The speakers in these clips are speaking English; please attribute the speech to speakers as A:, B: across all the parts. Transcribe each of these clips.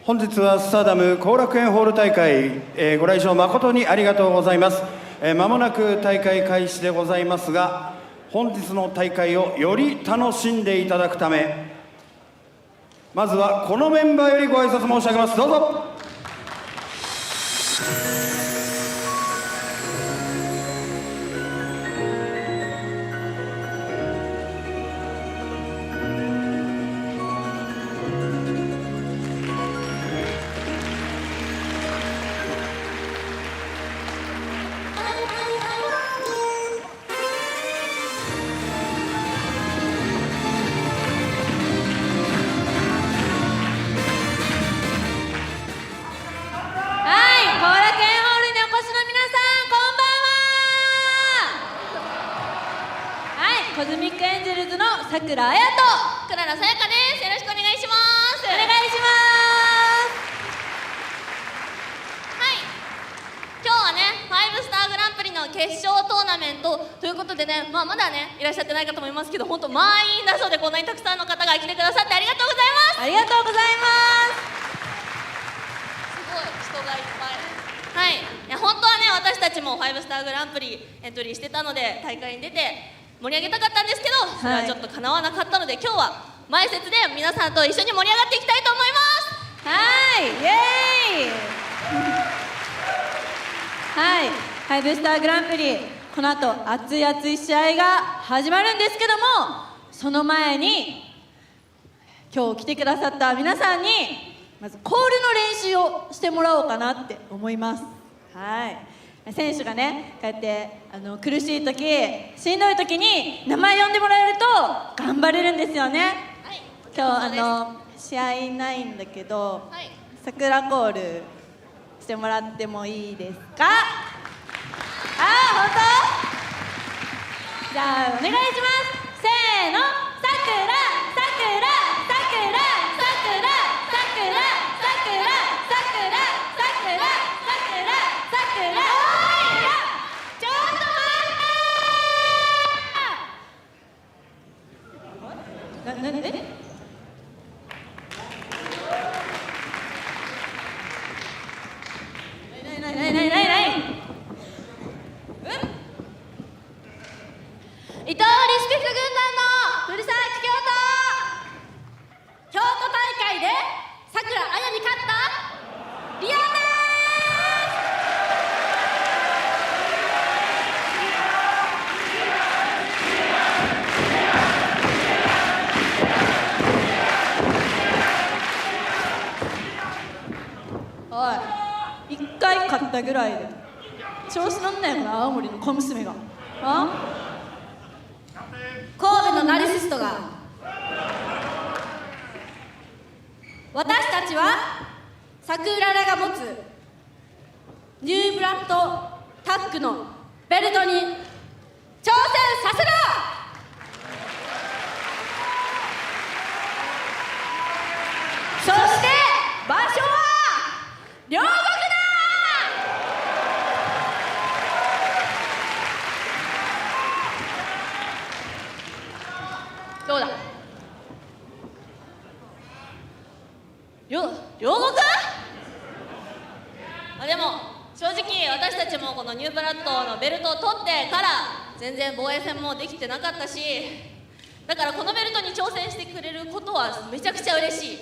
A: 本日はスターダム後楽園ホール大会、ご来場誠にありがとうございます。まもなく大会開始でございますが、本日の大会をより楽しんでいただくため、まずはこのメンバーよりご挨拶申し上げます。どうぞ。
B: コズミックエンジェルズのさくらあやと
C: クララさやかです。よろしくお願いします。
B: お願いします。
C: はい、今日はね5スターグランプリの決勝トーナメントということでね、まだねいらっしゃってないかと思いますけど、本当満員だそうで、こんなにたくさんの方が来てくださってありがとうございます。
B: ありがとうござい
C: すごい人がいっぱい。はい、いや本当はね私たちも5スターグランプリエントリーしてたので、大会に出て盛り上げたかったんですけど、それはちょっと叶わなかったので、今日は前説で皆さんと一緒に盛り上がっていきたいと思います。
B: はい、イエーイはい、5スターグランプリ、この後熱い熱い試合が始まるんですけども、その前に今日来てくださった皆さんにまずコールの練習をしてもらおうかなって思います。はい、選手がねこうやって苦しい時、しんどい時に名前呼んでもらえると頑張れるんですよね。
C: はい、
B: 今日試合ないんだけど、
C: はい、
B: 桜コールしてもらってもいいですか？本当？じゃあお願いします。せーの、さくらさくらさくらさくらさくらさくらさくらさくらさくらさくら。ちょっと待って。伊藤リスペク軍団の古澤京都大会でさくらあやに勝ったリアンです。おい、一回勝ったぐらいで調子乗んないよな、青森の小娘が。神戸のナルシストが、私たちは桜らが持つニューブラッドタッグのベルトに挑戦させろ。そして場所は両国だ。どうだ、両国？でも正直私たちもこのニューブラッドのベルトを取ってから全然防衛戦もできてなかったし、だからこのベルトに挑戦してくれることはめちゃくちゃ嬉しい。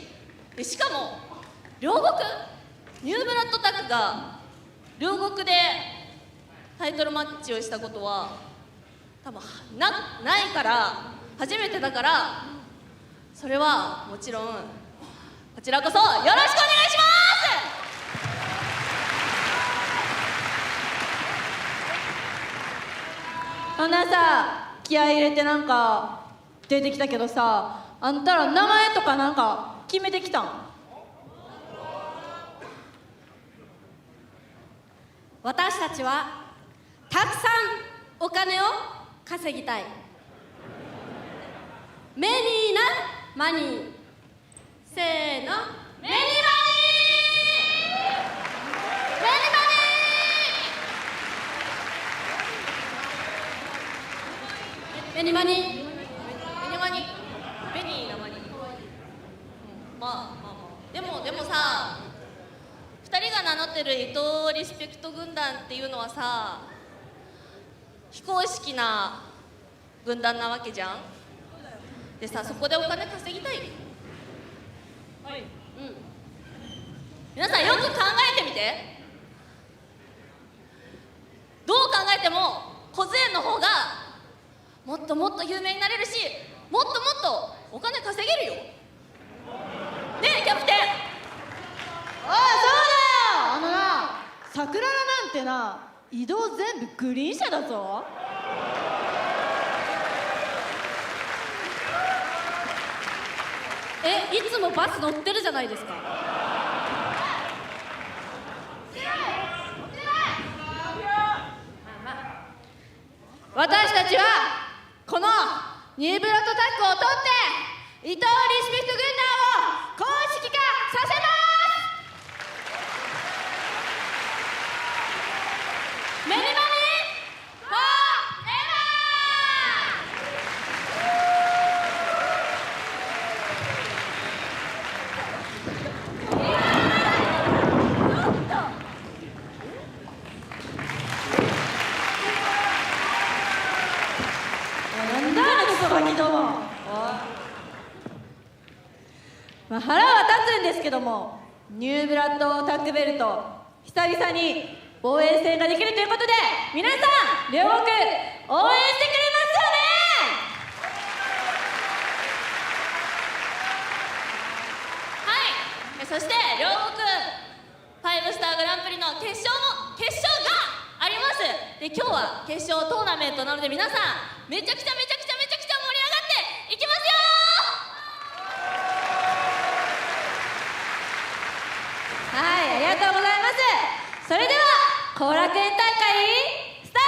B: でしかも両国ニューブラッドタッグが両国でタイトルマッチをしたことは多分ないから、初めてだから、それはもちろんこちらこそよろしくお願いします。そんなさ、気合い入れてなんか出てきたけどさ、あんたら名前とかなんか決めてきたん？私たちはたくさんお金を稼ぎたい。メニーなマニー。せーの、メニーマニー。メニーマニー。メニーマニー。メニーマニー。メニーなマニー。まあでもさ、2人が名乗ってる伊藤リスペクト軍団っていうのはさ、非公式な軍団なわけじゃん。でさ、そこでお金稼ぎたい。はい、皆さんよく考えてみて。どう考えても小津園の方がもっともっと有名になれるし、もっともっとお金稼げるよ。ねえキャプテン。
D: ああ、そうだよ。桜田なんてな、移動全部グリーン車だぞ。
C: いつもバス乗ってるじゃないですか。私たちはこのニューブロッドタッグを取って伊藤リスペクト軍団を公式化させます。メニマニフォーエ
D: なんだあのクソガキども。まあ、腹は立つんですけども、ニューブラッドタッグベルト久々に防衛戦ができるということで、皆さん両国応援してくれますよね。
B: はい、そして両国5スターグランプリの決勝があります。で、今日は決勝トーナメントなので、皆さんめちゃくちゃ盛り上がっていきますよ。
D: はい、ありがとうございます。それでは後楽園大会スタート。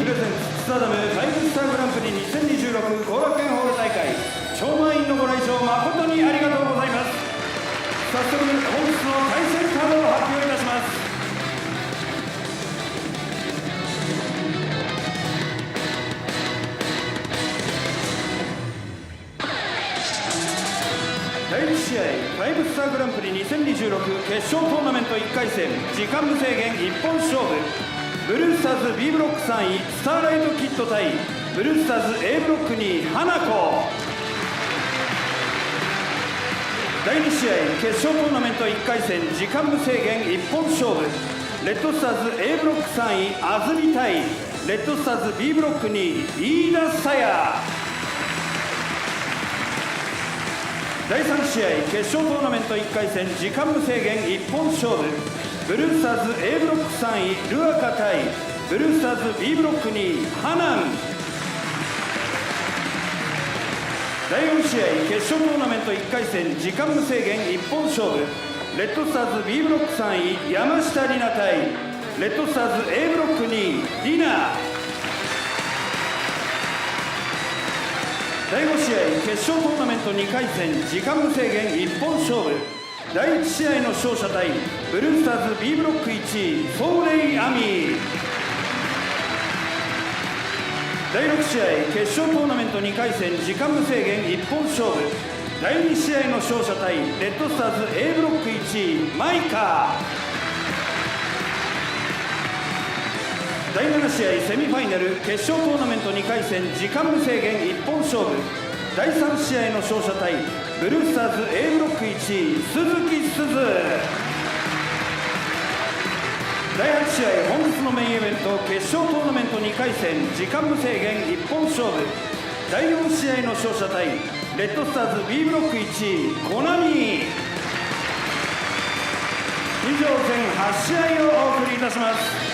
A: プレゼンツスターダム5スターグランプリ2026後楽園ホール大会超満員のご来場誠にありがとうございます。早速本日の対戦カードを発表いたします。第1試合5スターグランプリ2026決勝トーナメント1回戦時間無制限一本勝負、ブルースターズ B ブロック3位スターライトキッド対ブルースターズ A ブロック2位花子。第2試合決勝トーナメント1回戦時間無制限一本勝負、レッドスターズ A ブロック3位安住対レッドスターズ B ブロック2位飯田沙耶。第3試合決勝トーナメント1回戦時間無制限一本勝負、ブルースターズ A ブロック3位ルアカ対ブルースターズ B ブロック2位ハナン。第4試合決勝トーナメント1回戦時間無制限一本勝負、レッドスターズ B ブロック3位山下里奈対レッドスターズ A ブロック2位リナ。第5試合決勝トーナメント2回戦時間無制限一本勝負、第1試合の勝者対ブルースターズ B ブロック1位ソーレイ・アミ。第6試合決勝トーナメント2回戦時間無制限一本勝負、第2試合の勝者対レッドスターズ A ブロック1位マイカ。第7試合セミファイナル決勝トーナメント2回戦時間無制限一本勝負、第3試合の勝者対ブルースターズ A ブロック1位鈴木すず。第8試合本日のメインイベント決勝トーナメント2回戦時間無制限一本勝負、第4試合の勝者対レッドスターズ B ブロック1位コナミ。以上全8試合をお送りいたします。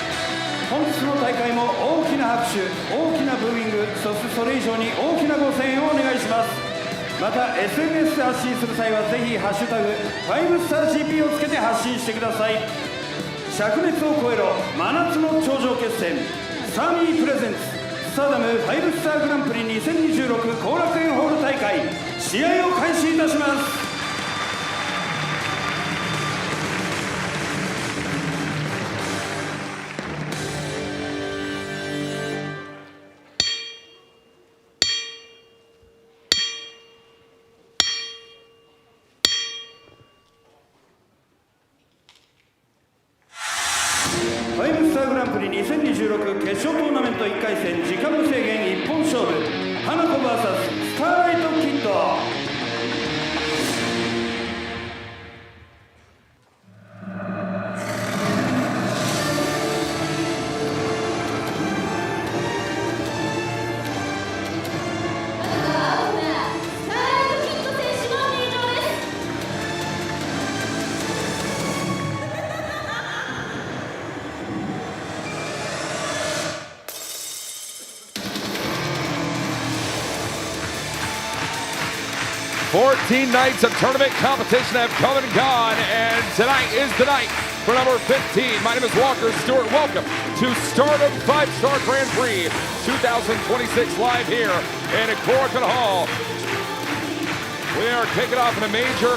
A: 本日の大会も大きな拍手、大きなブーイング、そしてそれ以上に大きなご声援をお願いします。また SNS で発信する際はぜひハッシュタグ5スター GP をつけて発信してください。灼熱を超えろ真夏の頂上決戦サーミープレゼンツスターダム5スターグランプリ2026後楽園ホール大会試合を開始いたします。5スターグランプリ2026決勝トーナメント1回戦時間無制限一本勝負、花子 VS スターライトキッド。
E: 14 nights of tournament competition have come and gone, and tonight is the night for number 15. My name is Walker Stewart. Welcome to STARDOM 5-Star Grand Prix 2026 live here in Korakuen Hall. We are kicking off in a major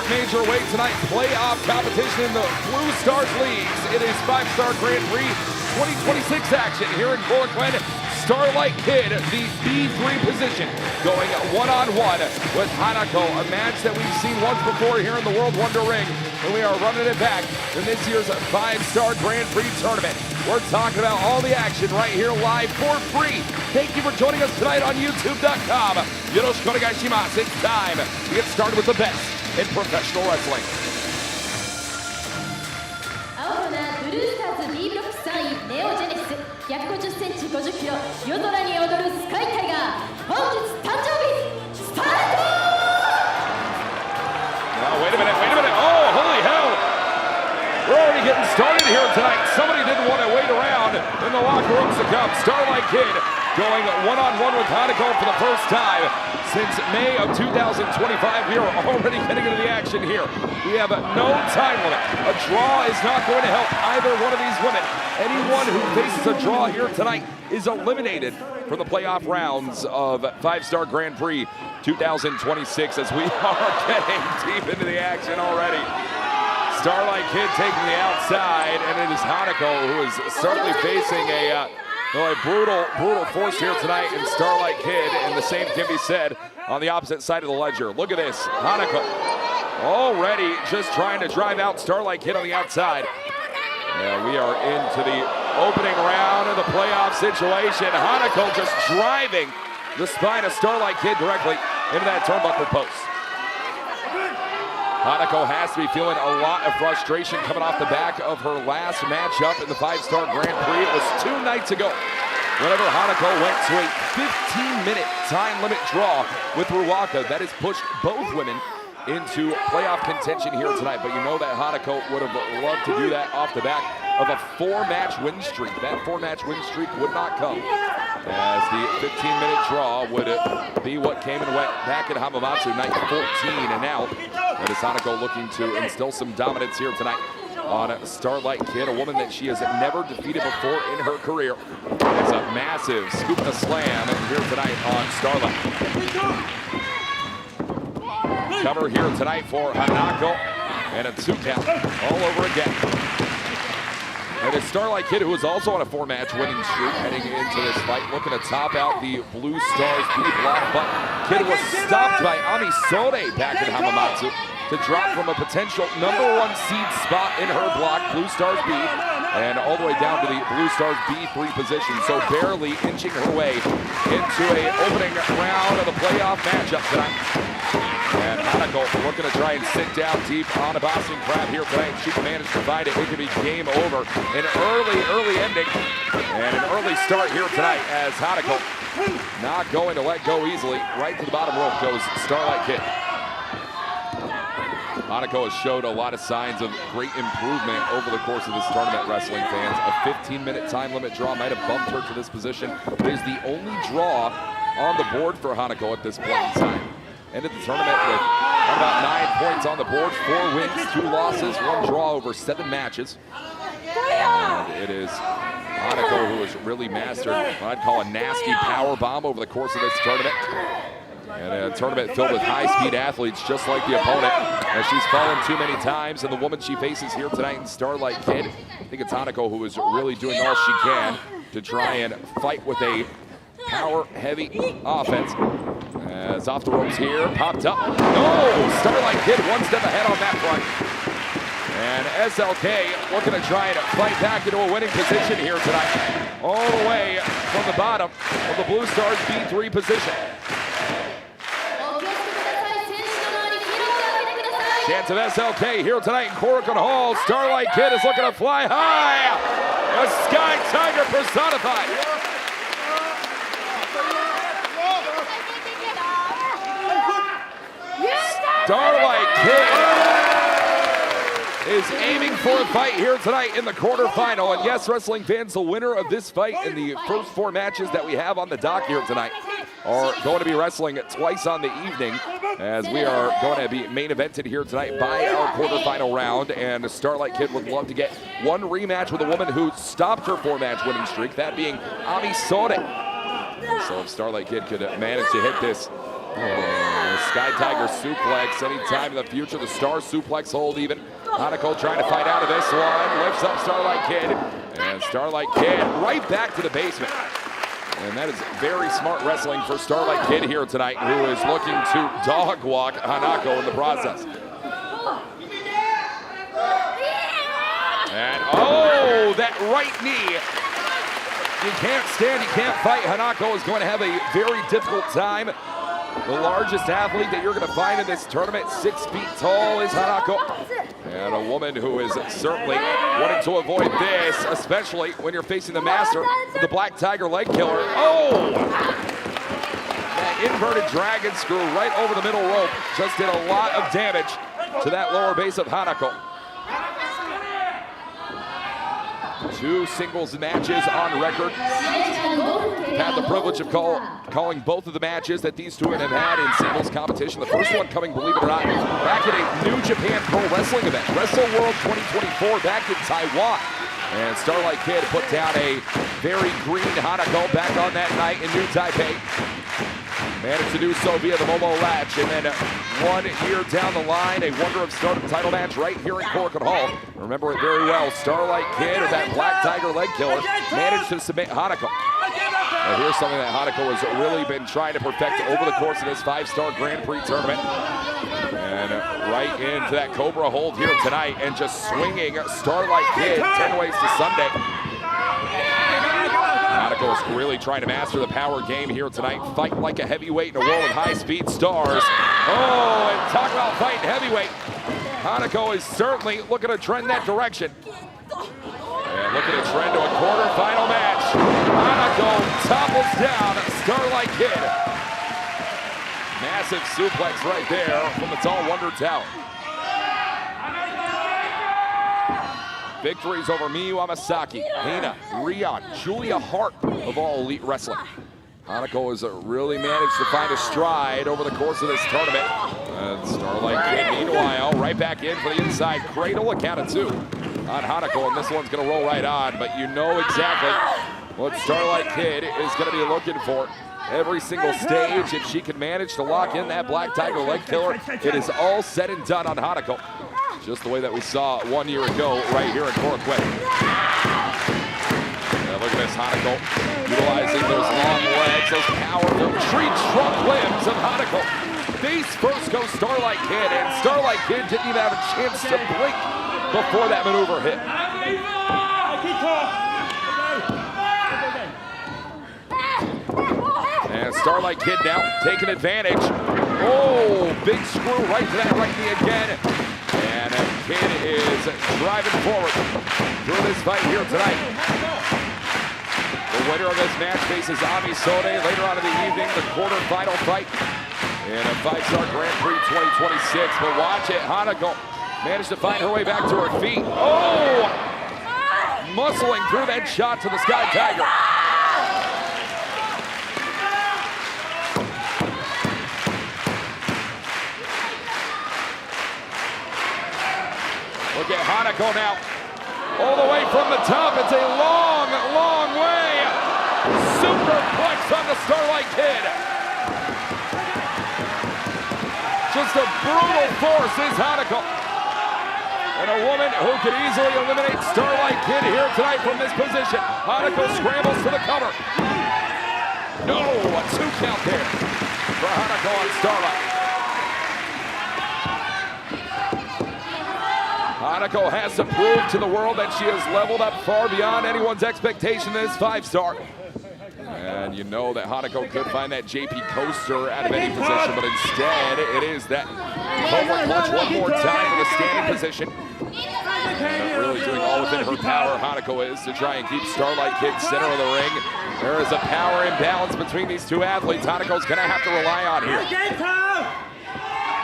E: way tonight. Playoff competition in the Blue Stars Leagues. It is 5-Star Grand Prix 2026 action here in Korakuen. Starlight Kid, the B3 position, going one-on-one with Hanako, a match that we've seen once before here in the World Wonder Ring, and we are running it back in this year's 5-Star Grand Prix tournament. We're talking about all the action right here live for free. Thank you for joining us tonight on YouTube.com. Yoroshiku onegaishimasu. It's time to get started with the best in professional wrestling.
D: ブルースターズ B ブロック3位ネオジェネシス150センチ50キロ夜空に踊るスカイタイガー本日誕生日スタート。
E: Wait a minute. Oh, holy hell. We're already getting started here tonight. Somebody didn't want to wait around in the locker rooms to come. Starlight Kid going one-on-one with Hanako for the first time since May of 2025. We are already getting into the action here. We have no time limit. A draw is not going to help either one of these women. Anyone who faces a draw here tonight is eliminated from the playoff rounds of 5-Star Grand Prix 2026 as we are getting deep into the action already. Starlight Kid taking the outside, and it is Hanako who is certainly facing a brutal force here tonight in Starlight Kid, and the same can be said on the opposite side of the ledger. Look at this, Hanako already just trying to drive out Starlight Kid on the outside. We are into the opening round of the playoff situation. Hanako just driving the spine of Starlight Kid directly into that turnbuckle post. Hanako has to be feeling a lot of frustration coming off the back of her last matchup in the 5-Star Grand Prix. It was 2 nights ago whenever Hanako went to a 15-minute time limit draw with Ryogoku. That has pushed both women into playoff contention here tonight, but you know that Hanako would have loved to do that off the back of a 4-match win streak. That 4-match win streak would not come, as the 15-minute draw would be what came and went back at Hamamatsu night 14, and now it is Hanako looking to instill some dominance here tonight on Starlight Kid, a woman that she has never defeated before in her career. It's a massive scoop and a slam here tonight on Starlight. Cover here tonight for Hanako, and a 2 count all over again. And it's Starlight Kid, who is also on a 4-match winning streak heading into this fight, looking to top out the Blue Stars B block, but Kid was stopped by Ami Sode back in Hamamatsu to drop from a potential #1 seed spot in her block, Blue Stars B, and all the way down to the Blue Stars B3 position, so barely inching her way into a opening round of the playoff matchup tonight. And Hanako looking to try and sit down deep on a Boston Crab here tonight. She can manage to find it. It could be game over. An early ending and an early start here tonight as Hanako not going to let go easily. Right to the bottom rope goes Starlight Kid. Hanako has showed a lot of signs of great improvement over the course of this tournament, wrestling fans. A 15-minute time limit draw might have bumped her to this position. It is the only draw on the board for Hanako at this point in time. Ended the tournament with about 9 points on the board, 4 wins, 2 losses, 1 draw over 7 matches. And it is Hanako who has really mastered what I'd call a nasty power bomb over the course of this tournament. And a tournament filled with high-speed athletes just like the opponent, as she's fallen too many times. And the woman she faces here tonight in Starlight Kid, I think it's Hanako who is really doing all she can to try and fight with a power-heavy offense. As off the ropes here, popped up. No! Starlight Kid 1 step ahead on that front. And SLK looking to try and fight back into a winning position here tonight. All the way from the bottom of the Blue Stars B3 position. Chance of SLK here tonight in Korakuen Hall. Starlight Kid is looking to fly high. A Sky Tiger personified. Starlight Kid is aiming for a fight here tonight in the quarterfinal. And yes, wrestling fans, the winner of this fight in the first 4 matches that we have on the dock here tonight are going to be wrestling twice on the evening, as we are going to be main evented here tonight by our quarterfinal round. And Starlight Kid would love to get 1 rematch with a woman who stopped her 4-match winning streak, that being Ami Sode. So if Starlight Kid could manage to hit this Sky Tiger suplex anytime in the future, the Star suplex hold even. Hanako trying to fight out of this one, lifts up Starlight Kid, and Starlight Kid right back to the basement. And that is very smart wrestling for Starlight Kid here tonight, who is looking to dog walk Hanako in the process. And oh, that right knee. You can't stand, you can't fight. Hanako is going to have a very difficult time. The largest athlete that you're going to find in this tournament, 6 feet tall, is Hanako. And a woman who is certainly wanting to avoid this, especially when you're facing the master, the Black Tiger leg killer. Oh! That inverted dragon screw right over the middle rope just did a lot of damage to that lower base of Hanako. 2 singles matches on record. Had the privilege of calling both of the matches that these two have had in singles competition. The first one coming, believe it or not, back at a New Japan Pro Wrestling event, Wrestle World 2024, back in Taiwan. And Starlight Kid put down a very green Hanako back on that night in New Taipei. Managed to do so via the Momo latch, and then 1 year down the line, a Wonder of Stardom title match right here in Korakuen Hall. Remember it very well. Starlight Kid, with that Black Tiger leg killer, managed to submit Hanako. Now here's something that Hanako has really been trying to perfect over the course of this 5-star Grand Prix tournament. And right into that Cobra hold here tonight, and just swinging Starlight Kid 10 ways to Sunday. Hanako is really trying to master the power game here tonight. Fight like a heavyweight in a world of high-speed stars. Oh, and talk about fighting heavyweight. Hanako is certainly looking to trend that direction. And looking to trend to a quarterfinal match. Hanako topples down Starlight Kid. Massive suplex right there from the tall Wonder Tower. Victories over Miyu Amasaki, Hina, Rion, Julia Hart of All Elite Wrestling. Hanako has really managed to find a stride over the course of this tournament. And Starlight Kid, meanwhile, right back in for the inside cradle, a count of 2 on Hanako, and this one's gonna roll right on, but you know exactly what Starlight Kid is gonna be looking for. Every single stage, if she can manage to lock in that Black Tiger leg killer, it is all said and done on Hanako. Just the way that we saw 1 year ago right here in Korakuen. Look at this, Hanako utilizing those long legs, those powerful tree trunk limbs of Hanako. Face first goes Starlight Kid, and Starlight Kid didn't even have a chance to blink before that maneuver hit. And Starlight Kid now taking advantage. Oh, big screw right to that right knee again. And Kid is driving forward through this fight here tonight. The winner of this match faces Ami Sode later on in the evening, the quarterfinal fight in a 5-star Grand Prix 2026. But watch it, Hanako managed to find her way back to her feet. Oh! Muscling through that shot to the Sky Tiger. Look at Hanako now, all the way from the top. It's a long, long way. Superplex on the Starlight Kid. Just a brutal force is Hanako. And a woman who could easily eliminate Starlight Kid here tonight from this position. Hanako scrambles to the cover. No, a 2 count there for Hanako on Starlight. Hanako has to prove to the world that she has leveled up far beyond anyone's expectation in this 5-star. And you know that Hanako could find that JP coaster out of any position, but instead it is that Cobra clutch one more time for the standing position. And really doing all within her power, Hanako is, to try and keep Starlight Kid center of the ring. There is a power imbalance between these two athletes. Hanako's gonna have to rely on here.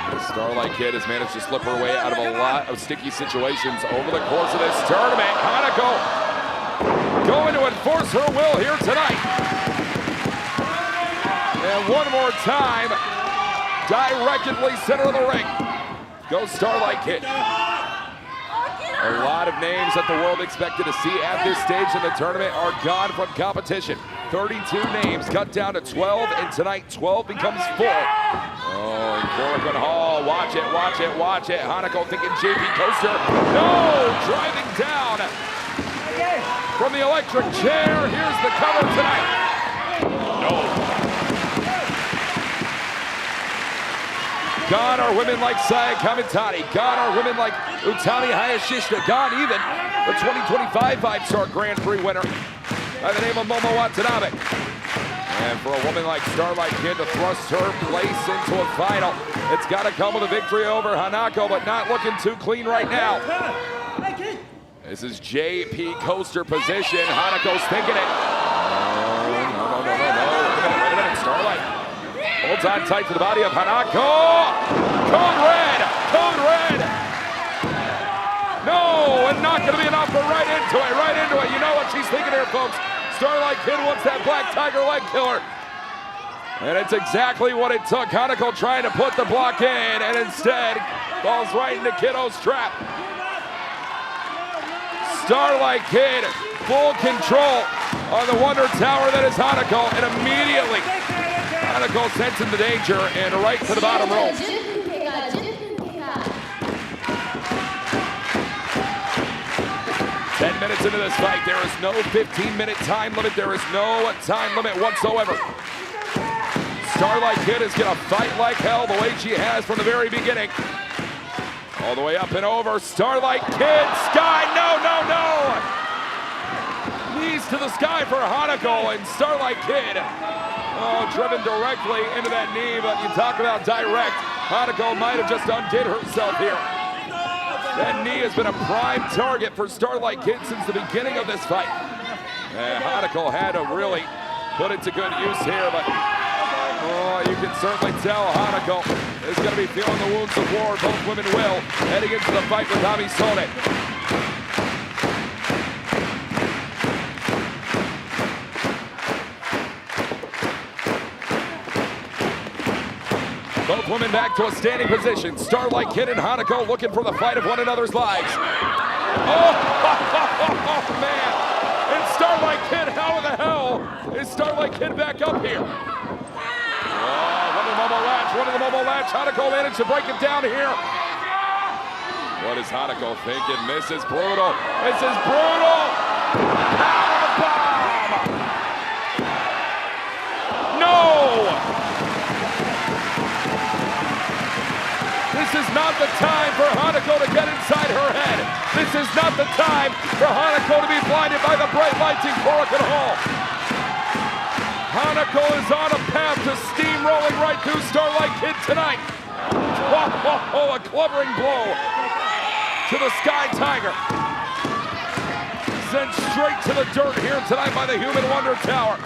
E: The Starlight Kid has managed to slip her way out of a lot of sticky situations over the course of this tournament. Hanako going to enforce her will here tonight. And one more time, directly center of the ring goes Starlight Kid. A lot of names that the world expected to see at this stage in the tournament are gone from competition. 32 names cut down to 12, and tonight 12 becomes 4. Oh, Korakuen Hall, watch it, watch it, watch it. Hanako thinking JP coaster. No, driving down from the electric chair. Here's the cover tonight. No. Gone are women like Saya Kamitani. Gone are women like Utami Hayashishita. Gone even the 2025 5-star Grand Prix winner by the name of Momo Watanabe. And for a woman like Starlight Kid to thrust her place into a final, it's got to come with a victory over Hanako, but not looking too clean right now. This is JP coaster position. Hanako's thinking it. No. Wait a minute. Starlight holds on tight to the body of Hanako. Code red. No, and not going to be enough, but right into it, right into it. You know what she's thinking here, folks. Starlight Kid wants that Black Tiger leg killer. And it's exactly what it took. Hanako trying to put the block in, and instead falls right into Kiddo's trap. Starlight Kid, full control on the Wonder Tower that is Hanako, and immediately Hanako sends him to danger and right to the bottom rope. 10 minutes into this fight, there is no 15-minute time limit. There is no time limit whatsoever. Starlight Kid is gonna fight like hell the way she has from the very beginning. All the way up and over, Starlight Kid, sky, no, no, no! Knees to the sky for Hanako, and Starlight Kid, oh, driven directly into that knee, but you talk about direct. Hanako might have just undid herself here. That knee has been a prime target for Starlight Kid since the beginning of this fight. And Hanako had to really put it to good use here, but oh, you can certainly tell Hanako is going to be feeling the wounds of war. Both women will, heading into the fight with Amisone. Both women back to a standing position. Starlight Kid and Hanako looking for the fight of one another's lives. Oh, man. And Starlight Kid, how in the hell is Starlight Kid back up here? Oh, one of the mobile latch. Hanako managed to break it down here. What is Hanako thinking? This is brutal. This is brutal. Power bomb. No. This is not the time for Hanako to get inside her head. This is not the time for Hanako to be blinded by the bright lights in Korakuen Hall. Hanako is on a path to steamrolling right through Starlight Kid tonight. Oh, a clovering blow to the Sky Tiger. Sent straight to the dirt here tonight by the Human Wonder Tower.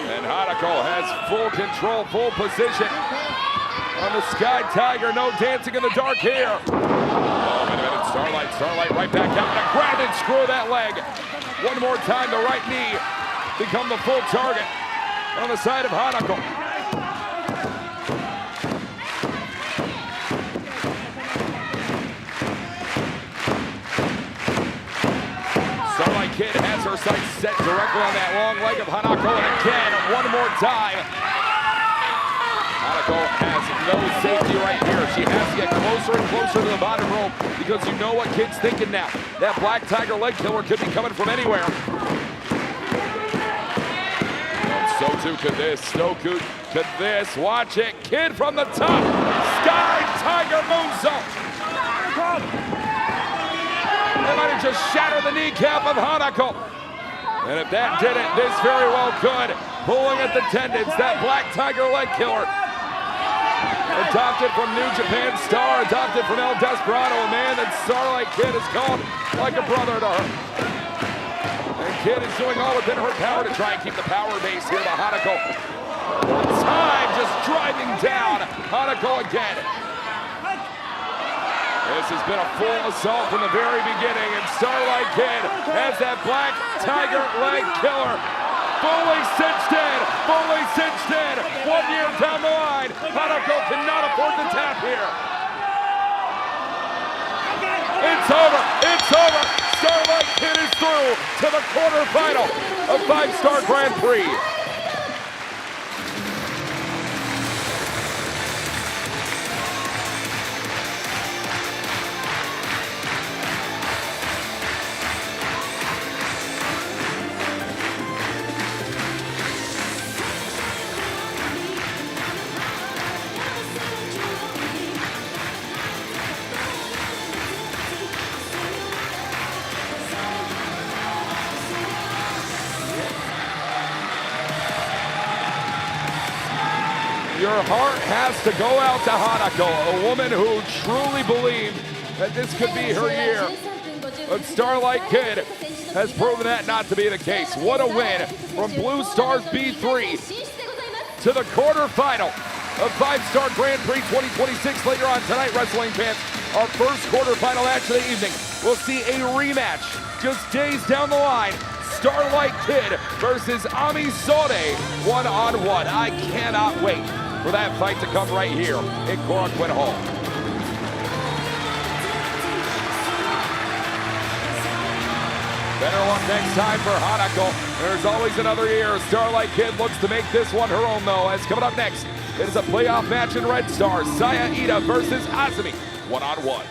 E: And Hanako has full control, full position on the Sky Tiger. No dancing in the dark here. Oh, wait a minute. Starlight right back out to grab and screw that leg. One more time, the right knee become the full target on the side of Hanako. Starlight Kid has her sights set directly on that long leg of Hanako, and again, one more time. Hanako has no safety right here. She has to get closer and closer to the bottom rope because you know what Kid's thinking now. That Black Tiger leg killer could be coming from anywhere. And so too could this. So could this. Watch it. Kid from the top. Sky Tiger moonsault. That might have just shattered the kneecap of Hanako. And if that did it, this very well could. Pulling at the tendons, that Black Tiger leg killer. Adopted from New Japan Star, adopted from El Desperado, a man that Starlight Kid has called like a brother to her. And Kid is doing all within her power to try and keep the power base here to Hanako. Time just driving down Hanako again. This has been a full assault from the very beginning, and Starlight Kid has that Black Tiger leg killer. Fully cinched in, fully cinched in. 1 year down the line, Hanako cannot afford to tap here. It's over. Starlight Kid is through to the quarterfinal of 5-Star Grand Prix. Your heart has to go out to Hanako, a woman who truly believed that this could be her year. But Starlight Kid has proven that not to be the case. What a win from Blue Stars B3 to the quarterfinal of 5-Star Grand Prix 2026 later on tonight, wrestling fans. Our first quarterfinal match of the evening. We'll see a rematch just days down the line. Starlight Kid versus Ami Sode, one-on-one. I cannot wait for that fight to come right here in Korakuen Hall. Better luck next time for Hanako. There's always another year. Starlight Kid looks to make this one her own, though. As coming up next, it is a playoff match in Red Star. Saya Ida versus Azumi, one-on-one.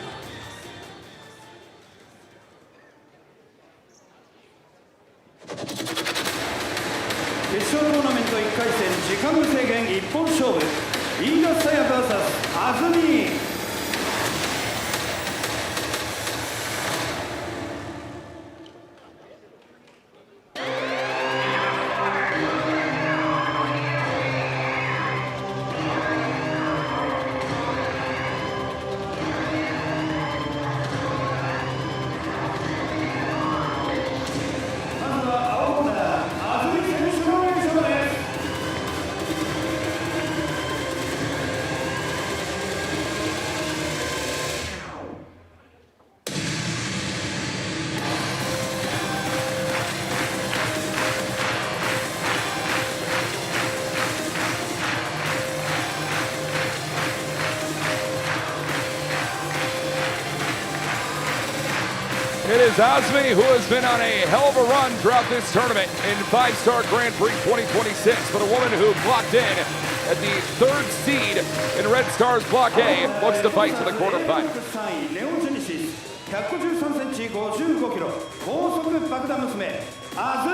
A: 決勝トーナメント1回戦時間無制限一本勝負飯田沙耶 VS 安住
E: It is Azumi who has been on a hell of a run throughout this tournament in 5-Star Grand Prix 2026, but a woman who clocked in at the 3rd seed in Red Star's Block A looks to fight to the quarterfinals.
A: 153センチ55キロ高速爆弾娘安住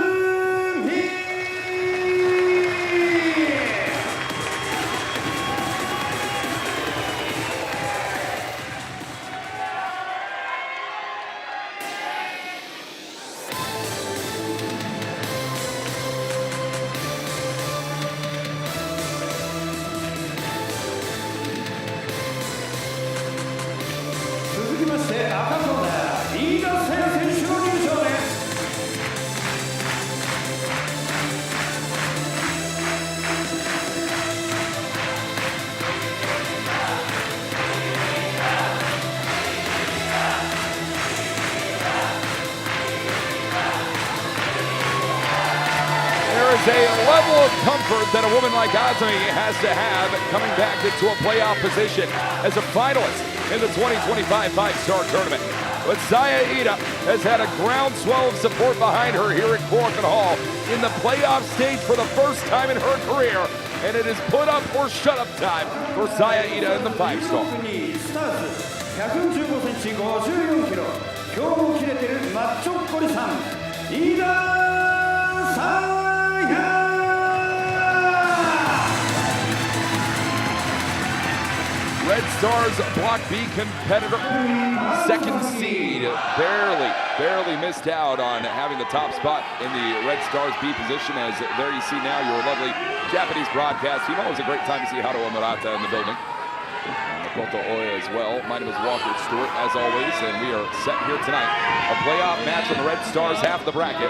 A: 続きまして赤コーナー飯田沙耶選手の入場です
E: There is a level of comfort that a woman like Azumi has to have coming back into a playoff position as a finalist in the 2025 5-Star Tournament. But Saya Ida has had a groundswell of support behind her here at Korakuen Hall in the playoff stage for the first time in her career, and it is put up or shut up time for Saya Ida in the 5-Star.
A: 115センチ54キロ今日も切れてるマッチョッコリさん飯田沙耶
E: Red Star's Block B competitor, 2nd seed, barely missed out on having the top spot in the Red Star's B position. As there you see now your lovely Japanese broadcast team. Always a great time to see Haruo Murata in the building. Makoto Oya as well. My name is Walker Stewart, as always, and we are set here tonight. A playoff match on the Red Star's half of the bracket.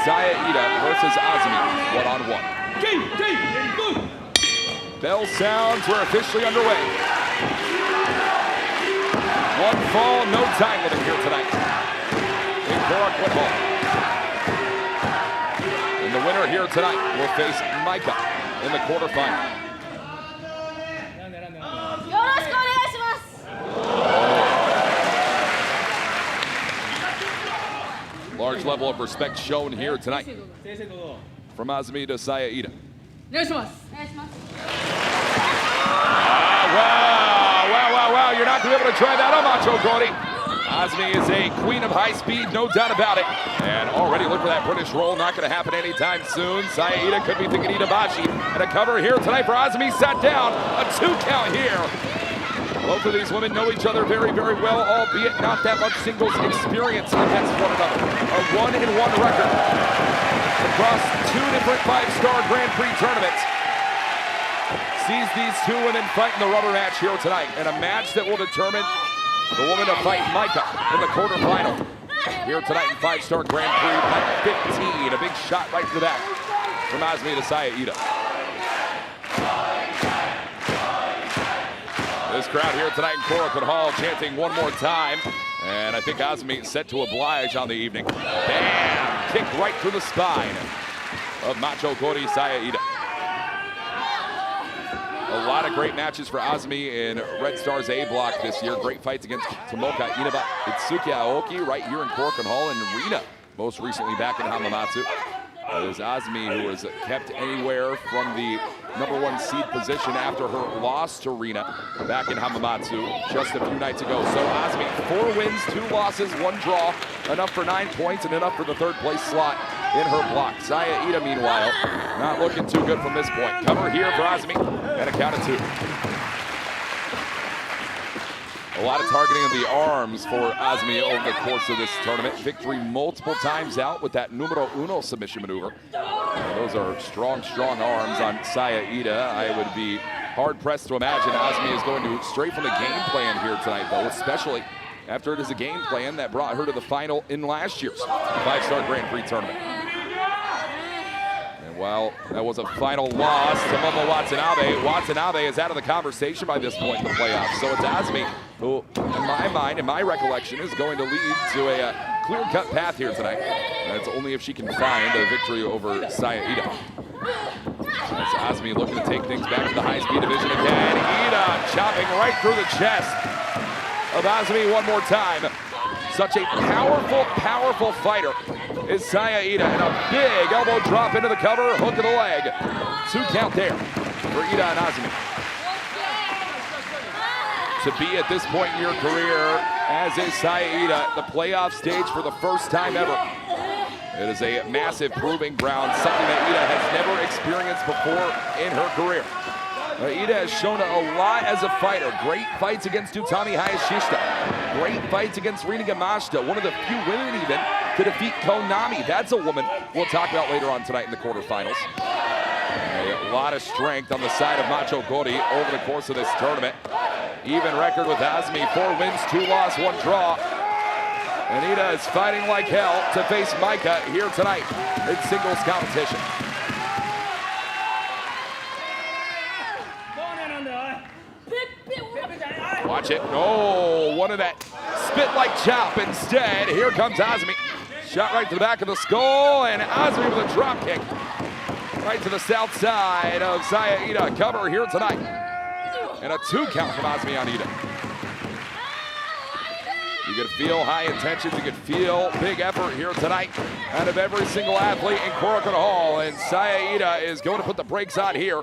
E: Saya Ida versus Azumi, one-on-one. Bell sounds, we're officially underway. One fall, no time limit here tonight in Korakuen Hall. And the winner here tonight will face Micah in the quarterfinal. Large level of respect shown here tonight from Azumi to Saya Ida. Wow, you're not going to be able to try that on Macho Cody. Azumi is a queen of high speed, no doubt about it. And already look for that British roll, not going to happen anytime soon. Saya Ida could be thinking Itabashi. And a cover here tonight for Azumi, sat down, a 2 count here. Both of these women know each other very well, albeit not that much singles experience against one another. A 1-1 record across 2 different 5-Star Grand Prix tournaments. Sees these 2 women fight in the rubber match here tonight, and a match that will determine the woman to fight Micah in the quarterfinal here tonight in 5-Star Grand Prix night 15. A big shot right to the back from Azumi to Saya Ida. This crowd here tonight in Korakuen Hall chanting one more time. And I think Azumi set to oblige on the evening. Bam! Kick right through the spine of Macho Gori Saya Ida. A lot of great matches for Azumi in Red Star's A block this year. Great fights against Tomoka Inaba, Itsuki Aoki right here in Korakuen Hall, and Rina most recently back in Hamamatsu. It is Azumi who was kept anywhere from the #1 seed position after her loss to Rina back in Hamamatsu just a few nights ago. So Azumi, 4 wins, 2 losses, 1 draw, enough for 9 points and enough for the 3rd place slot in her block. Saya Ida, meanwhile, not looking too good from this point. Cover here for Azumi and a count of 2. A lot of targeting of the arms for Azumi over the course of this tournament. Victory multiple times out with that numero uno submission maneuver. Those are strong, strong arms on Saya Ida. I would be hard-pressed to imagine Azumi is going to stray from the game plan here tonight, though, especially after it is a game plan that brought her to the final in last year's 5-star Grand Prix tournament. Well, that was a final loss to Momo Watanabe. Watanabe is out of the conversation by this point in the playoffs. So it's Azumi who, in my mind, in my recollection, is going to lead to a clear-cut path here tonight. And it's only if she can find a victory over Saya Ida. That's Azumi looking to take things back to the high-speed division again. Ida chopping right through the chest of Azumi one more time. Such a powerful, powerful fighter is Saya Ida, and a big elbow drop into the cover, hook of the leg. 2 count there for Ida and Azumi. To be at this point in your career, as is Saya Ida, the playoff stage for the first time ever. It is a massive proving ground, something that Ida has never experienced before in her career. Ida has shown a lot as a fighter. Great fights against Utami Hayashishita. Great fights against Rina Yamashita. One of the few women even to defeat Konami. That's a woman we'll talk about later on tonight in the quarterfinals. A lot of strength on the side of Macho Gori over the course of this tournament. Even record with Azumi, 4 wins, 2 losses, 1 draw. And Ida is fighting like hell to face Maika here tonight in singles competition. Watch it. No, one of that spit-like chop instead. Here comes Azumi. Shot right to the back of the skull, and Azumi with a drop kick. Right to the south side of Saya Ida. Cover here tonight. And a 2 count from Azumi on Ida. You could feel high intentions. You could feel big effort here tonight out of every single athlete in Korakuen Hall. And Saya Ida is going to put the brakes on here,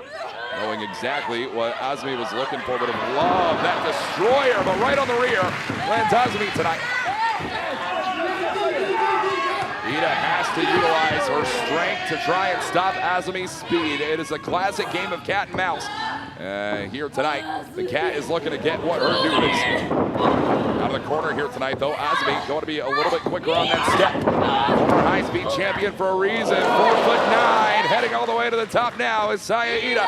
E: knowing exactly what Azumi was looking for. But have loved that destroyer, but right on the rear lands Azumi tonight. Ida has to utilize her strength to try and stop Azumi's speed. It is a classic game of cat and mouse. Here tonight, the cat is looking to get what her due is. Out of the corner here tonight, though, Azumi going to be a little bit quicker on that step. Former high-speed champion for a reason, 4'9", heading all the way to the top now is Saya Ida.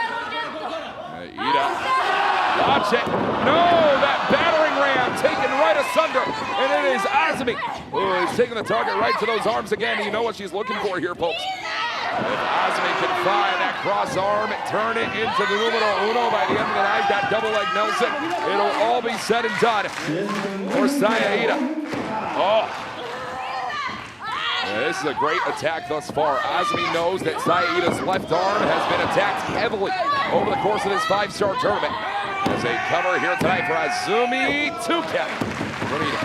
E: Ida, watch it. No, that battering ram taken right asunder, and it is Azumi who is taking the target right to those arms again. You know what she's looking for here, folks. If Azumi can find that cross arm, turn it into the numero uno by the end of the night, that double leg Nelson, it'll all be said and done for Saya Ida. Oh. This is a great attack thus far. Azumi knows that Saya Ida's left arm has been attacked heavily over the course of this 5-star tournament. There's a cover here tonight for Azumi. 2 count from Ida.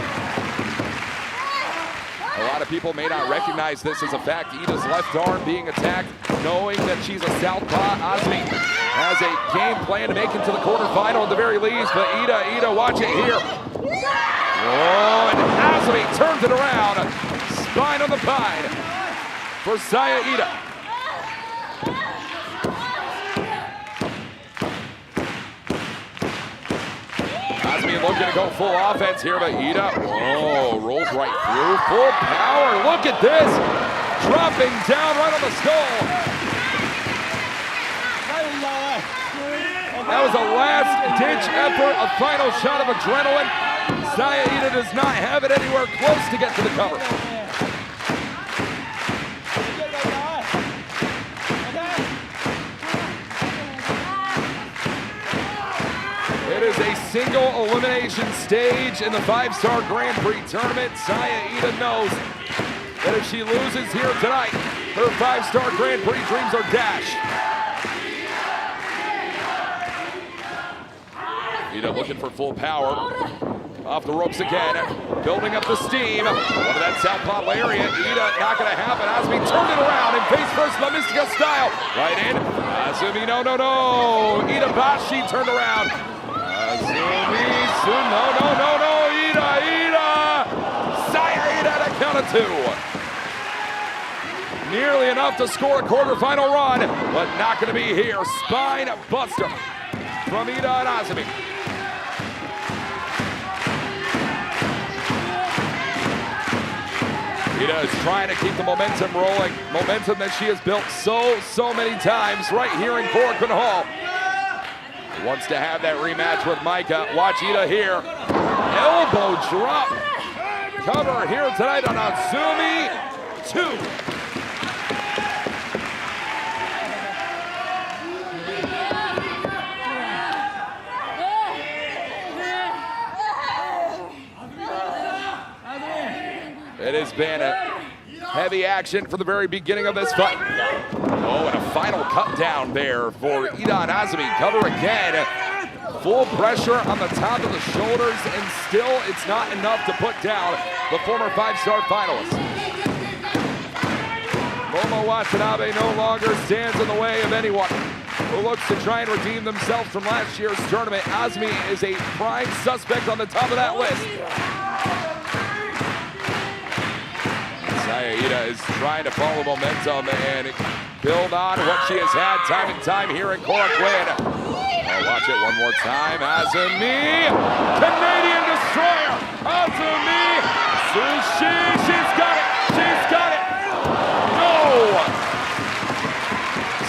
E: A lot of people may not recognize this as a fact. Ida's left arm being attacked, knowing that she's a southpaw. Azumi has a game plan to make it to the quarterfinal at the very least, but Ida, watch it here. Oh, and Azumi turns it around. Spine on the pine for Saya Ida. Azumi looking to go full offense here, but Ida, oh, rolls right through. Full power, look at this. Dropping down right on the skull. That was a last-ditch effort, a final shot of adrenaline. Saya Ida does not have it anywhere close to get to the cover. It is is a single elimination stage in the 5-Star Grand Prix tournament. Saya Ida knows that if she loses here tonight, her 5-Star Grand Prix dreams are dashed. Ida looking for full power. Off the ropes again, building up the steam. One of that southpaw lariat. Ida not going to happen. Azumi turned it around and face first La Mystica style. Right in. Azumi, no. Ida Bashi turned around. Azumi, no. Ida. Saya Ida at a count of 2. Nearly enough to score a quarterfinal run, but not going to be here. Spine buster from Ida and Azumi. Ida is trying to keep the momentum rolling. Momentum that she has built so many times right here in Korakuen Hall. Wants to have that rematch with Micah. Watch Ida here. Elbow drop. Cover here tonight on Azumi 2. It has been a heavy action from the very beginning of this fight. Oh, and a final cut down there for Ida and Azumi. Cover again. Full pressure on the top of the shoulders, and still it's not enough to put down the former 5-star finalist. Momo Watanabe no longer stands in the way of anyone who looks to try and redeem themselves from last year's tournament. Azumi is a prime suspect on the top of that list. Saya Ida is trying to follow momentum and build on what she has had time and time here in Korakuen. Oh, watch it one more time. Azumi, Canadian Destroyer. Azumi, Sushi, she's got it. No!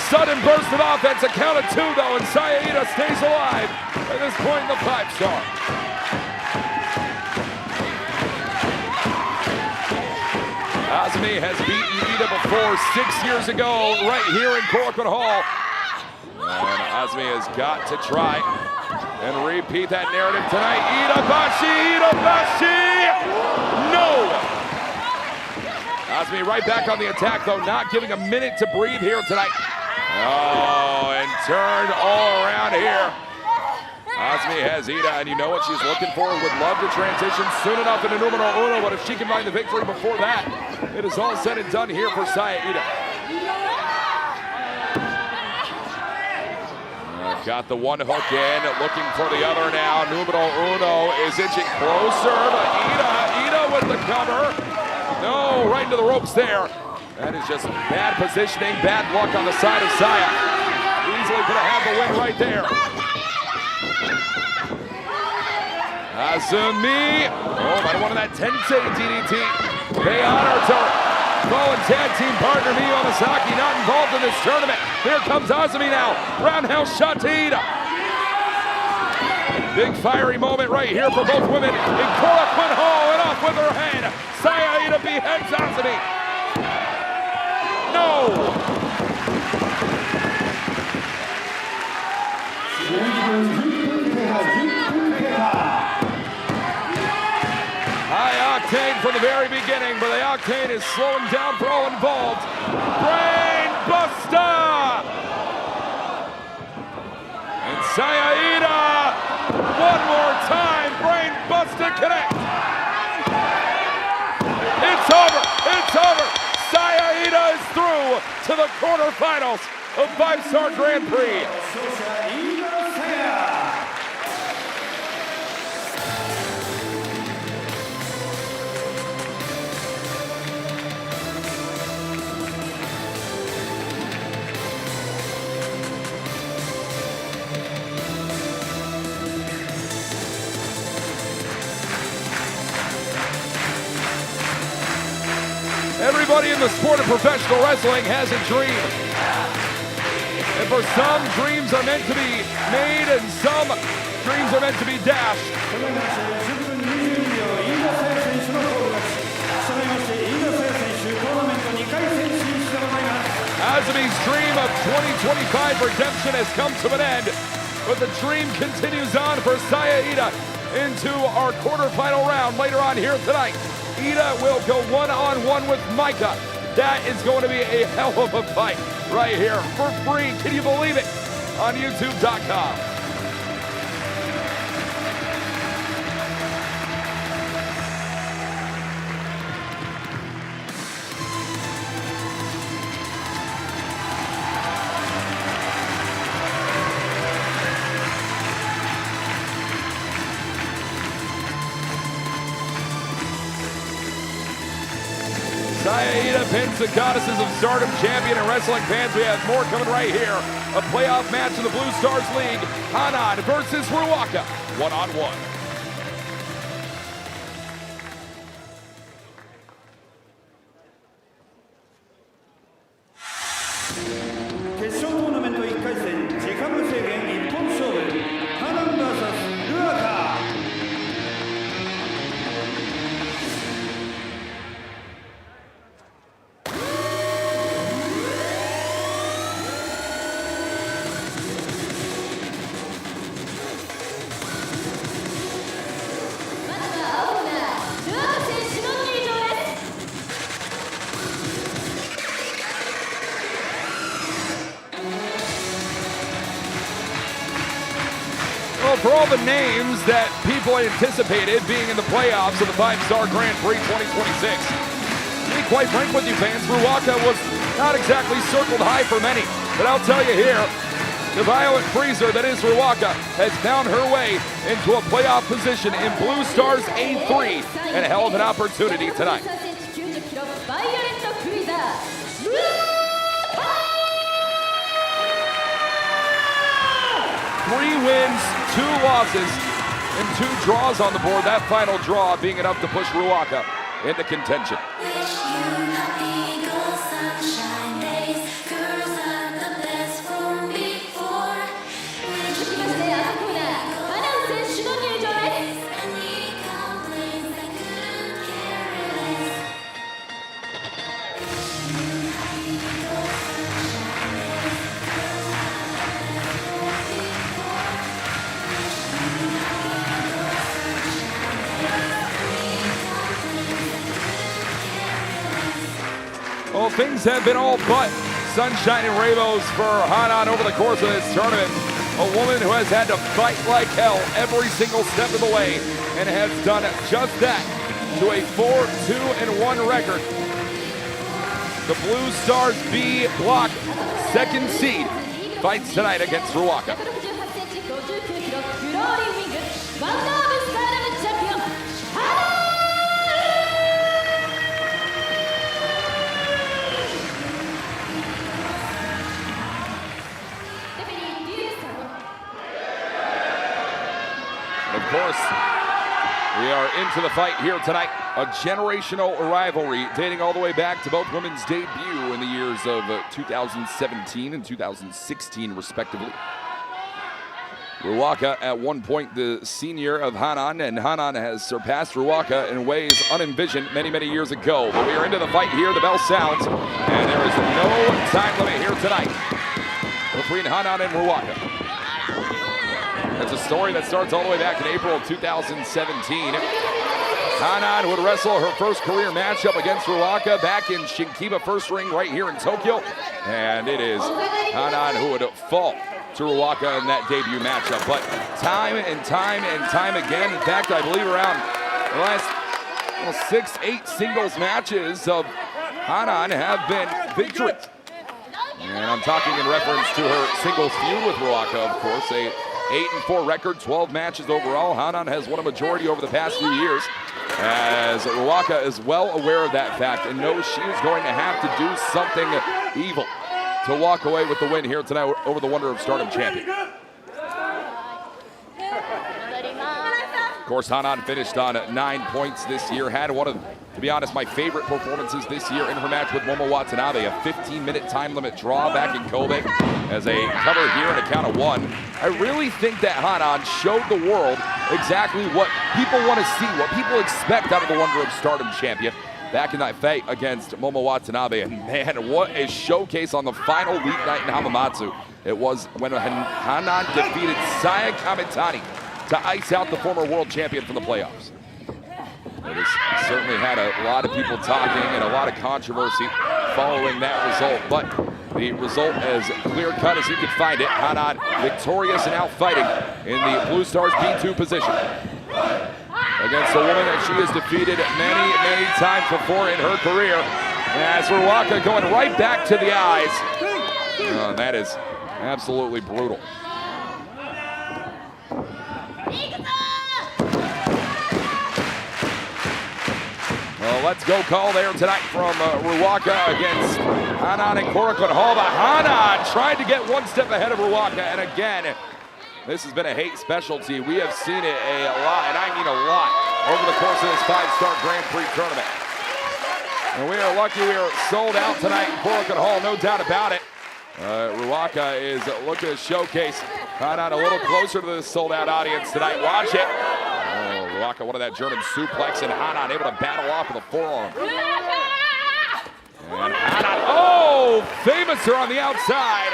E: Sudden burst of offense, a count of 2 though, and Saya Ida stays alive at this point in the 5-star. Azumi has beaten Ida before 6 years ago, right here in Korakuen Hall. And Azumi has got to try and repeat that narrative tonight. Ida Bashi! No! Azumi right back on the attack, though, not giving a minute to breathe here tonight. Oh, and turned all around here. Azumi has Ida, and you know what she's looking for. Would love to transition soon enough into numero uno, but if she can find the victory before that, it is all said and done here for Saya Ida. Got the one hook in, looking for the other now. Numero uno is inching closer, but Ida with the cover. No, right into the ropes there. That is just bad positioning, bad luck on the side of Saya. Easily could have had the win right there. Azumi, might have wanted that Tensei DDT. Pay honor to her fallen tag team partner Miyu Amasaki, not involved in this tournament. Here comes Azumi now, roundhouse shot to Ida. Big fiery moment right here for both women in Korakuen Hall, and off with her head. Saya Ida beheads Azumi. No! High octane from the very beginning, but the octane is slowing down for all involved. Brain buster! And Saya Ida, one more time, brain buster connect. It's over. Saya Ida is through to the quarterfinals of 5-Star Grand Prix. Everybody in the sport of professional wrestling has a dream. And for some, dreams are meant to be made, and some dreams are meant to be dashed. Azumi's dream of 2025 redemption has come to an end. But the dream continues on for Saya Ida into our quarterfinal round later on here tonight. Ida will go one-on-one with Micah. That is going to be a hell of a fight right here for free. Can you believe it? On YouTube.com. Saya Ida pins the Goddesses of Stardom champion and wrestling fans. We have more coming right here. A playoff match in the Blue Stars League. Hanan versus Ruaka, one-on-one.
A: 決勝トーナメント1回戦、時間無制限一本勝負、ハナン VS ルアカ。
E: Well, for all the names that people anticipated being in the playoffs of the 5-Star Grand Prix 2026, to be quite frank with you fans, Ruaka was not exactly circled high for many. But I'll tell you here, the Violent Freezer that is Ruaka has found her way into a playoff position in Blue Stars A3, and a hell of an opportunity tonight. 3 wins, 2 losses, and 2 draws on the board. That final draw being enough to push Ruaka into contention. Well, things have been all but sunshine and rainbows for Hanan over the course of this tournament. A woman who has had to fight like hell every single step of the way and has done just that to a 4-2-1 record. The Blue Stars B block second seed fights tonight against Ruaka. Of course, we are into the fight here tonight. A generational rivalry dating all the way back to both women's debut in the years of 2017 and 2016, respectively. Ruaka, at one point the senior of Hanan, and Hanan has surpassed Ruaka in ways unenvisioned many, many years ago. But we are into the fight here. The bell sounds, and there is no time limit here tonight between Hanan and Ruaka. It's a story that starts all the way back in April of 2017. Hanan would wrestle her first career matchup against Ruaka back in Shinkiba First Ring right here in Tokyo. And it is Hanan who would fall to Ruaka in that debut matchup. But time and time again, in fact, I believe around the last 6-8 singles matches of Hanan have been victories. And I'm talking in reference to her singles feud with Ruaka, of course. A 8-4 record, 12 matches overall. Hanan has won a majority over the past few years, as Ruaka is well aware of that fact and knows she is going to have to do something evil to walk away with the win here tonight over the Wonder of Stardom champion. Of course, Hanan finished on 9 points this year, had one of, to be honest, my favorite performances this year in her match with Momo Watanabe, a 15-minute time limit draw back in Kobe as a cover here and a count of 1. I really think that Hanan showed the world exactly what people want to see, what people expect out of the Wonder of Stardom champion. back in that fight against Momo Watanabe. And man, what a showcase on the final weeknight in Hamamatsu. It was when Hanan defeated Saya Kamitani to ice out the former world champion from the playoffs. It has certainly had a lot of people talking and a lot of controversy following that result, but the result as clear-cut as you could find it. Hanan victorious and out fighting in the Blue Stars B2 position against a woman that she has defeated many, many times before in her career. As Ryogoku going right back to the eyes. That is absolutely brutal. Let's go call there tonight from Ryogoku against Hanan and Korakuen Hall. But Hanan tried to get one step ahead of Ryogoku, and again, this has been a hate specialty. We have seen it a lot, and I mean a lot, over the course of this 5-star Grand Prix tournament. And we are lucky we are sold out tonight in Korakuen Hall, no doubt about it. Ryogoku is looking to showcase Hanan a little closer to this sold-out audience tonight. Watch it. Ryogoku, one of that German suplex, and Hanan able to battle off with a forearm. And Hanan, famous her on the outside.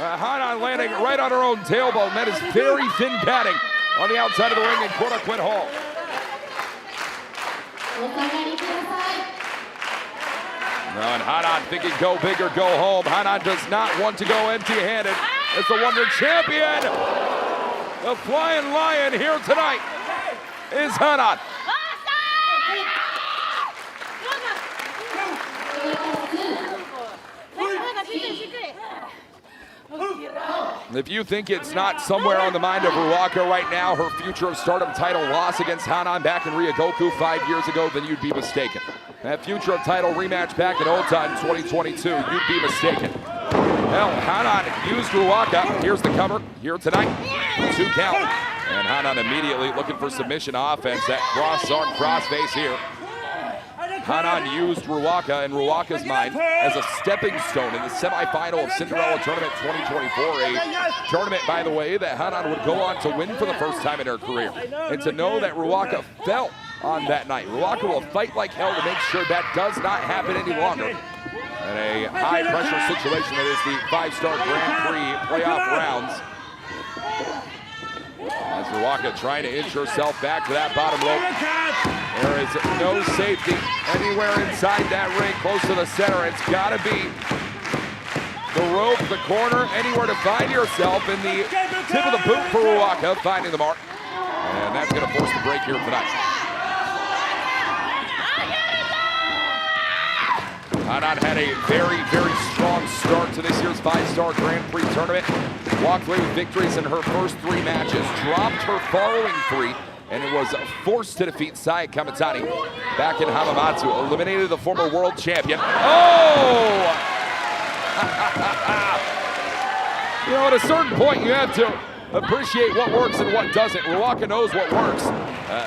E: Hanan landing right on her own tailbone. That is very thin padding on the outside of the ring in Korakuen Hall. And Hanan thinking go big or go home. Hanan does not want to go empty-handed. It's the Wonder Champion. The Flying Lion here tonight is Hanan. If you think it's not somewhere on the mind of Ryogoku right now, her future of Stardom title loss against Hanan back in Ryogoku 5 years ago, then you'd be mistaken. That future of title rematch back in Ota in 2022, you'd be mistaken. Hell, Hanan used Ryogoku. Here's the cover here tonight. 2 count. And Hanan immediately looking for submission offense. That cross-arm crossface here. Hanan used Ryogoku in Ryogoku's mind as a stepping stone in the semifinal of Cinderella Tournament 2024. A tournament, by the way, that Hanan would go on to win for the first time in her career. And to know that Ryogoku fell on that night. Ryogoku will fight like hell to make sure that does not happen any longer. In a high-pressure situation that is the 5-star Grand Prix playoff rounds. As Ryogoku trying to inch herself back to that bottom rope. There is no safety anywhere inside that ring, close to the center. It's got to be the rope, the corner, anywhere to find yourself in the tip of the boot for Ryogoku, finding the mark. And that's going to force the break here tonight. Hanan had a very, very strong start to this year's 5-star Grand Prix tournament. Walked away with victories in her first 3 matches, dropped her following 3, and it was forced to defeat Saya Kamitani back in Hamamatsu. Eliminated the former world champion. Oh! You know, at a certain point, you have to appreciate what works and what doesn't. Ryogoku knows what works.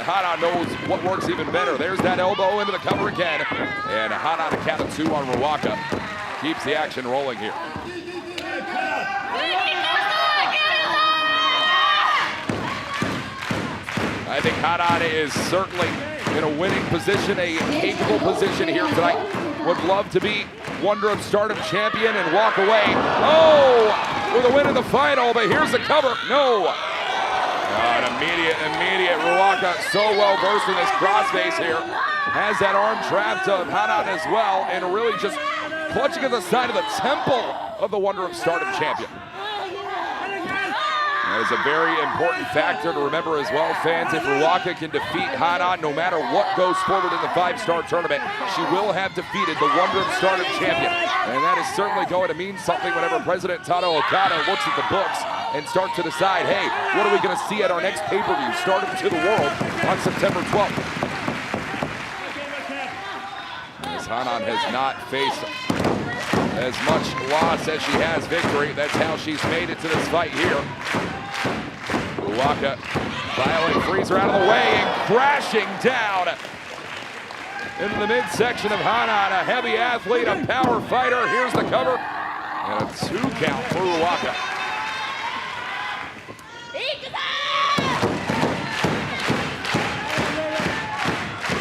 E: Hanan knows what works even better. There's that elbow into the cover again. And Hanan a count of 2 on Ryogoku. Keeps the action rolling here. I think Hanan is certainly in a winning position, a capable position here tonight. Would love to be Wonder of Stardom champion and walk away. Oh, with a win in the final, but here's the cover. No. An immediate. Ryogoku so well versed in this crossface here. Has that arm trapped of Hanan as well, and really just clutching at the side of the temple of the Wonder of Stardom champion. That is a very important factor to remember as well, fans. If Ryogoku can defeat Hanan, no matter what goes forward in the 5-star tournament, she will have defeated the Wonder of Stardom champion. And that is certainly going to mean something whenever President Tado Okada looks at the books and starts to decide, hey, what are we going to see at our next pay-per-view, Stardom to the World on September 12th. As Hanan has not faced as much loss as she has victory. That's how she's made it to this fight here. Ryogoku violent freezer out of the way and crashing down into the midsection of Hanan. A heavy athlete, a power fighter. Here's the cover. And a 2 count for Ryogoku.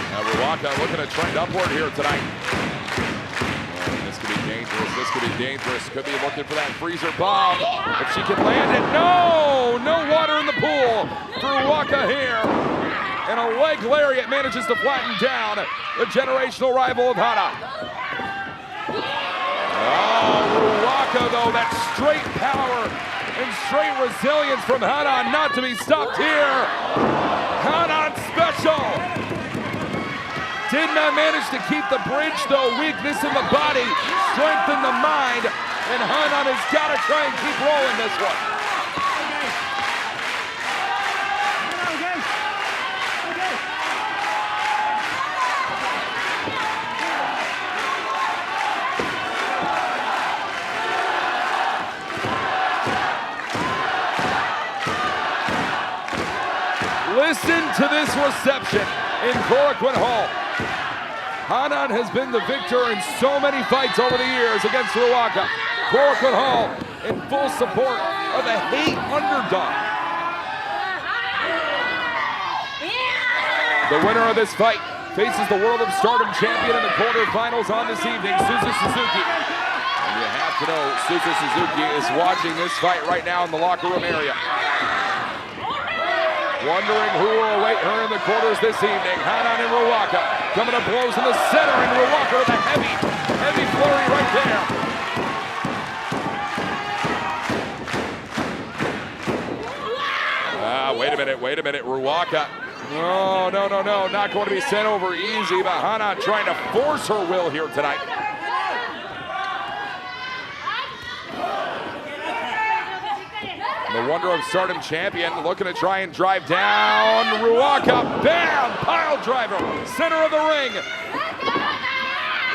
E: Now Ruaka looking to trend upward here tonight. This could be dangerous. This could be dangerous. Could be looking for that freezer bomb. If she can land it. No! No water in the pool for Ruaka here. And a leg lariat manages to flatten down the generational rival of Hana. Oh, Ruaka though, that straight power and straight resilience from Hana, not to be stopped here. Hana special. Did not manage to keep the bridge though. Weakness in the body, strength in the mind, and Hana has got to try and keep rolling this one. Listen to this reception in Korakuen Hall. Hanan has been the victor in so many fights over the years against Ryogoku. Korakuen Hall in full support of the hate underdog. The winner of this fight faces the World of Stardom champion in the quarterfinals on this evening, Suzuki. And you have to know Suzuki is watching this fight right now in the locker room area. Wondering who will await her in the quarters this evening. Hanan and Ryogoku coming to blows in the center, and Ryogoku with a heavy flurry right there. Wait a minute, Ryogoku. No, not going to be sent over easy, but Hanan trying to force her will here tonight. The Wonder of Stardom champion looking to try and drive down Ryogoku. Bam! Pile driver, center of the ring.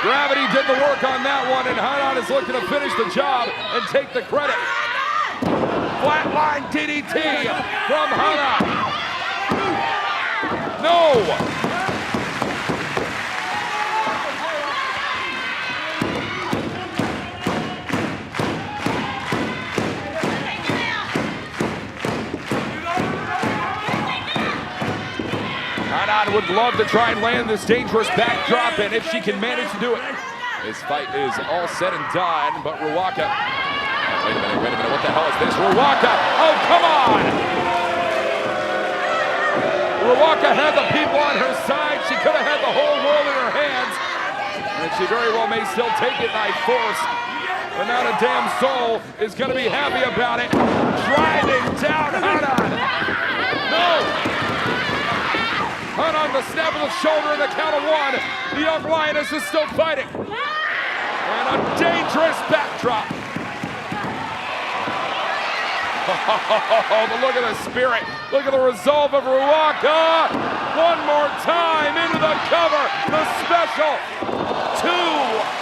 E: Gravity did the work on that one, and Hanan is looking to finish the job and take the credit. Flatline DDT from Hanan. No! Hanan would love to try and land this dangerous backdrop, and if she can manage to do it. This fight is all said and done, but Ryogoku. Oh, wait a minute, what the hell is this? Ryogoku! Oh, come on! Ryogoku had the people on her side. She could have had the whole world in her hands, and she very well may still take it by force. But not a damn soul is going to be happy about it. Driving down Hanan. No! Hanan, the snap of the shoulder and the count of one. The young lioness is still fighting. And a dangerous backdrop. Oh, but look at the spirit. Look at the resolve of Ryogoku. One more time into the cover. The special. Two.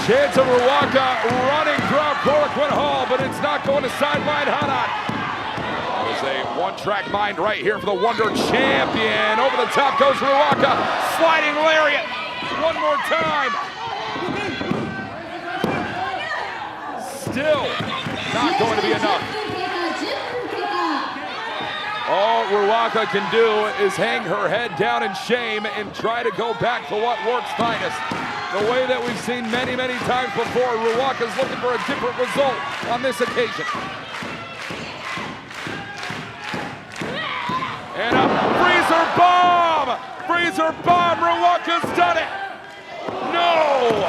E: Chance of Ryogoku running throughout Korakuen Hall, but it's not going to sideline Hanan. There's a one-track mind right here for the Wonder Champion. Over the top goes Ryogoku. Sliding lariat. One more time. Still not going to be enough. All Ryogoku can do is hang her head down in shame and try to go back to what works finest. The way that we've seen many, many times before. Ryogoku's looking for a different result on this occasion. And a freezer bomb! Freezer bomb! Ryogoku's done it! No!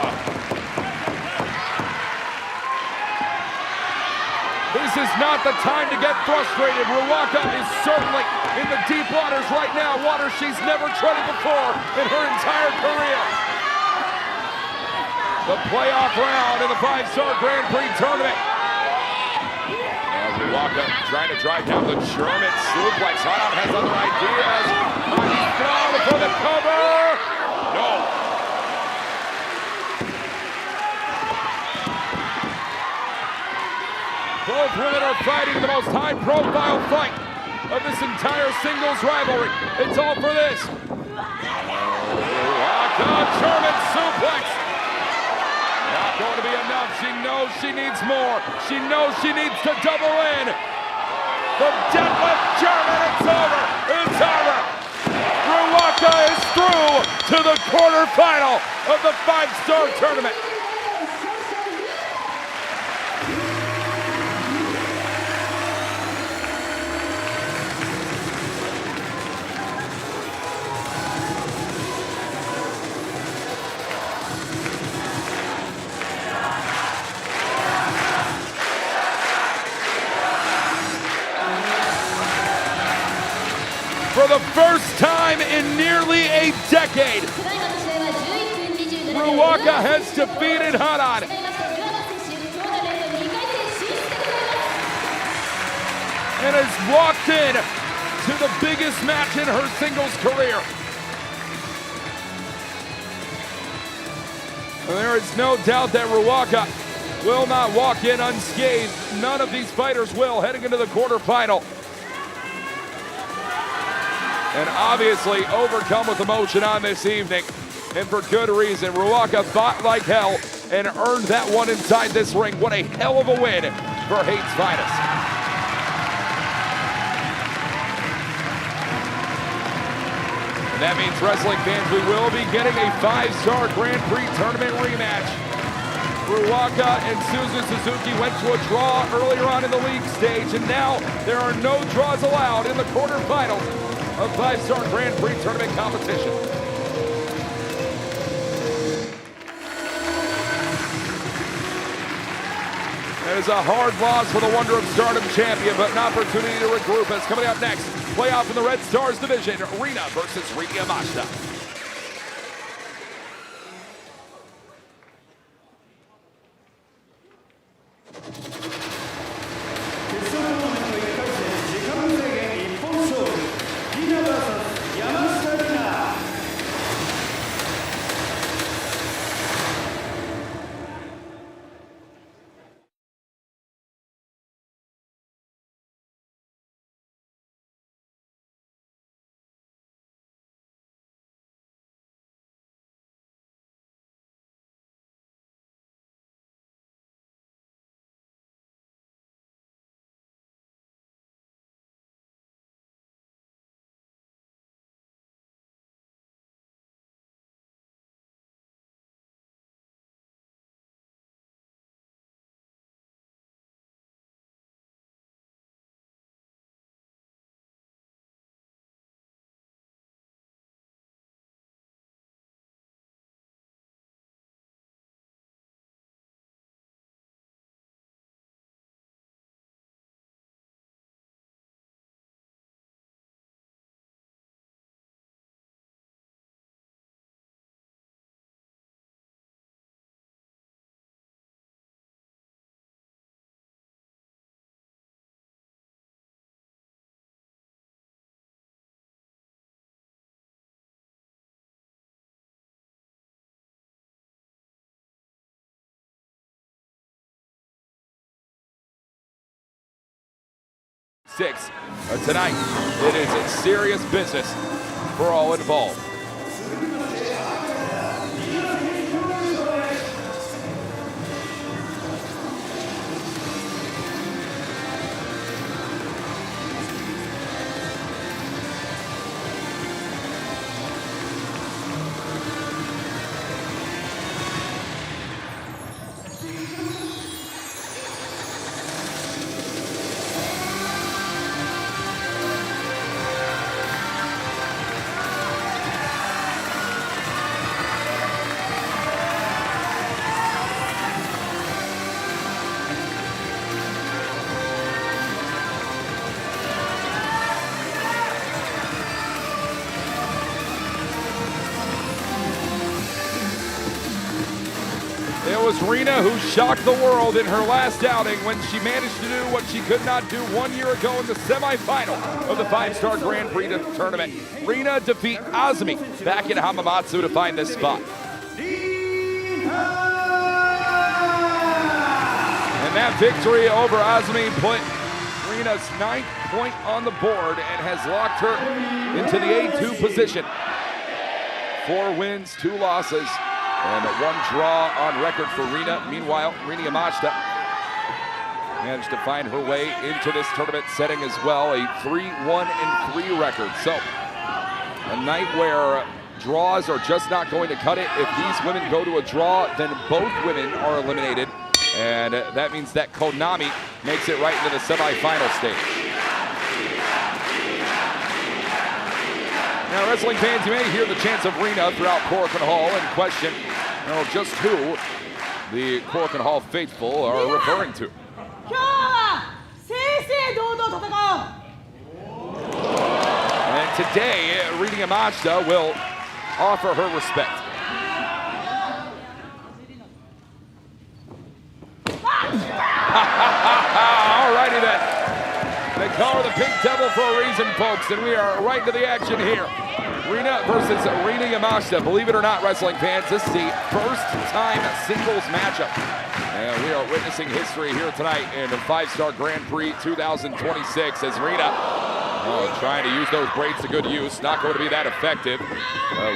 E: This is not the time to get frustrated. Ryogoku is certainly in the deep waters right now. Water she's never treaded before in her entire career. The playoff round in the 5-Star Grand Prix tournament. Ryogoku trying to drive down the German suplex. Hanan has other ideas. He's thrown for the cover. No. Both women are fighting the most high-profile fight of this entire singles rivalry. It's all for this. Ryogoku The German suplex. Not going to be enough. She knows she needs more. She knows she needs to double in. The deadlift German, it's over. It's over. Ryogoku is through to the quarterfinal of the 5-star tournament. For the first time in nearly a decade, Ryogoku has defeated Hanan. And has walked in to the biggest match in her singles career. And there is no doubt that Ryogoku will not walk in unscathed. None of these fighters will, heading into the quarterfinal. And obviously overcome with emotion on this evening, and for good reason. Ryogoku fought like hell and earned that one inside this ring. What a hell of a win for Hate's finest. And that means, wrestling fans, we will be getting a 5-star Grand Prix tournament rematch. Ryogoku and Suzuki went to a draw earlier on in the league stage, and now there are no draws allowed in the quarterfinals of 5-star Grand Prix tournament competition. It is a hard loss for the Wonder of Stardom champion, but an opportunity to regroup. As coming up next, playoff in the Red Stars division, Rina versus Riki Yamashita. Tonight, it is serious business for all involved. It was Rina who shocked the world in her last outing when she managed to do what she could not do 1 year ago in the semifinal of the 5-star Grand Prix tournament. Rina defeat Azumi back in Hamamatsu to find this spot. And that victory over Azumi put Rina's 9th point on the board and has locked her into the A2 position 4 wins, 2 losses, and 1 draw on record for Rina. Meanwhile, Rina Yamashita managed to find her way into this tournament setting as well, a 3-1-3 record. So a night where draws are just not going to cut it. If these women go to a draw, then both women are eliminated, and that means that Konami makes it right into the semifinal stage. Now, wrestling fans, you may hear the chants of Rina throughout Korakuen Hall and question, just who the Korakuen Hall faithful are referring to. And today, Rina Yamashita will offer her respect. Alrighty then. They call her the Pink Devil for a reason, folks, and we are right to the action here. Rina versus Rina Yamashita. Believe it or not, wrestling fans, this is the first-time singles matchup. And we are witnessing history here tonight in the 5-Star Grand Prix 2026 as Rina trying to use those braids to good use. Not going to be that effective.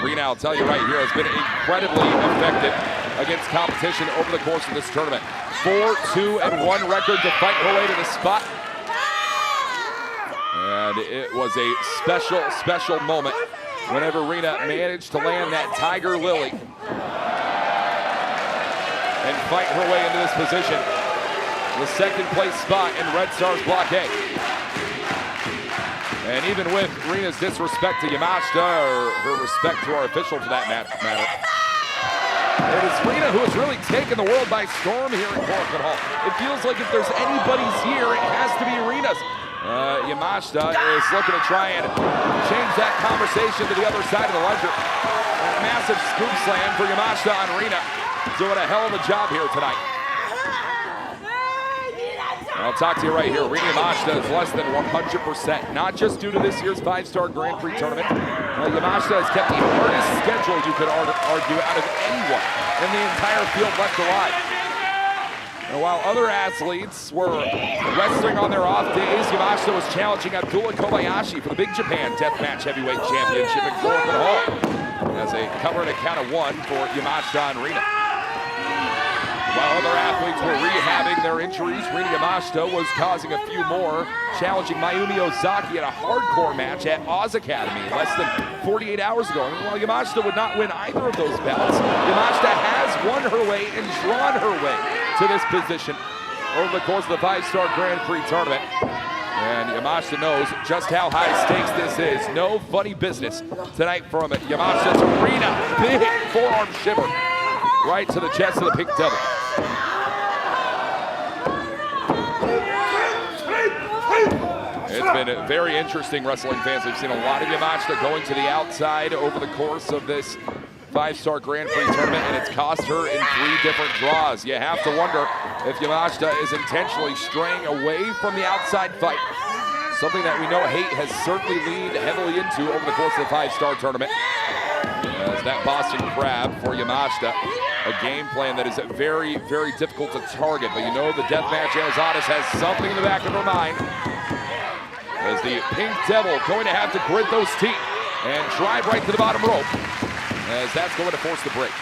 E: Rina, I'll tell you right here, has been incredibly effective against competition over the course of this tournament. 4-2-1 record to fight her way to the spot. And it was a special, special moment whenever Rina managed to land that Tiger Lily and fight her way into this position. The second place spot in Red Star's Block A. And even with Rina's disrespect to Yamashita, or her respect to our official for that matter, it is Rina who has really taken the world by storm here in Korakuen Hall. It feels like if there's anybody's here, it has to be Rina's. Yamashita is looking to try and change that conversation to the other side of the ledger. A massive scoop slam for Yamashita on Rina. Doing a hell of a job here tonight. I'll talk to you right here. Rina Yamashita is less than 100%, not just due to this year's 5-Star Grand Prix tournament. Yamashita has kept the hardest schedule you could argue out of anyone in the entire field left alive. And while other athletes were resting on their off days, Yamashita was challenging Abdullah Kobayashi for the Big Japan Deathmatch Heavyweight Championship in Korakuen Hall. As a cover and a count of 1 for Yamashita and Rina. While other athletes were rehabbing their injuries, Rina Yamashita was causing a few more, challenging Mayumi Ozaki at a hardcore match at Oz Academy less than 48 hours ago. And while Yamashita would not win either of those bouts, Yamashita has won her way and drawn her way to this position over the course of the 5-Star Grand Prix tournament. And Yamashita knows just how high stakes this is. No funny business tonight from Yamashita to Rina. Big forearm shiver right to the chest of the Pink Devil. It's been very interesting, wrestling fans. We've seen a lot of Yamashita going to the outside over the course of this 5-Star Grand Prix tournament, and it's cost her in 3 different draws. You have to wonder if Yamashita is intentionally straying away from the outside fight, something that we know Hate has certainly leaned heavily into over the course of the 5-Star tournament. As that Boston Crab for Yamashita, a game plan that is very, very difficult to target, but you know the Deathmatch Amazonas has something in the back of her mind. As the Pink Devil going to have to grit those teeth and drive right to the bottom rope, as that's going to force the break.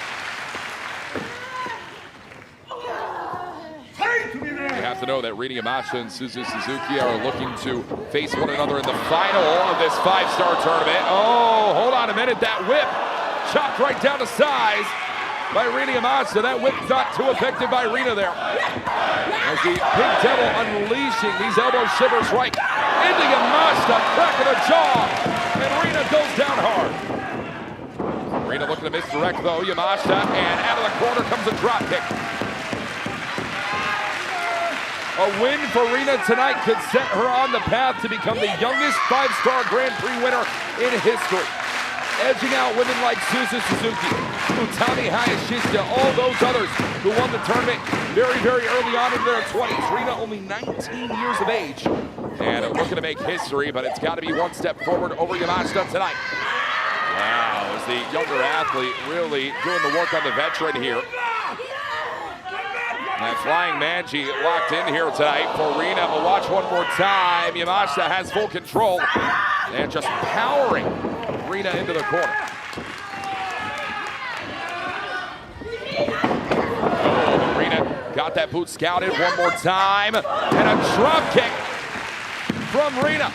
E: You have to know that Rina Yamashita and Suzuki are looking to face one another in the final of this 5-Star tournament. Oh, hold on a minute, that whip chopped right down to size by Rina Yamashita. That whip not too effective by Rina there. As the Pink Devil unleashing these elbow shivers right into Yamashita, cracking the jaw, and Rina goes down hard. Rina looking to misdirect though, Yamashita, and out of the corner comes a drop kick. A win for Rina tonight could set her on the path to become the youngest 5-Star Grand Prix winner in history. Edging out women like Suzu Suzuki, Utami Hayashishita, all those others who won the tournament very, very early on in their 20s. Rina only 19 years of age and looking to make history, but it's got to be one step forward over Yamashita tonight. Wow, as the younger athlete really doing the work on the veteran here. And Flying Manji locked in here tonight for Rina, but watch one more time. Yamashita has full control and just powering Rina into the corner. got that boot scouted one more time. And a drop kick from Rina.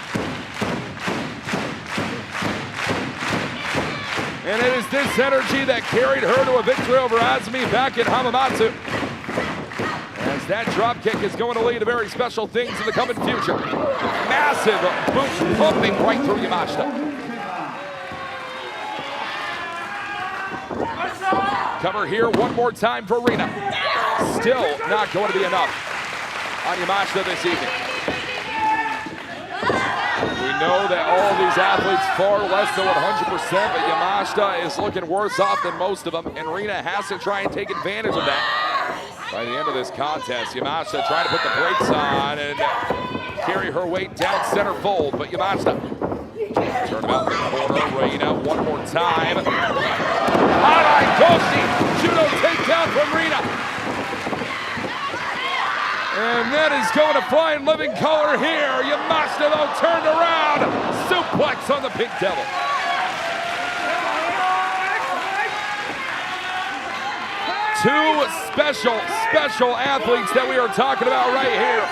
E: And it is this energy that carried her to a victory over Azumi back in Hamamatsu. As that drop kick is going to lead to very special things in the coming future. Massive boot pumping right through Yamashita. Cover here one more time for Rina. Still not going to be enough on Yamashita this evening. We know that all of these athletes far less than 100%, but Yamashita is looking worse off than most of them, and Rina has to try and take advantage of that. By the end of this contest, Yamashita trying to put the brakes on and carry her weight down center fold, but Yamashita turn about the corner. Rina one more time. Alright, Koshi, judo takedown from Rina. And that is going to fly in living color here. Yamashita though turned around. Suplex on the Pink Devil. Two special athletes that we are talking about right here.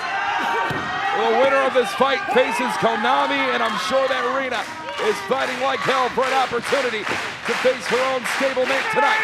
E: The winner of this fight faces Konami, and I'm sure that Rina is fighting like hell for an opportunity to face her own stablemate tonight.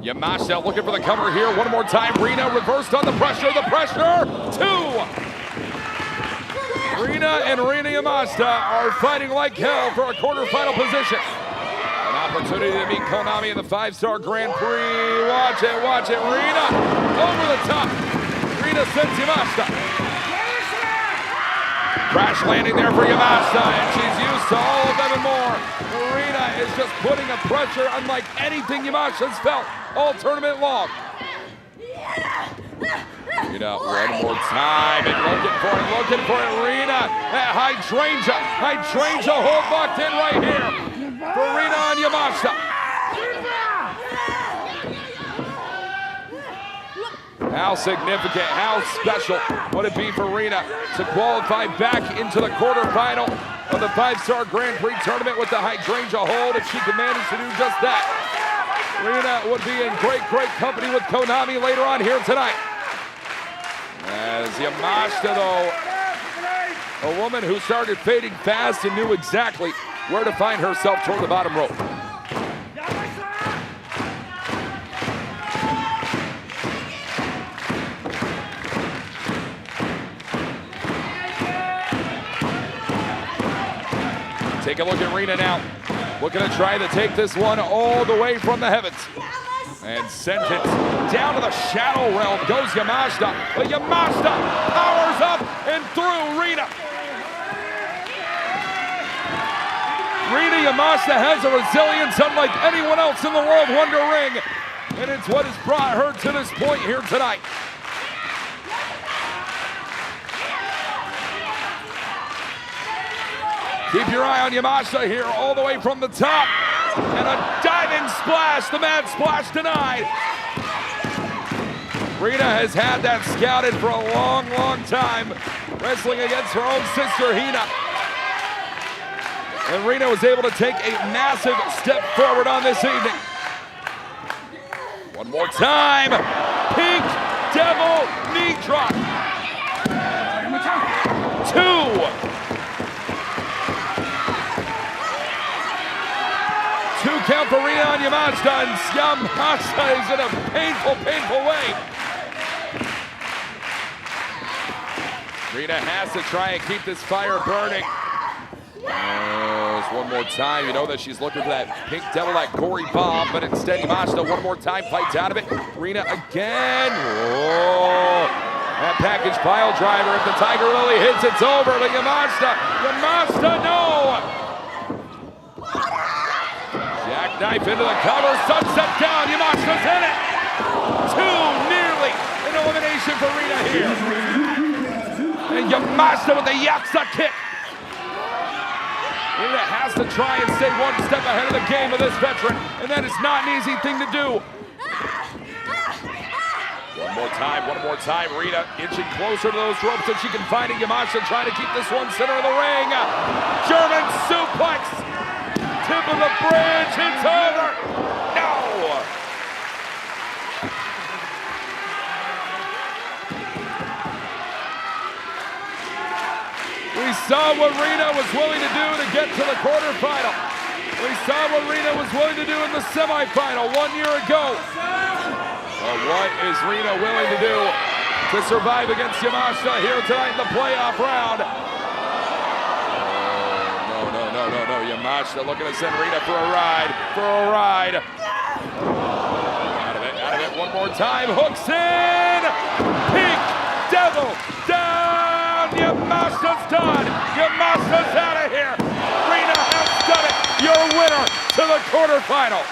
E: Yamashita looking for the cover here one more time. Rina reversed on the pressure. Two. Rina and Rina Yamashita are fighting like hell for a quarterfinal position. An opportunity to meet Konami in the 5-Star Grand Prix. Watch it. Rina over the top. Rina sends Yamashita. Crash landing there for Yamashita, and she's used to all of them and more. Rina is just putting a pressure unlike anything Yamashita's felt all tournament long. Rina one more time and looking for it. Rina, hydrangea hold locked in right here for Rina and Yamashita. How significant, how special would it be for Rina to qualify back into the quarterfinal of the 5-Star Grand Prix tournament with the hydrangea hold if she can manage to do just that. Rina would be in great company with Konami later on here tonight. As Yamashita, though, a woman who started fading fast and knew exactly where to find herself toward the bottom rope. Take a look at Rina now. Looking to try to take this one all the way from the heavens. And sent it down to the shadow realm goes Yamashita. But Yamashita powers up and through Rina. Rina Yamashita has a resilience unlike anyone else in the World Wonder Ring. And it's what has brought her to this point here tonight. Keep your eye on Yamashita here all the way from the top. And a diving splash, the mad splash denied. Rina has had that scouted for a long time, wrestling against her own sister, Hina. And Rina was able to take a massive step forward on this evening. One more time, Pink Devil knee drop. Two count for Rina on Yamashita, and Yamashita is in a painful way Rita has to try and keep this fire burning. Just one more time. You know that she's looking for that pink devil, that gory bomb, but instead Yamashita one more time fights out of it. Rina again. Whoa. That package pile driver. If the Tiger Lily hits, it's over to Yamashita. Yamashita, no. Jackknife into the cover. Sunset down. Yamashita's in it. Two nearly. An elimination for Rina here. And Yamashita with the Yaksa kick. Rina has to try and stay one step ahead of the game of this veteran, and that is not an easy thing to do. One more time. Rina inching closer to those ropes that she can find. Yamashita trying to keep this one center of the ring. German suplex. Tip of the bridge. It's over. No. We saw what Rina was willing to do to get to the quarterfinal. We saw what Rina was willing to do in the semifinal 1 year ago. But what is Rina willing to do to survive against Yamashita here tonight in the playoff round? No. Yamashita looking to send Rina for a ride. Out of it, one more time. Hooks in. Pink Devil down. Yamashita's done. Yamashita's out of here. Rina has done it. Your winner to the quarterfinal.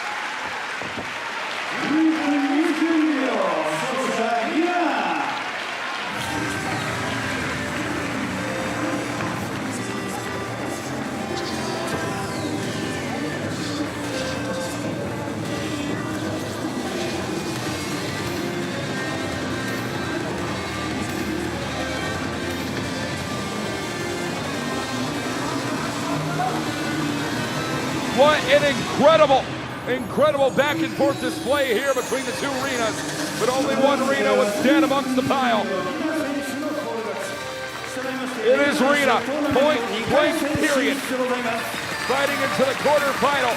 E: What an incredible back and forth display here between the two Rinas. But only one Rina would stand amongst the pile. It is Rina, point blank period, fighting into the quarterfinal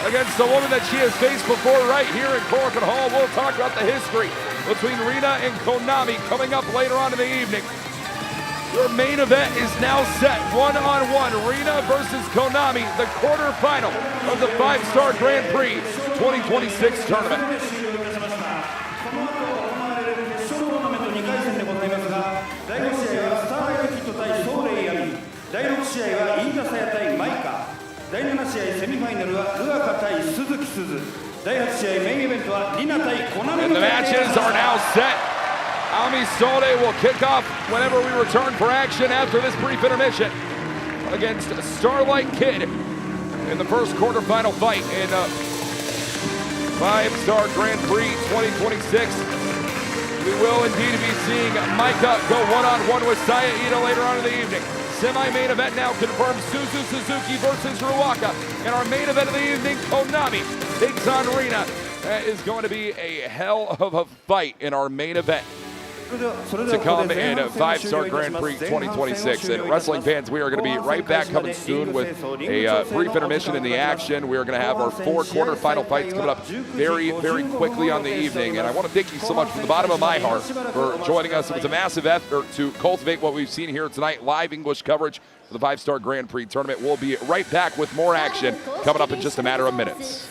E: against the woman that she has faced before right here in Korakuen Hall. We'll talk about the history between Rina and Konami coming up later on in the evening. Your main event is now set, one-on-one, Rina versus Konami, the quarterfinal of the 5-Star Grand Prix 2026 tournament.
A: 第7試合セミファイナルはルアカ対鈴木鈴。第8試合メインイベントはリナ対コナミ。
E: And the matches are now set. Ami Sode will kick off whenever we return for action after this brief intermission against Starlight Kid in the first quarterfinal fight in 5-Star Grand Prix 2026. We will indeed be seeing Maika go one-on-one with Saya Ida later on in the evening. Semi-main event now confirmed Suzu Suzuki versus Ryogoku. And our main event of the evening, Konami takes on Rina. That is going to be a hell of a fight in our main event to come in 5-Star Grand Prix 2026. And wrestling fans, we are going to be right back coming soon with a brief intermission in the action. We are going to have our 4 quarterfinal fights coming up very, very quickly on the evening. And I want to thank you so much from the bottom of my heart for joining us. It was a massive effort to cultivate what we've seen here tonight. Live English coverage for the 5-Star Grand Prix tournament. We'll be right back with more action coming up in just a matter of minutes.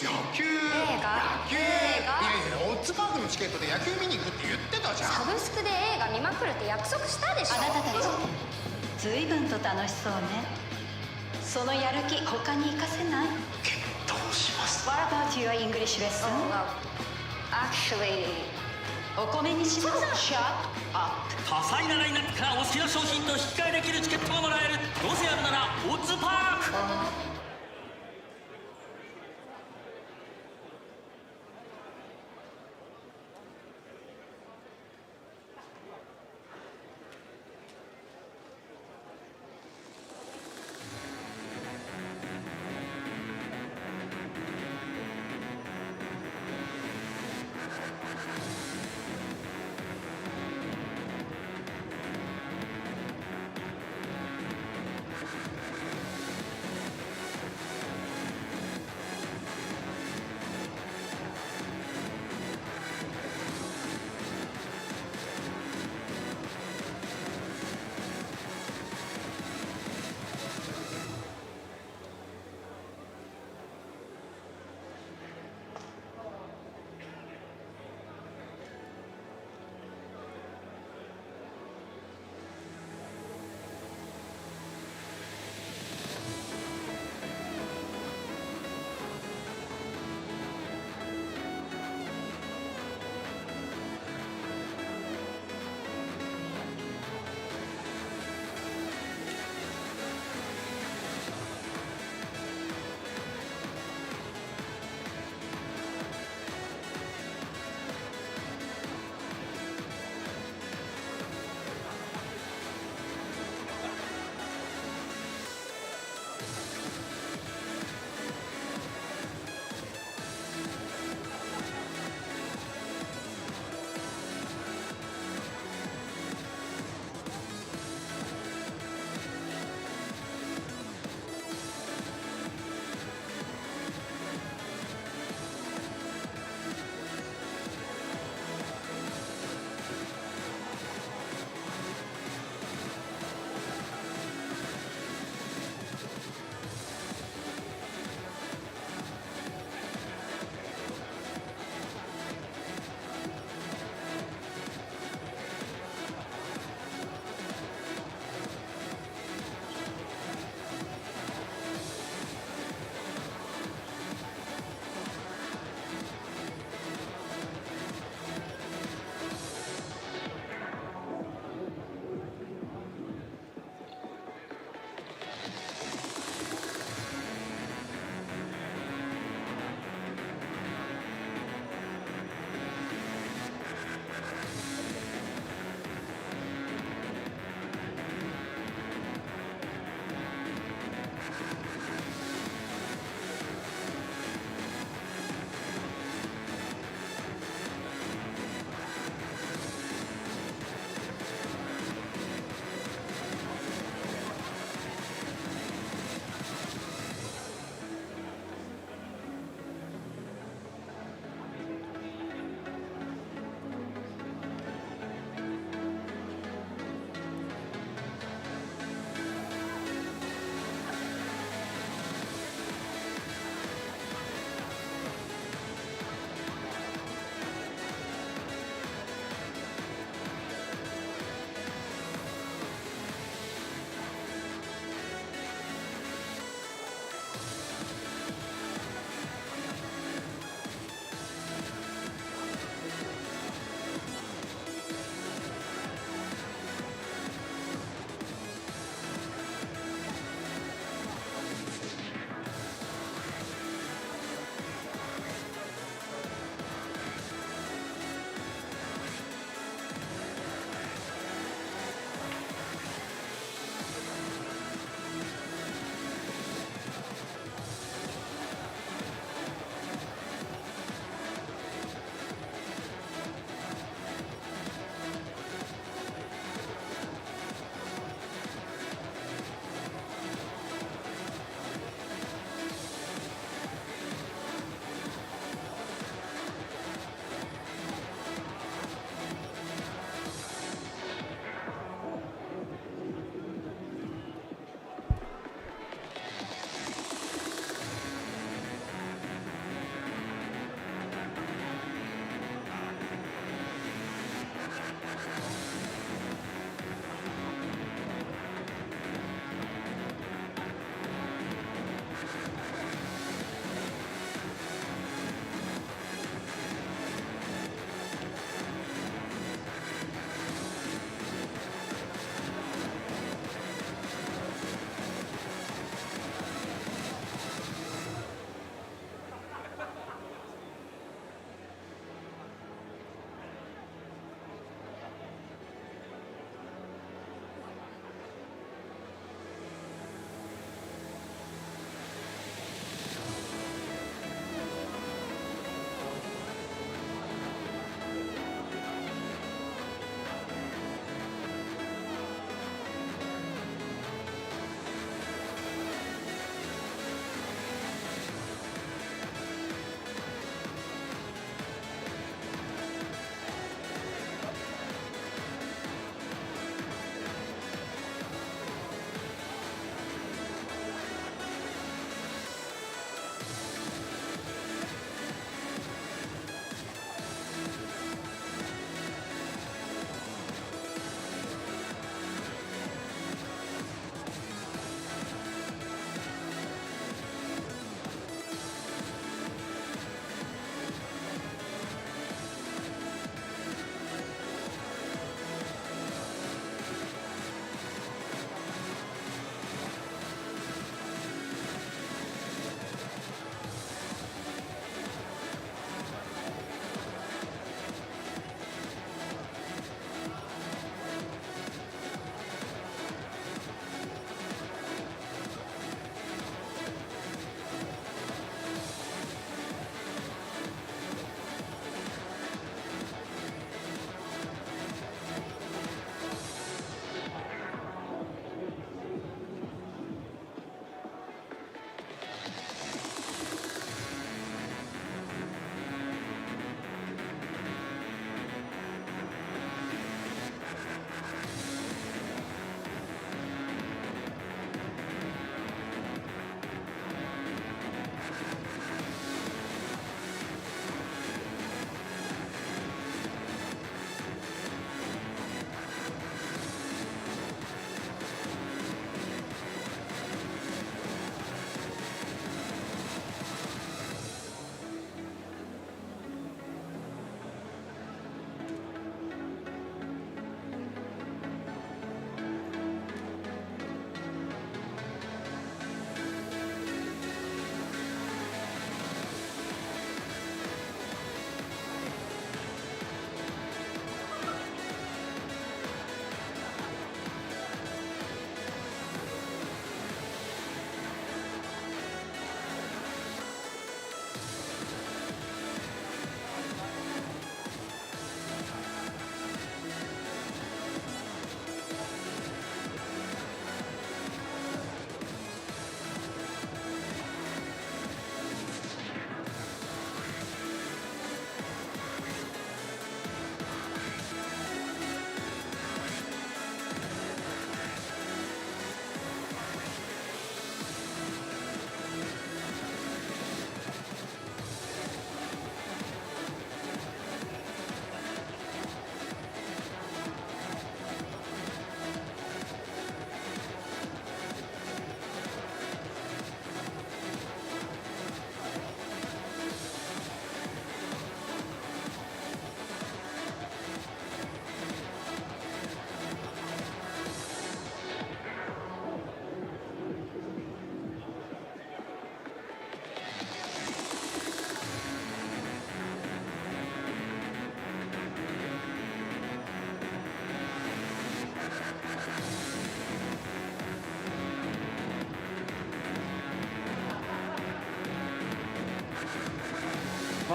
F: 野球いやオッズパークのチケットで野球見に行くって言ってたじゃん。
G: サブスクで映画見まくるって約束したでしょ。
H: あなたたち随分と楽しそうね。そのやる気他に活かせない？
F: 検討します。
H: What about your English lesson?
G: Actually
H: お米にします。Shut up。
I: 多彩なラインナップからお好きな商品と引き換えできるチケットがもらえる。どうせやるならオッズパーク。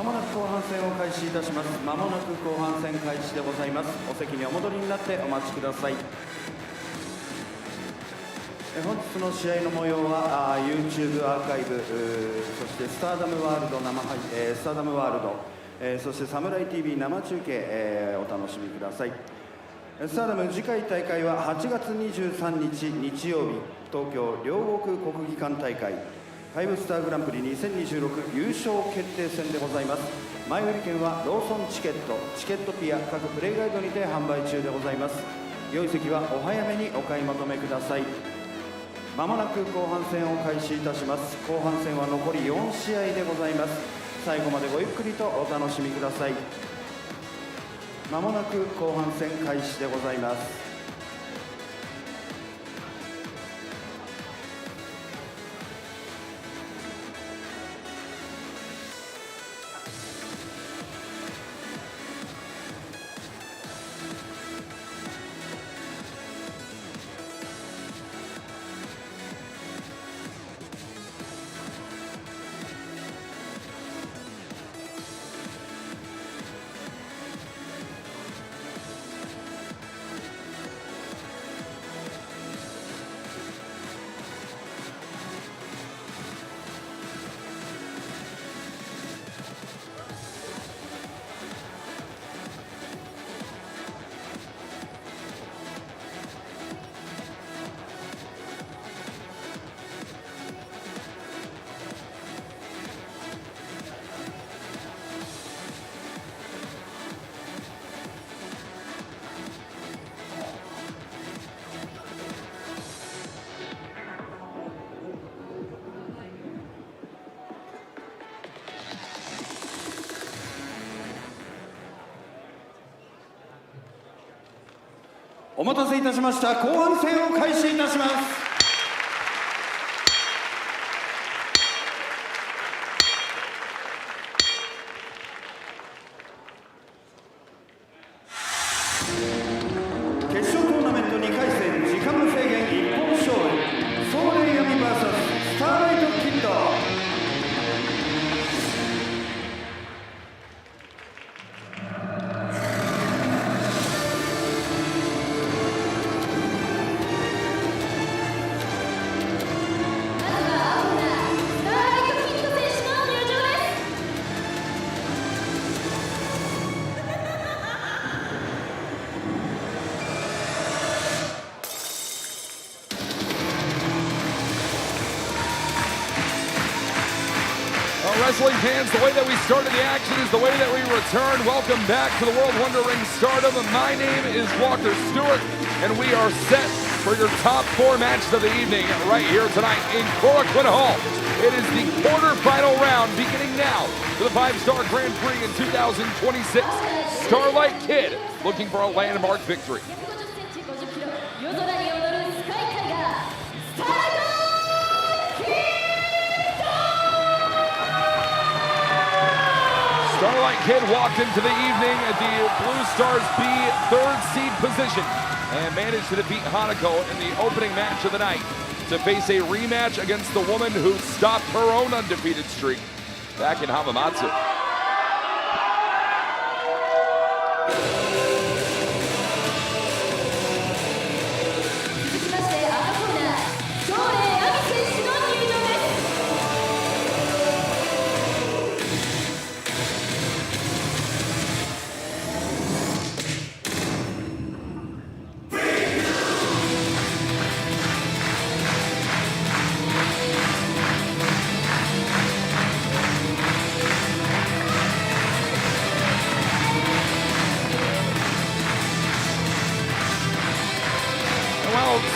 A: まもなく後半戦を開始いたします。まもなく後半戦開始でございます。お席にお戻りになってお待ちください。本日の試合の模様はYouTube アーカイブ、そしてスターダムワールド生配スターダムワールド、そしてサムライ TV 生中継、お楽しみください。スターダム次回大会は8月23日日曜日、東京両国国技館大会5スターグランプリ2026優勝決定戦でございます。前売り券はローソンチケット、チケットピア各プレイガイドにて販売中でございます。良い席はお早めにお買い求めください。まもなく後半戦を開始いたします。後半戦は残り4試合でございます。最後までごゆっくりとお楽しみください。まもなく後半戦開始でございます。お待たせいたしました。後半戦を開始いたします。決勝トーナメント2回戦、時間無制限一本勝負、ソーレイヤミ VS スターライトキッド。
E: Wrestling fans, the way that we started the action is the way that we return. Welcome back to the World Wonder Ring Stardom. My name is Walker Stewart, and we are set for your top 4 matches of the evening right here tonight in Korakuen Hall. It is the quarterfinal round beginning now for the 5-Star Grand Prix in 2026. Starlight Kid looking for a landmark victory. Starlight Kid walked into the evening at the Blue Stars B 3rd seed position and managed to defeat Hanako in the opening match of the night to face a rematch against the woman who stopped her own undefeated streak back in Hamamatsu.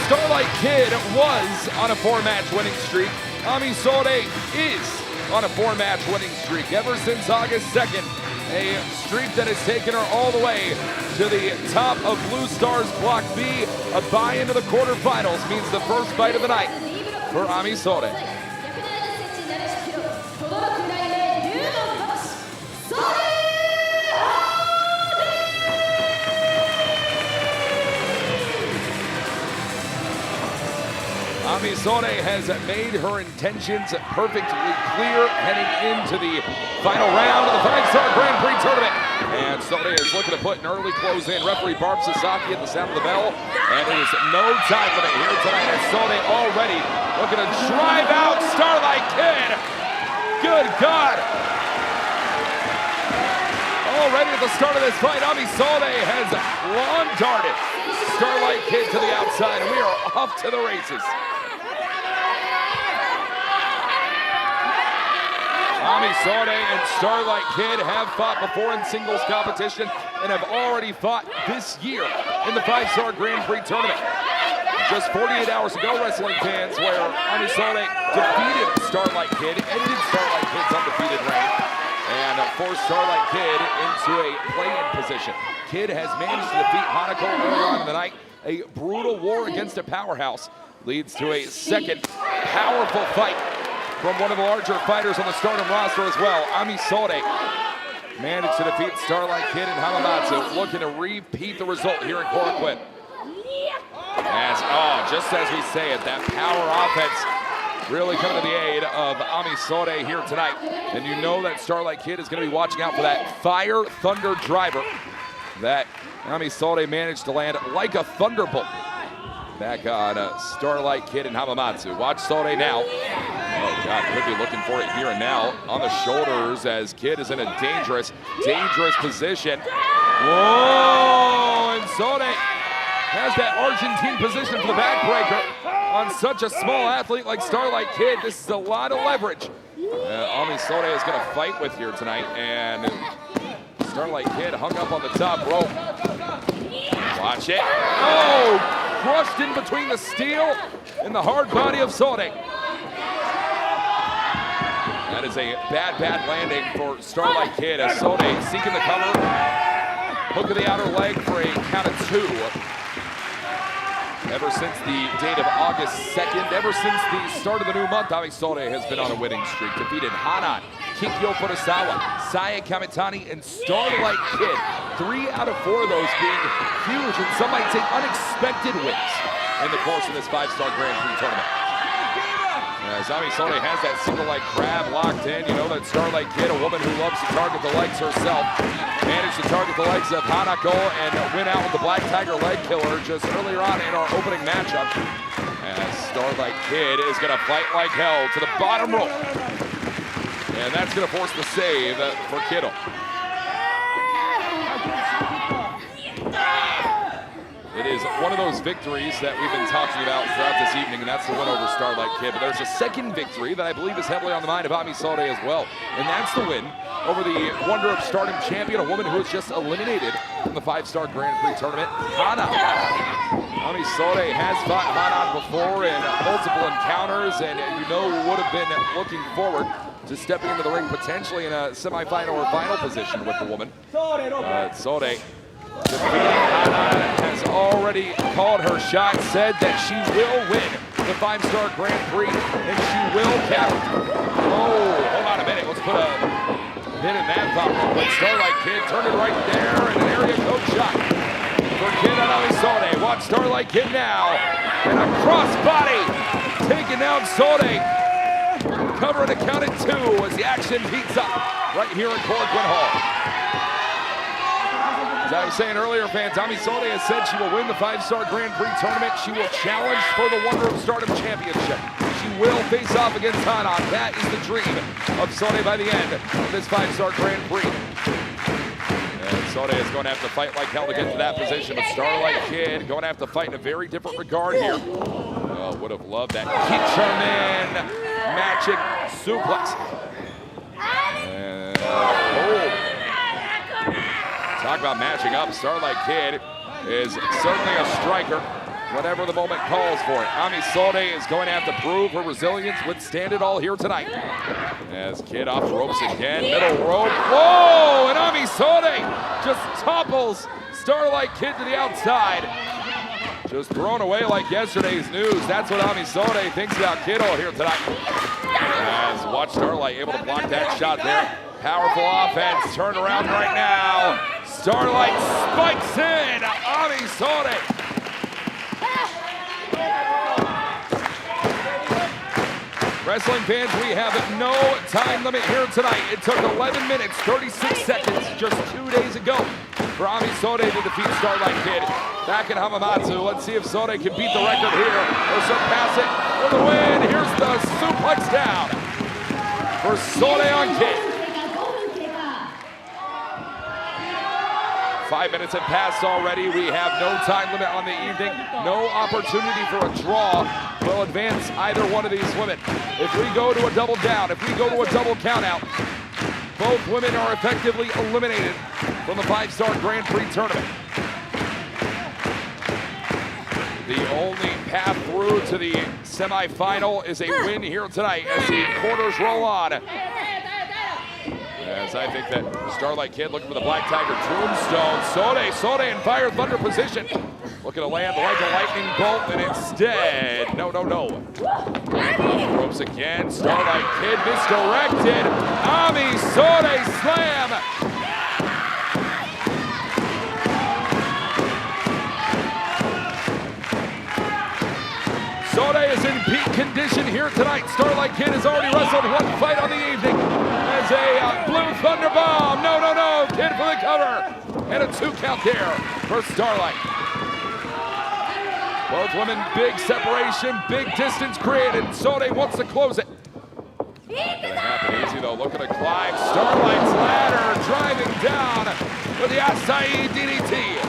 E: Starlight Kid was on a 4-match winning streak. Ami Sore is on a 4-match winning streak ever since August 2nd. A streak that has taken her all the way to the top of Blue Stars Block B. A bye into the quarterfinals means the first fight of the night for Ami Sore. Amisore has made her intentions perfectly clear heading into the final round of the 5-Star Grand Prix tournament. And Sode is looking to put an early close in. Referee Barb Sasaki at the sound of the bell. And it is no time limit here tonight as Sode already looking to drive out Starlight Kid. Good God. Already at the start of this fight, Amisore has lawn darted Starlight Kid to the outside, and we are off to the races. Amisore and Starlight Kid have fought before in singles competition and have already fought this year in the 5-Star Grand Prix tournament. Just 48 hours ago, wrestling fans, where Amisore defeated Starlight Kid, ended Starlight Kid's undefeated reign, and forced Starlight Kid into a play-in position. Kid has managed to defeat Hanako earlier on in the night. A brutal war against a powerhouse leads to a second powerful fight from one of the larger fighters on the Stardom roster as well. Amisore managed to defeat Starlight Kid and Hamamatsu, looking to repeat the result here in Korakuen. Just as we say it, that power offense really coming to the aid of Amisore here tonight. And you know that Starlight Kid is going to be watching out for that Fire Thunder driver that Amisore managed to land like a thunderbolt back on Starlight Kid and Hamamatsu. Watch Sode now. Oh God, could be looking for it here and now on the shoulders as Kid is in a dangerous position. Whoa, and Sode has that Argentine position for the backbreaker on such a small athlete like Starlight Kid. This is a lot of leverage Amisore is going to fight with here tonight, and Starlight Kid hung up on the top rope. Watch it. Oh, crushed in between the steel and the hard body of Sode. That is a bad landing for Starlight Kid as Sode seeking the cover. Hook of the outer leg for a count of 2. Ever since the date of August 2nd, ever since the start of the new month, Amisore has been on a winning streak. Defeated Hanan, Kikyo Furusawa, Saya Kamitani, and Starlight Kid. 3 out of 4 of those being huge and some might say unexpected wins in the course of this 5-Star Grand Prix tournament. As Amisore has that single leg grab locked in, you know that Starlight Kid, a woman who loves to target the legs herself, managed to target the legs of Hanako and win out with the Black Tiger leg killer just earlier on in our opening matchup. As Starlight Kid is going to fight like hell to the bottom rope. And that's going to force the save for Kiddo. It is one of those victories that we've been talking about throughout this evening, and that's the win over Starlight Kid. But there's a second victory that I believe is heavily on the mind of Amisore as well, and that's the win over the Wonder of Stardom champion, a woman who was just eliminated from the 5-Star Grand Prix tournament, Hana. Amisore has fought Hana before in multiple encounters, and you know would have been looking forward to stepping into the ring potentially in a semifinal or final position with the woman. Sode defeating Hanan, has already called her shot, said that she will win the 5-Star Grand Prix, and she will cap. Oh, hold on a minute. Let's put a pin in that thumb. But Starlight Kid turned it right there, and an area code shot for Kid on Amisore. Watch Starlight Kid now, and a crossbody taking down Sode. Cover and a count at 2 as the action heats up right here in Korakuen Hall. As I was saying earlier, fans, Amisore has said she will win the 5-Star Grand Prix tournament. She will challenge for the Wonder of Stardom Championship. She will face off against Hanan. That is the dream of Sode by the end of this 5-Star Grand Prix. And Sode is going to have to fight like hell to get to that position, but Starlight Kid going to have to fight in a very different regard here. Oh, would have loved that Kicherman magic suplex. And, talk about matching up. Starlight Kid is certainly a striker whenever the moment calls for it. Amisore is going to have to prove her resilience, withstand it all here tonight. As Kid off the ropes again, middle rope. Whoa! And Amisore just topples Starlight Kid to the outside. Just thrown away like yesterday's news. That's what Amisore thinks about Kiddo here tonight. As watch Starlight able to block that shot there. Powerful offense, turn around right now. Starlight spikes in, Amisore. Wrestling fans, we have no time limit here tonight. It took 11 minutes, 36 seconds just 2 days ago for Ami Sode to defeat Starlight Kid back in Hamamatsu. Let's see if Sode can beat the record here or surpass it for the win. Here's the suplex down for Sode on Kid. 5 minutes have passed already. We have no time limit on the evening. No opportunity for a draw will advance either one of these women. If we go to a double down, if we go to a double countout, both women are effectively eliminated from the 5-star Grand Prix tournament. The only path through to the semifinal is a win here tonight as the quarters roll on. As I think that Starlight Kid looking for the Black Tiger Tombstone. Sode in Fire Thunder position. Looking to land like a lightning bolt, and instead, no. Ropes again, Starlight Kid misdirected. Ami Sode slam. Sode is in peak condition here tonight. Starlight Kid has already wrestled one fight on the evening. As a Blue Thunder Bomb. No. Kid for the cover. And a 2 count there for Starlight. Both women, big separation, big distance created. Sode wants to close it. Not gonna happen easy though. Looking to climb Starlight's ladder, driving down with the Acai DDT.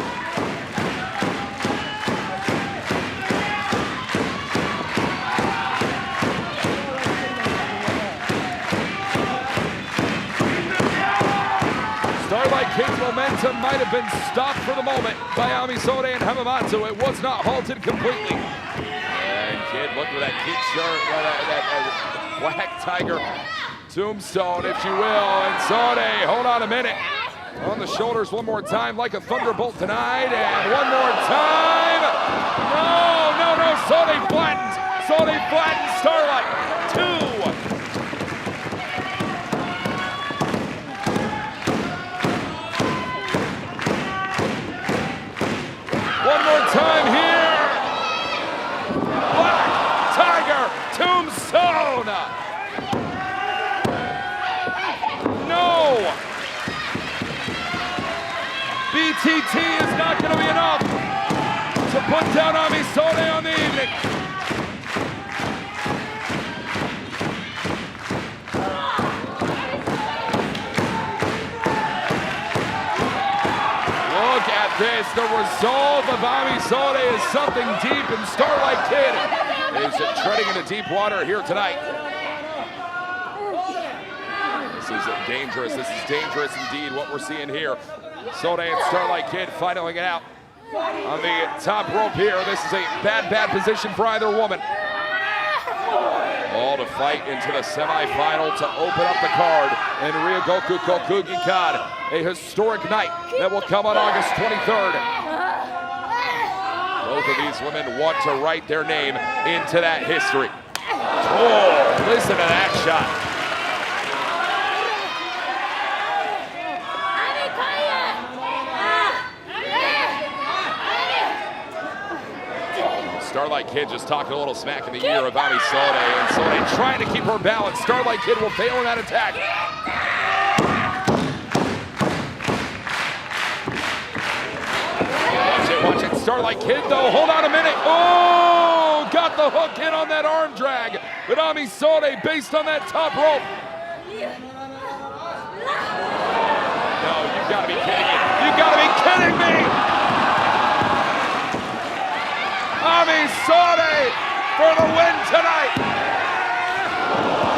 E: Starlight Kid's momentum might have been stopped for the moment by Ami Sode and Hamamatsu. It was not halted completely. And Kid, look at that kick shirt, that Black Tiger Tombstone, if you will. And Sode, hold on a minute. On the shoulders one more time, like a thunderbolt denied. And one more time. No. Sode flattened Starlight. 2. One more time here. Black Tiger Tombstone. No. BTT is not going to be enough to put down Ami Sode on the evening. Look at this. The resolve of Ami Sode is something deep, and Starlight Kid is treading into deep water here tonight. This is dangerous. This is dangerous indeed, what we're seeing here. Sode and Starlight Kid fighting it out on the top rope here. This is a bad position for either woman. All to fight into the semifinal to open up the card in Ryogoku Kokugikan, a historic night that will come on August 23rd. Both of these women want to write their name into that history. Oh, listen to that shot. Starlight Kid just talking a little smack in the ear of Ami Sode, and Sode trying to keep her balance. Starlight Kid will fail in that attack. Watch it. Starlight Kid, though, hold on a minute. Oh, got the hook in on that arm drag. But Ami Sode, based on that top rope. No, you've got to be kidding me. You've got to be kidding me. Ami Sode for the win tonight.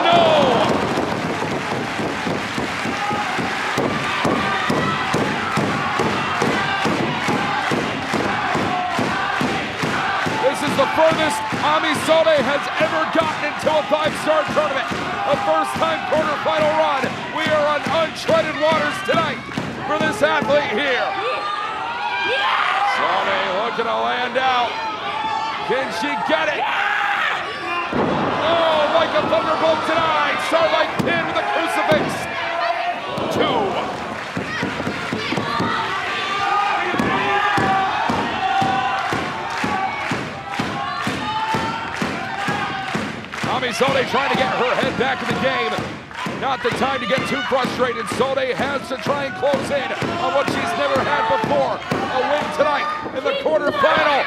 E: No. This is the furthest Ami Sode has ever gotten into a 5-star tournament. A first-time quarterfinal run. We are on untreaded waters tonight for this athlete here. Sode looking to land out. Can she get it? Oh, like a thunderbolt tonight. Starlight Kid with a crucifix. 2. Ami Sode trying to get her head back in the game. Not the time to get too frustrated. Sode has to try and close in on what she's never had before. A win tonight in the quarterfinal.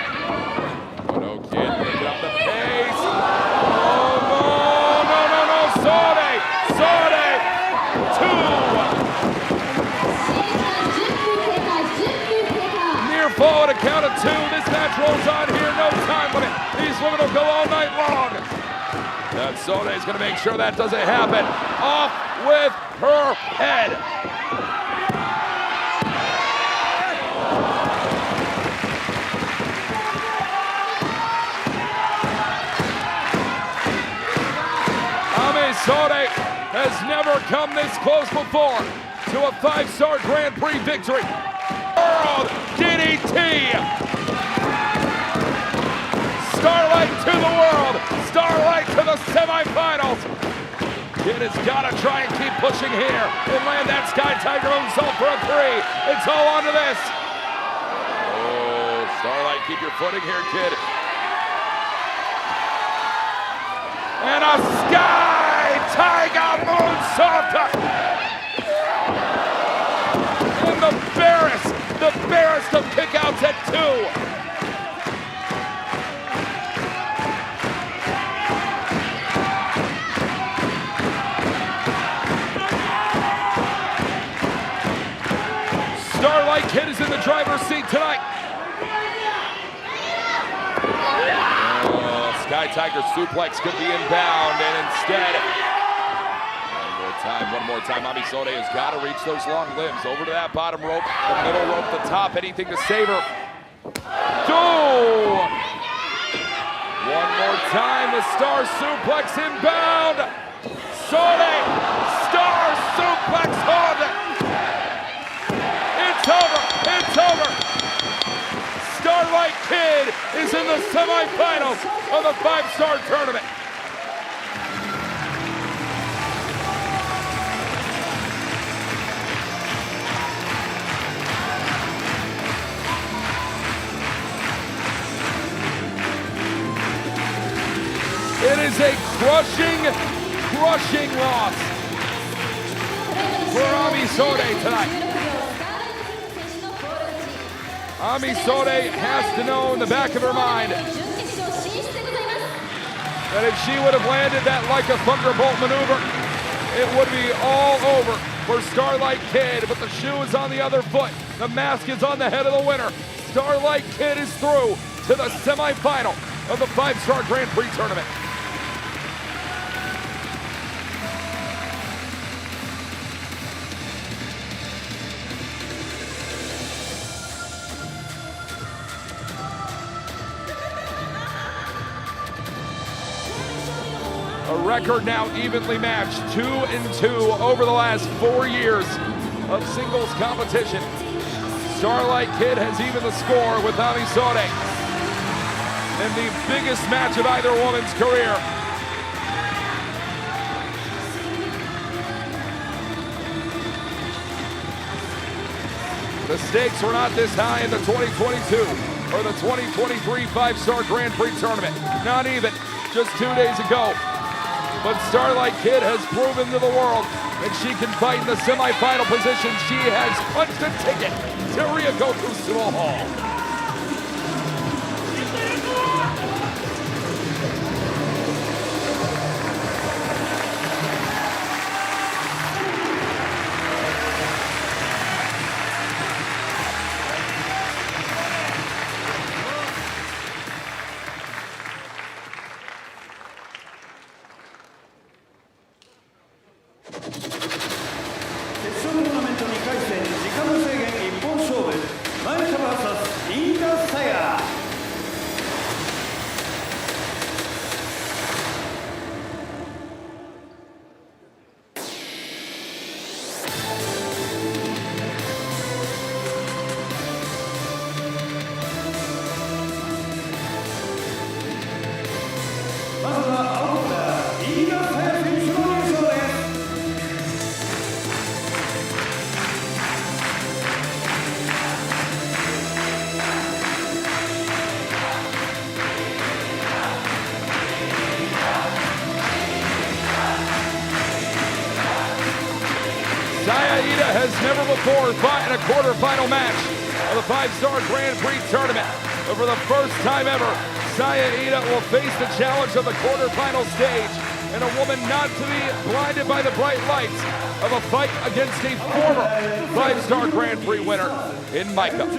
E: Oh no, kid, picking up the pace. Oh no, Sode! Sode! 2! Near fall at a count of 2. This match rolls on here, no time limit. These women will go all night long. That Sode is going to make sure that doesn't happen. Off with her head. Sode has never come this close before to a 5-star Grand Prix victory. World DDT! Starlight to the world! Starlight to the semifinals! Kid has got to try and keep pushing here and land that Sky Tiger moonsault for a 3. It's all onto this. Oh, Starlight, keep your footing here, kid. And a Sky Tiger moonsault! And the barest of kickouts at 2. Starlight Kid is in the driver's seat tonight. Sky Tiger suplex could be inbound, and instead, one more time, Ami Sode has got to reach those long limbs. Over to that bottom rope, the middle rope, the top, anything to save her. One more time, the Star suplex inbound. Sode, Star suplex on. It's over. Starlight Kid is in the semifinals of the 5-star tournament. It is a crushing loss for Ami Sode tonight. Ami Sode has to know in the back of her mind that if she would have landed that like a thunderbolt maneuver, it would be all over for Starlight Kid, but the shoe is on the other foot. The mask is on the head of the winner. Starlight Kid is through to the semifinal of the 5-star Grand Prix tournament. A record now evenly matched, 2-2 over the last 4 years of singles competition. Starlight Kid has even the score with Ami Sode in the biggest match of either woman's career. The stakes were not this high in the 2022 or the 2023 5-star Grand Prix tournament. Not even just 2 days ago. But Starlight Kid has proven to the world that she can fight in the semifinal position. She has punched a ticket to Ryogoku Sumo-Hall. never before fought in a quarterfinal match of the 5-Star Grand Prix tournament. But for the first time ever, Saya Ida will face the challenge of the quarterfinal stage, and a woman not to be blinded by the bright lights of a fight against a former 5-Star Grand Prix winner in Maika.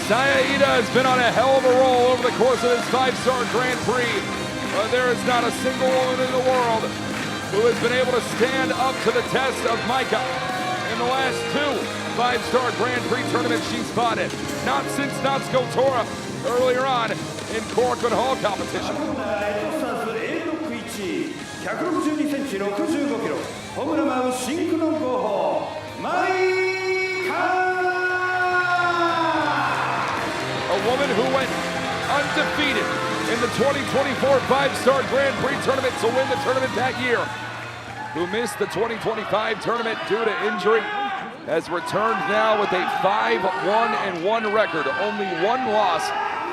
E: 'Saya Ida has been on a hell of a roll over the course of this 5-Star Grand Prix. But there is not a single woman in the world who has been able to stand up to the test of Maika in the last 2 5-Star Grand Prix tournaments she's fought in. Not since Natsuko Tora earlier on in Korakuen Hall competition.
A: 162センチ65キロ、ホムラマウシンクの候補、マイカ。
E: A woman who went undefeated in the 2024 5-Star Grand Prix tournament to win the tournament that year, who missed the 2025 tournament due to injury, has returned now with a 5-1-1 record, only 1 loss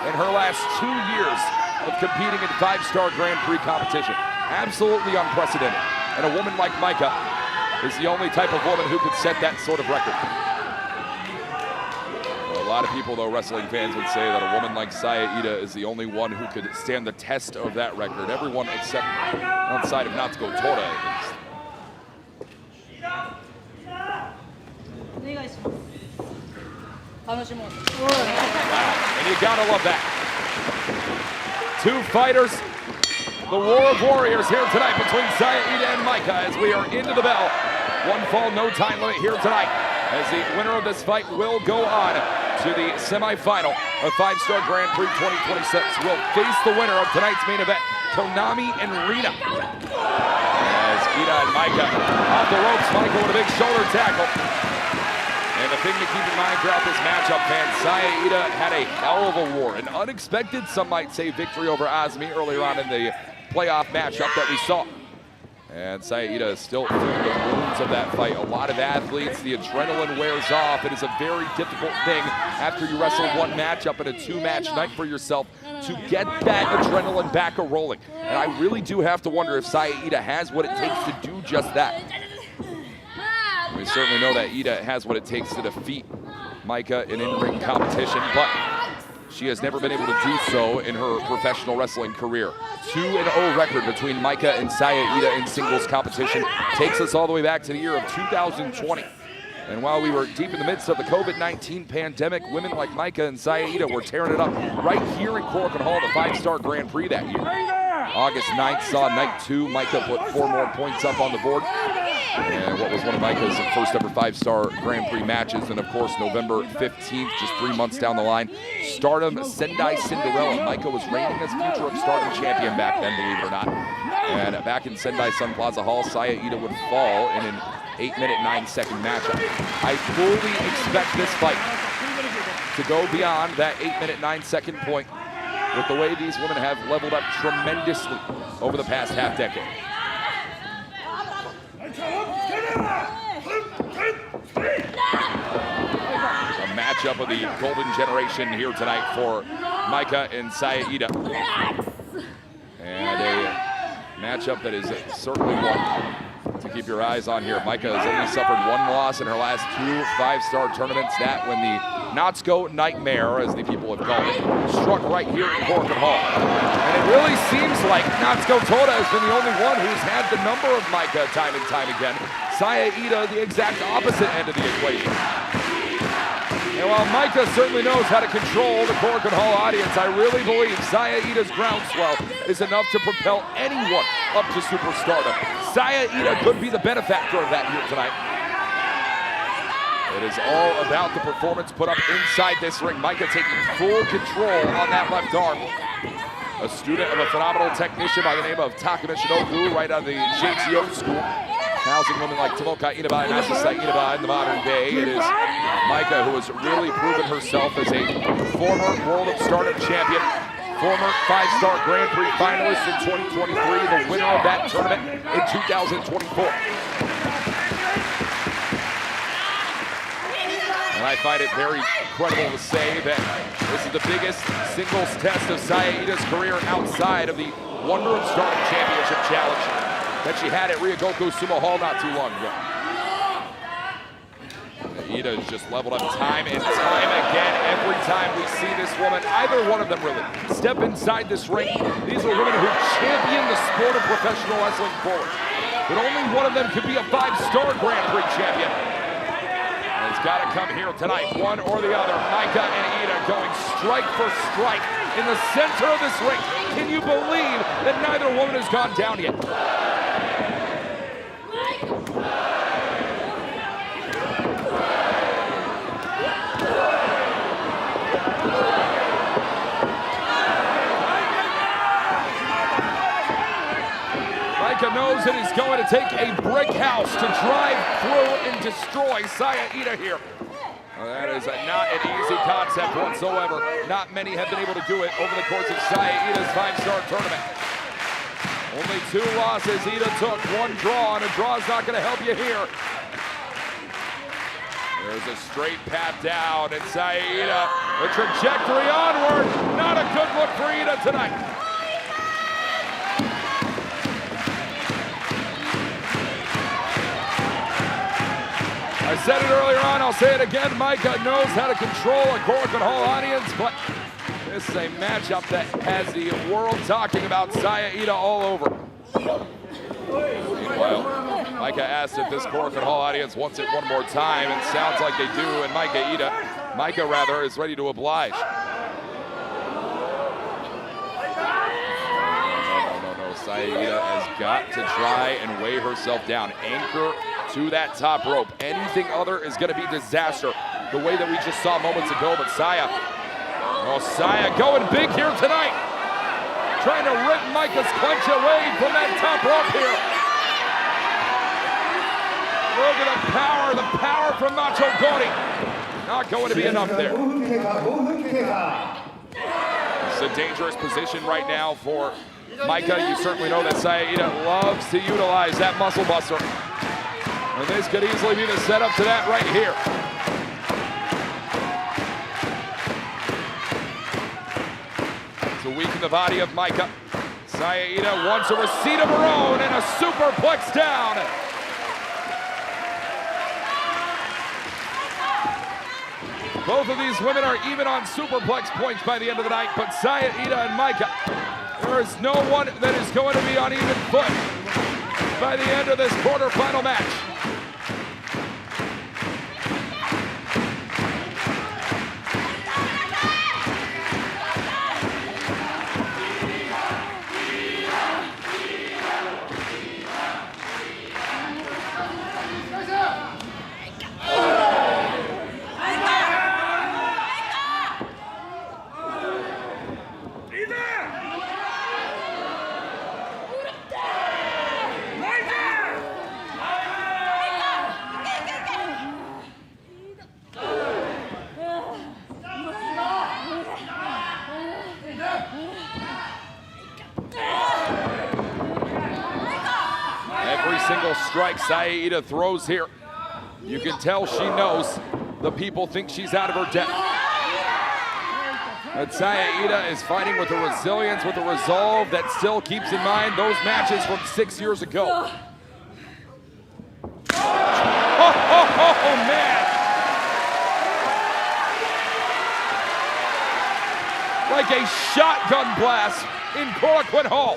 E: in her last 2 years of competing in 5-Star Grand Prix competition. Absolutely unprecedented. And a woman like Maika is the only type of woman who could set that sort of record. A lot of people, though, wrestling fans would say that a woman like Saya Ida is the only one who could stand the test of that record. Everyone except outside of Natsuko Tora, at least. And you gotta love that. 2 fighters, the war of warriors here tonight between Saya Ida and Maika as we are into the bell. 1 fall, no time limit here tonight, as the winner of this fight will go on to the semifinal of 5-Star Grand Prix 2026. Will face the winner of tonight's main event, Konami and Rina. As Ida and Maika off the ropes, Maika with a big shoulder tackle. And the thing to keep in mind throughout this matchup, fans, Saya Ida had a hell of a war. An unexpected, some might say, victory over Azumi earlier on in the playoff matchup that we saw. And Saya Ida is still feeling the wounds of that fight. A lot of athletes, the adrenaline wears off. It is a very difficult thing after you wrestle 1 matchup in a 2-match night for yourself to get that adrenaline back a-rolling. And I really do have to wonder if Saya Ida has what it takes to do just that. We certainly know that Ida has what it takes to defeat Maika in in-ring competition, but she has never been able to do so in her professional wrestling career. 2-0 record between Maika and Saya Ida in singles competition takes us all the way back to the year of 2020. And while we were deep in the midst of the COVID-19 pandemic, women like Maika and Saya Ida were tearing it up right here in Korakuen Hall, the 5-Star Grand Prix that year. August 9th saw night 2. Maika put 4 more points up on the board. And what was one of Maika's first ever 5-Star Grand Prix matches. And of course, November 15th, just 3 months down the line, Stardom Sendai Cinderella. Maika was reigning as Future of Stardom champion back then, believe it or not. And back in Sendai Sun Plaza Hall, Saya Ida would fall in an 8-minute, 9-second matchup. I fully expect this fight to go beyond that 8-minute, 9-second point with the way these women have leveled up tremendously over the past half-decade. A matchup of the golden generation here tonight for Maika and Saya Ida. And a matchup that is certainly one to keep your eyes on here. Maika has only suffered 1 loss in her last 2 5-Star tournaments. That when the Natsuko Nightmare, as the people have called it, struck right here in Korakuen Hall. And it really seems like Natsuko Tora has been the only one who's had the number of Maika time and time again. Saya Ida the exact opposite end of the equation. And while Micah certainly knows how to control the Korakuen Hall audience, I really believe Saya Ida's groundswell is enough to propel anyone up to superstardom. Saya Ida could be the benefactor of that here tonight. It is all about the performance put up inside this ring. Micah taking full control on that left arm. A student of a phenomenal technician by the name of Ryogoku, right out of the JTO school. Housing women like Tomoka Inaba and Asasa Inaba in the modern day. It is Micah who has really proven herself as a former World of Stardom champion, former 5-star Grand Prix finalist in 2023, the winner of that tournament in 2024. And I find it very credible to say that this is the biggest singles test of Saya Ida's career outside of the Wonder of Stardom Championship Challenge that she had at Ryogoku Sumo-Hall not too long ago. Ida has just leveled up time and time again. Every time we see this woman, either one of them really, step inside this ring, these are women who champion the sport of professional wrestling forward. But only one of them could be a 5-star Grand Prix champion. And it's got to come here tonight, one or the other. Micah and Ida going strike for strike in the center of this ring. Can you believe that neither woman has gone down yet? Micah knows that he's going to take a brick house to drive through and destroy Saya Ida here. Well, that is not an easy concept whatsoever. Not many have been able to do it over the course of Saya Ida's 5-star tournament. Only 2 losses Ida took, 1 draw, and a draw is not going to help you here. There's a straight path down, and Saya Ida, the trajectory onward. Not a good look for Ida tonight. I said it earlier on, I'll say it again, Micah knows how to control a Korakuen Hall audience, but this is a matchup that has the world talking about Saya Ida all over. Meanwhile, Micah asked if this Korakuen Hall audience wants it one more time, and sounds like they do, and Micah rather, is ready to oblige. No, Saya Ida has got to try and weigh herself down, anchor to that top rope. Anything other is going to be disaster, the way that we just saw moments ago. But Saya going big here tonight, trying to rip Micah's clench away from that top rope here. Look at the power from Macho Gory. Not going to be enough there. It's a dangerous position right now for Micah. You certainly know that Saya Ida loves to utilize that muscle buster. And this could easily be the setup to that right here. To weaken the body of Micah. Saya Ida wants a receipt of her own and a superplex down. Both of these women are even on superplex points by the end of the night, but Saya Ida and Micah, there is no one that is going to be on even foot by the end of this quarterfinal match. Single strike Saya Ida throws here. You can tell she knows the people think she's out of her depth. But Saya Ida is fighting with a resilience, with a resolve that still keeps in mind those matches from 6 years ago. Oh, man! Like a shotgun blast in Korakuen Hall.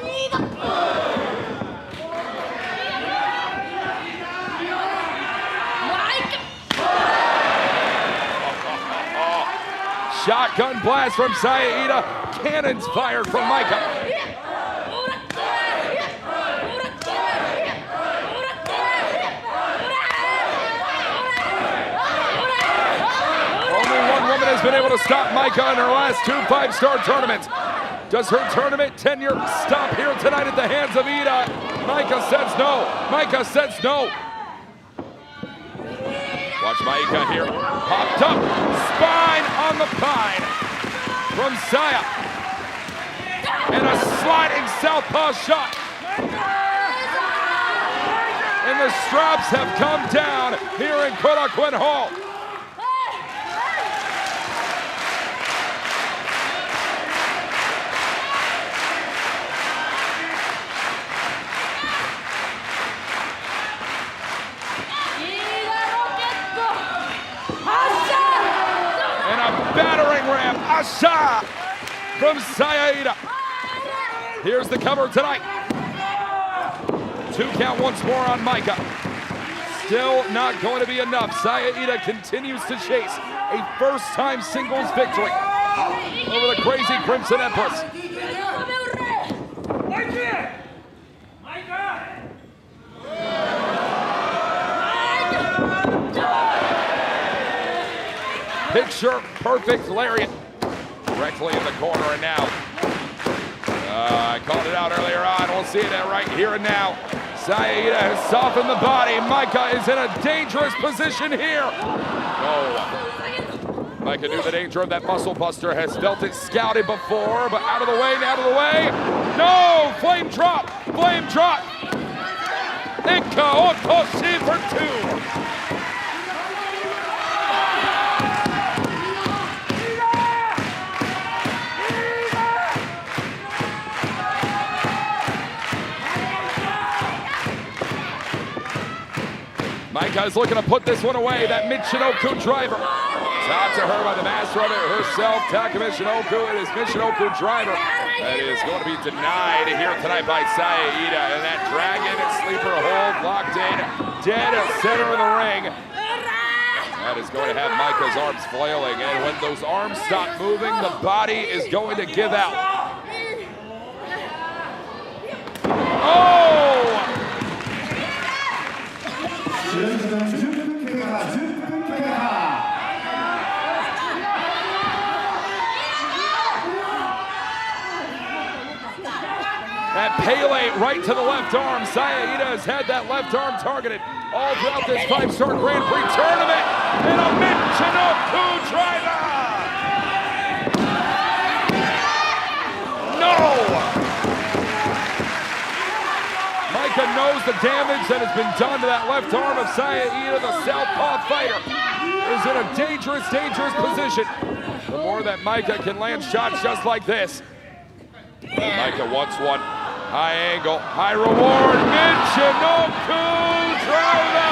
E: Shotgun blast from Saya Ida. Cannons fired from Micah. Only one woman has been able to stop Micah in her last 2 5-star tournaments. Does her tournament tenure stop here tonight at the hands of Ida? Micah says no. Micah says no. Watch Micah here. Popped up. Spine on the pine from Saya. And a sliding southpaw shot. And the straps have come down here in Korakuen Hall. Battering ram, Asha from Saya Ida. Here's the cover tonight. 2 count once more on Micah. Still not going to be enough. Saya Ida continues to chase a first-time singles victory over the crazy Crimson Empress. Picture perfect lariat directly in the corner, and now I called it out earlier on. We'll see it right here and now. Saya Ida has softened the body. Micah is in a dangerous position here. No. Micah knew the danger of that muscle buster, has felt it scouted before, but out of the way, out of the way. No! Flame drop! Flame drop! Ika Otoshi for 2. Micah is looking to put this one away. That Michinoku driver. Taught to her by the master of it herself, Taka Michinoku. It is Michinoku driver that is going to be denied here tonight by Saya Ida. And that dragon and sleeper hold locked in, dead at center of the ring. That is going to have Micah's arms flailing. And when those arms stop moving, the body is going to give out. Oh! That Pele right to the left arm. Saya Ida has had that left arm targeted all throughout this 5-star Grand Prix tournament. And a Michinoku driver! No! Micah knows the damage that has been done to that left arm of Saya Ida. The southpaw fighter is in a dangerous, dangerous position. The more that Micah can land shots just like this. Micah wants one. High angle, high reward. Michinoku driver!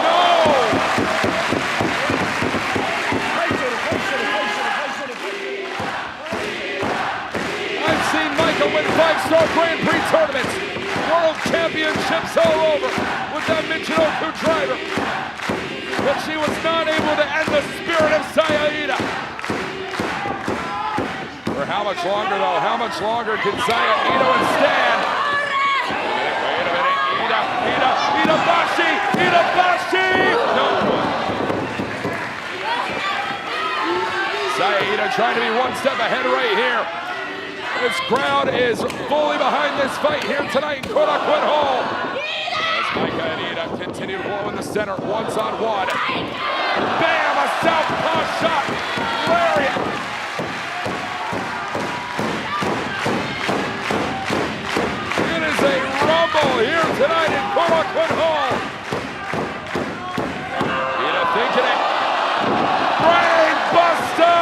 E: No! I've seen Micah win 5-star Grand Prix tournaments, world championships all over with that Michinoku driver. But she was not able to end the spirit of Saya Ida. For how much longer, though? How much longer can Saya Ida withstand? Wait a minute. Ida Bashi! No. Saya Ida trying to be one step ahead right here. This crowd is fully behind this fight here tonight in Korakuen Hall. As Micah and Ida continue to blow in the center, one-on-one. Bam! A southpaw shot. Lariat. Here tonight in Korakuen Hall. Ida thinking it. Brain buster!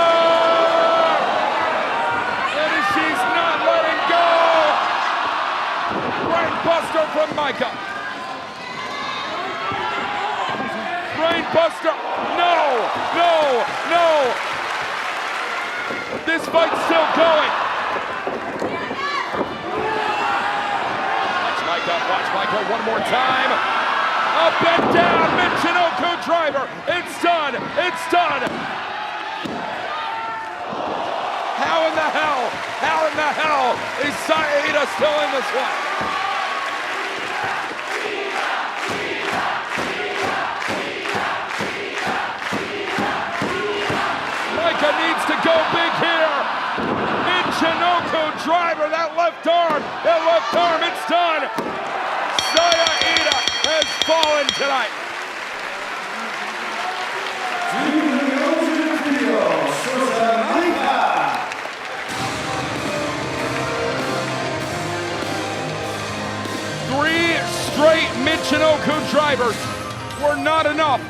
E: And she's not letting go. Brain buster from Micah. Brain buster. No. This fight's still going. Watch Micah one more time. Up and down, Michinoku driver. It's done, it's done. How in the hell is Saya Iida still in this one? Micah needs to go big here. Michinoku driver, that left arm, it's done. Saya Iida has fallen tonight. Three straight Michinoku drivers were not enough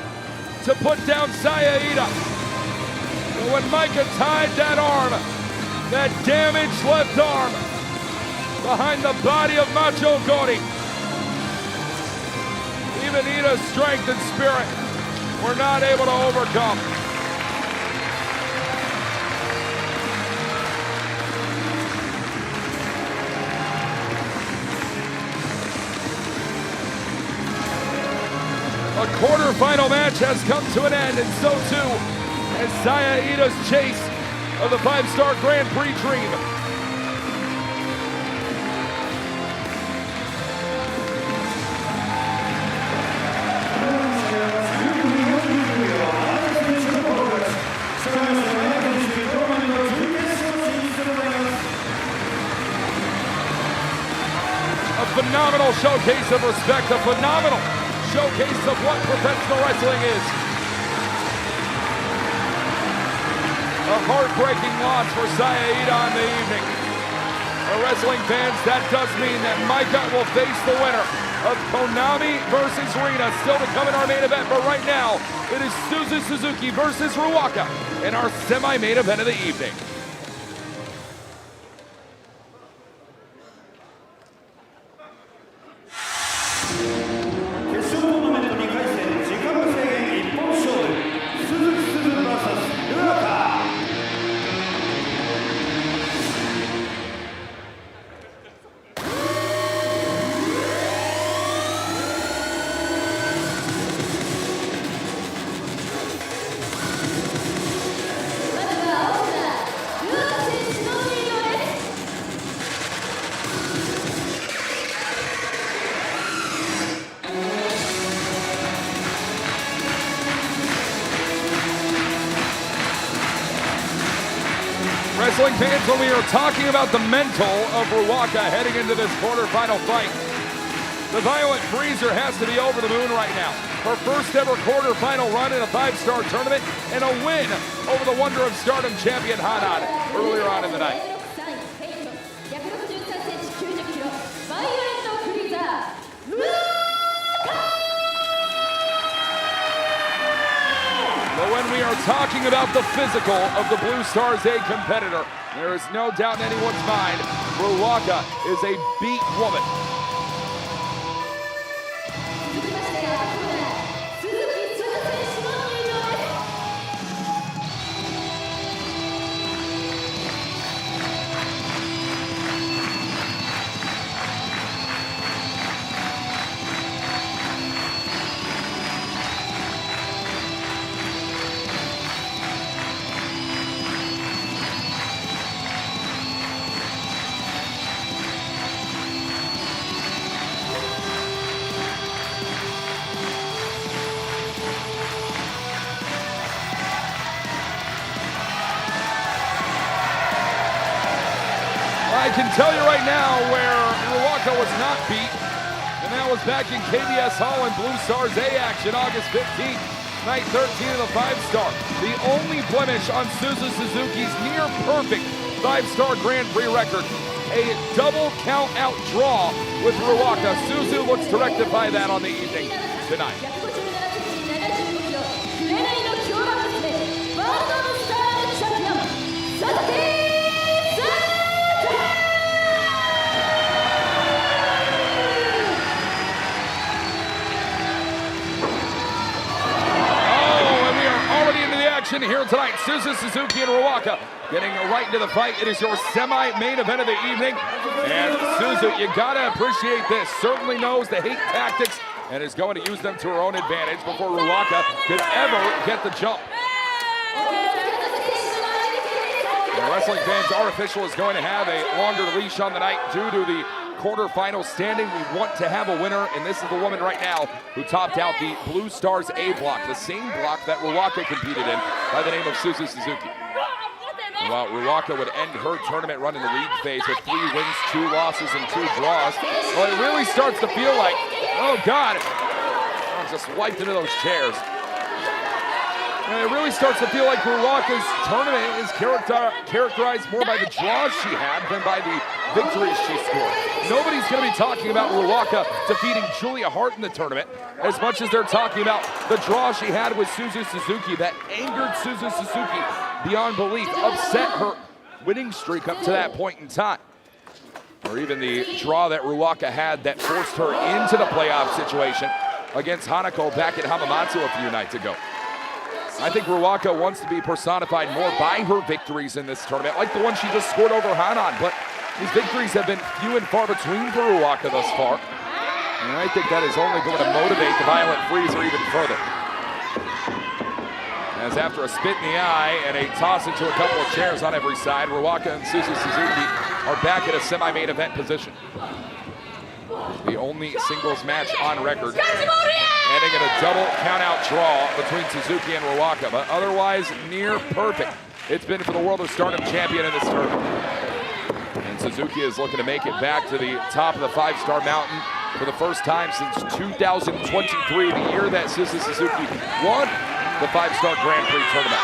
E: to put down Saya Iida. But when Micah tied that arm, that damaged left arm, behind the body of Macho Gori, even Iida's strength and spirit were not able to overcome. A quarterfinal match has come to an end, and so too has Saya Iida's chase of the 5-star Grand Prix dream. A phenomenal showcase of respect, a phenomenal showcase of what professional wrestling is. A heartbreaking loss for Saya Iida on the evening. For wrestling fans, that does mean that Micah will face the winner of Konami versus Rina, still to come in our main event, but right now, it is Suzu Suzuki versus Ryogoku in our semi-main event of the evening. Wrestling fans, when we are talking about the mental of Ryogoku heading into this quarterfinal fight, the Violent Freezer has to be over the moon right now. Her first ever quarterfinal run in a 5-star tournament and a win over the Wonder of Stardom champion Hanan earlier on in the night. But when we are talking about the physical of the Blue Stars A competitor, there is no doubt in anyone's mind, Ryogoku is a beat woman. I can tell you right now where Ryogoku was not beat, and that was back in KBS Hall in Blue Stars A action, August 15th, night 13 of the 5-star. The only blemish on Suzu Suzuki's near-perfect 5-star Grand Prix record, a double count-out draw with Ryogoku. Suzu looks to rectify that on the evening tonight. Here tonight, Suzu Suzuki and Ryogoku getting right into the fight. It is your semi-main event of the evening. And Suzu, you gotta appreciate this. Certainly knows the hate tactics and is going to use them to her own advantage before Ryogoku could ever get the jump. The wrestling fans, our official is going to have a longer leash on the night due to the quarterfinal standing. We want to have a winner, and this is the woman right now who topped out the Blue Stars A block, the same block that Ryogoku competed in by the name of Suzu Suzuki. And while Ryogoku would end her tournament run in the league phase with 3 wins, 2 losses, and 2 draws, well, it really starts to feel like, oh God, I was just wiped into those chairs. And it really starts to feel like Ryogoku's tournament is characterized more by the draws she had than by the victories she scored. Nobody's going to be talking about Ryogoku defeating Julia Hart in the tournament as much as they're talking about the draw she had with Suzu Suzuki that angered Suzu Suzuki beyond belief, upset her winning streak up to that point in time. Or even the draw that Ryogoku had that forced her into the playoff situation against Hanako back at Hamamatsu a few nights ago. I think Ryogoku wants to be personified more by her victories in this tournament, like the one she just scored over Hanan, but these victories have been few and far between for Ryogoku thus far. And I think that is only going to motivate the Violent Freezer even further. As after a spit in the eye and a toss into a couple of chairs on every side, Ryogoku and Suzu Suzuki are back at a semi-main event position. The only singles match on record, ending in a double count-out draw between Suzuki and Ryogoku, but otherwise near perfect. It's been for the World of Stardom champion in this tournament. And Suzuki is looking to make it back to the top of the 5-star mountain for the first time since 2023, the year that Suzu Suzuki won the 5-star Grand Prix tournament.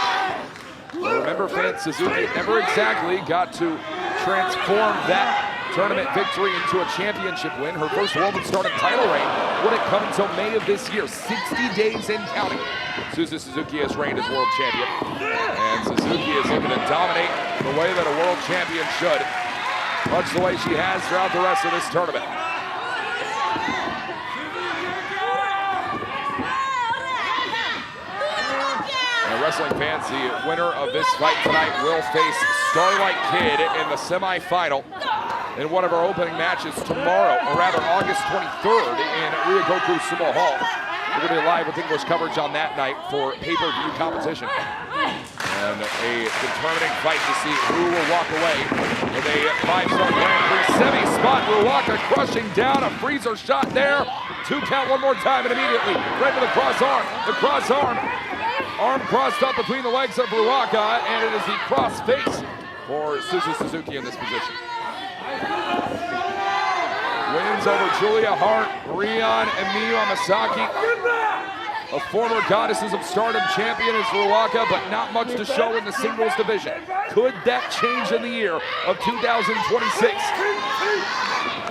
E: But remember, fans, Suzuki never exactly got to transform that tournament victory into a championship win. Her first World of Stardom title reign wouldn't come until May of this year, 60 days in counting. Suzu Suzuki has reigned as world champion, and Suzuki is looking to dominate the way that a world champion should, much the way she has throughout the rest of this tournament. And wrestling fans, the winner of this fight tonight will face Starlight Kid in the semifinal in one of our opening matches tomorrow, or rather August 23rd in Ryogoku Sumo-Hall. We're going to be live with English coverage on that night for pay-per-view competition. And a determining fight to see who will walk away with a 5-star Grand Prix semi-spot. Ryogoku crushing down a freezer shot there. 2 count one more time and immediately right to the cross arm. The cross arm. Arm crossed up between the legs of Ryogoku, and it is the cross face for Suzu Suzuki in this position. Wins over Julia Hart, Rion, and Miyu Amasaki. A former Goddesses of Stardom champion is Ryogoku, but not much to show in the singles division. Could that change in the year of 2026?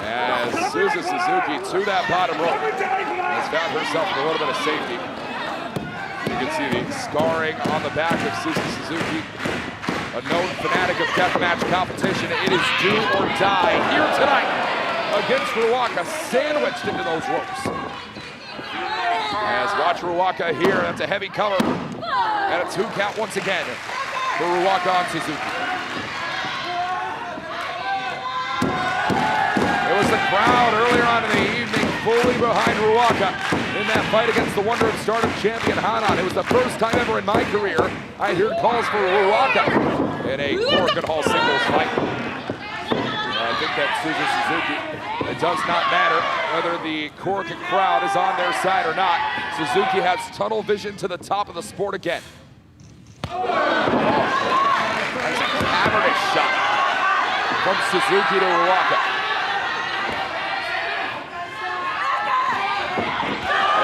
E: As Suzu Suzuki to that bottom rope has found herself in a little bit of safety. You can see the scarring on the back of Suzu Suzuki. A known fanatic of deathmatch competition. It is do or die here tonight against Ryogoku, sandwiched into those ropes. As watch Ryogoku here, that's a heavy cover. And a 2 count once again for Ryogoku on Suzuki. It was the crowd earlier on in the evening fully behind Ryogoku in that fight against the Wonder of Stardom champion Hanan. It was the first time ever in my career I heard calls for Ryogoku in a Korakuen singles fight. I think that Suzu Suzuki, it does not matter whether the Korakuen crowd is on their side or not. Suzuki has tunnel vision to the top of the sport again. That's a cavernous shot from Suzuki to Ryogoku.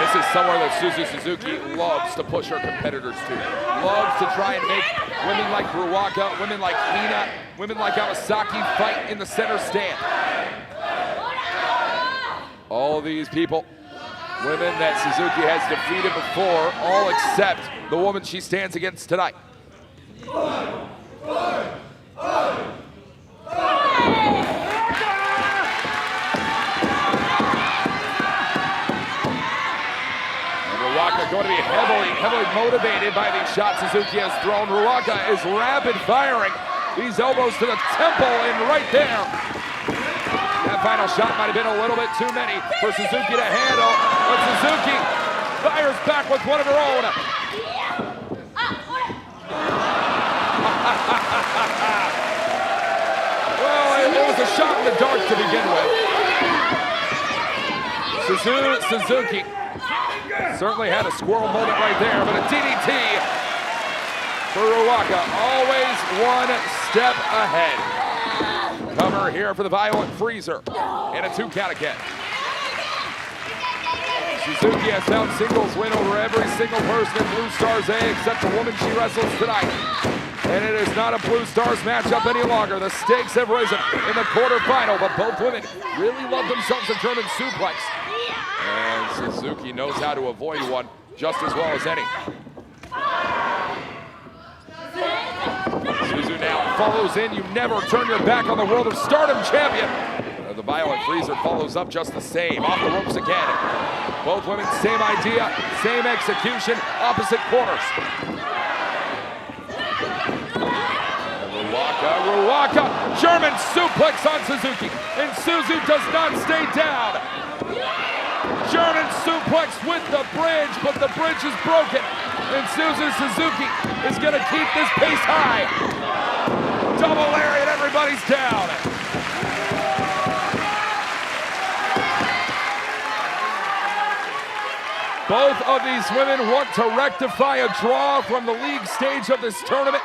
E: This is somewhere that Suzu Suzuki loves to push her competitors to. Loves to try and make women like Ryogoku, women like Hina, women like Amasaki fight in the center stand. All of these people, women that Suzuki has defeated before, all except the woman she stands against tonight. Ryogoku going to be heavily motivated by these shots Suzuki has thrown. Ryogoku is rapid firing these elbows to the temple, and right there have final shot might have been a little bit too many for Suzuki to handle, but Suzuki fires back with one of her own. Well, it was a shot in the dark to begin with. Suzuki certainly had a squirrel moment right there, but a DDT for Ryogoku, always one step ahead. Cover here for the Violent Freezer, and a 2 count again. Suzuki has found singles win over every single person in Blue Stars A except the woman she wrestles tonight. And it is not a Blue Stars matchup any longer. The stakes have risen in the quarterfinal, but both women really love themselves a German suplex. And Suzuki knows how to avoid one just as well as any. Suzu now follows in. You never turn your back on the World of Stardom champion. The Violent Freezer follows up just the same. Off the ropes again. Both women, same idea, same execution, opposite corners. Ryogoku, German suplex on Suzuki, and Suzu does not stay down. German suplex with the bridge, but the bridge is broken, and Suzuki is going to keep this pace high. Double lariat, everybody's down. Both of these women want to rectify a draw from the league stage of this tournament.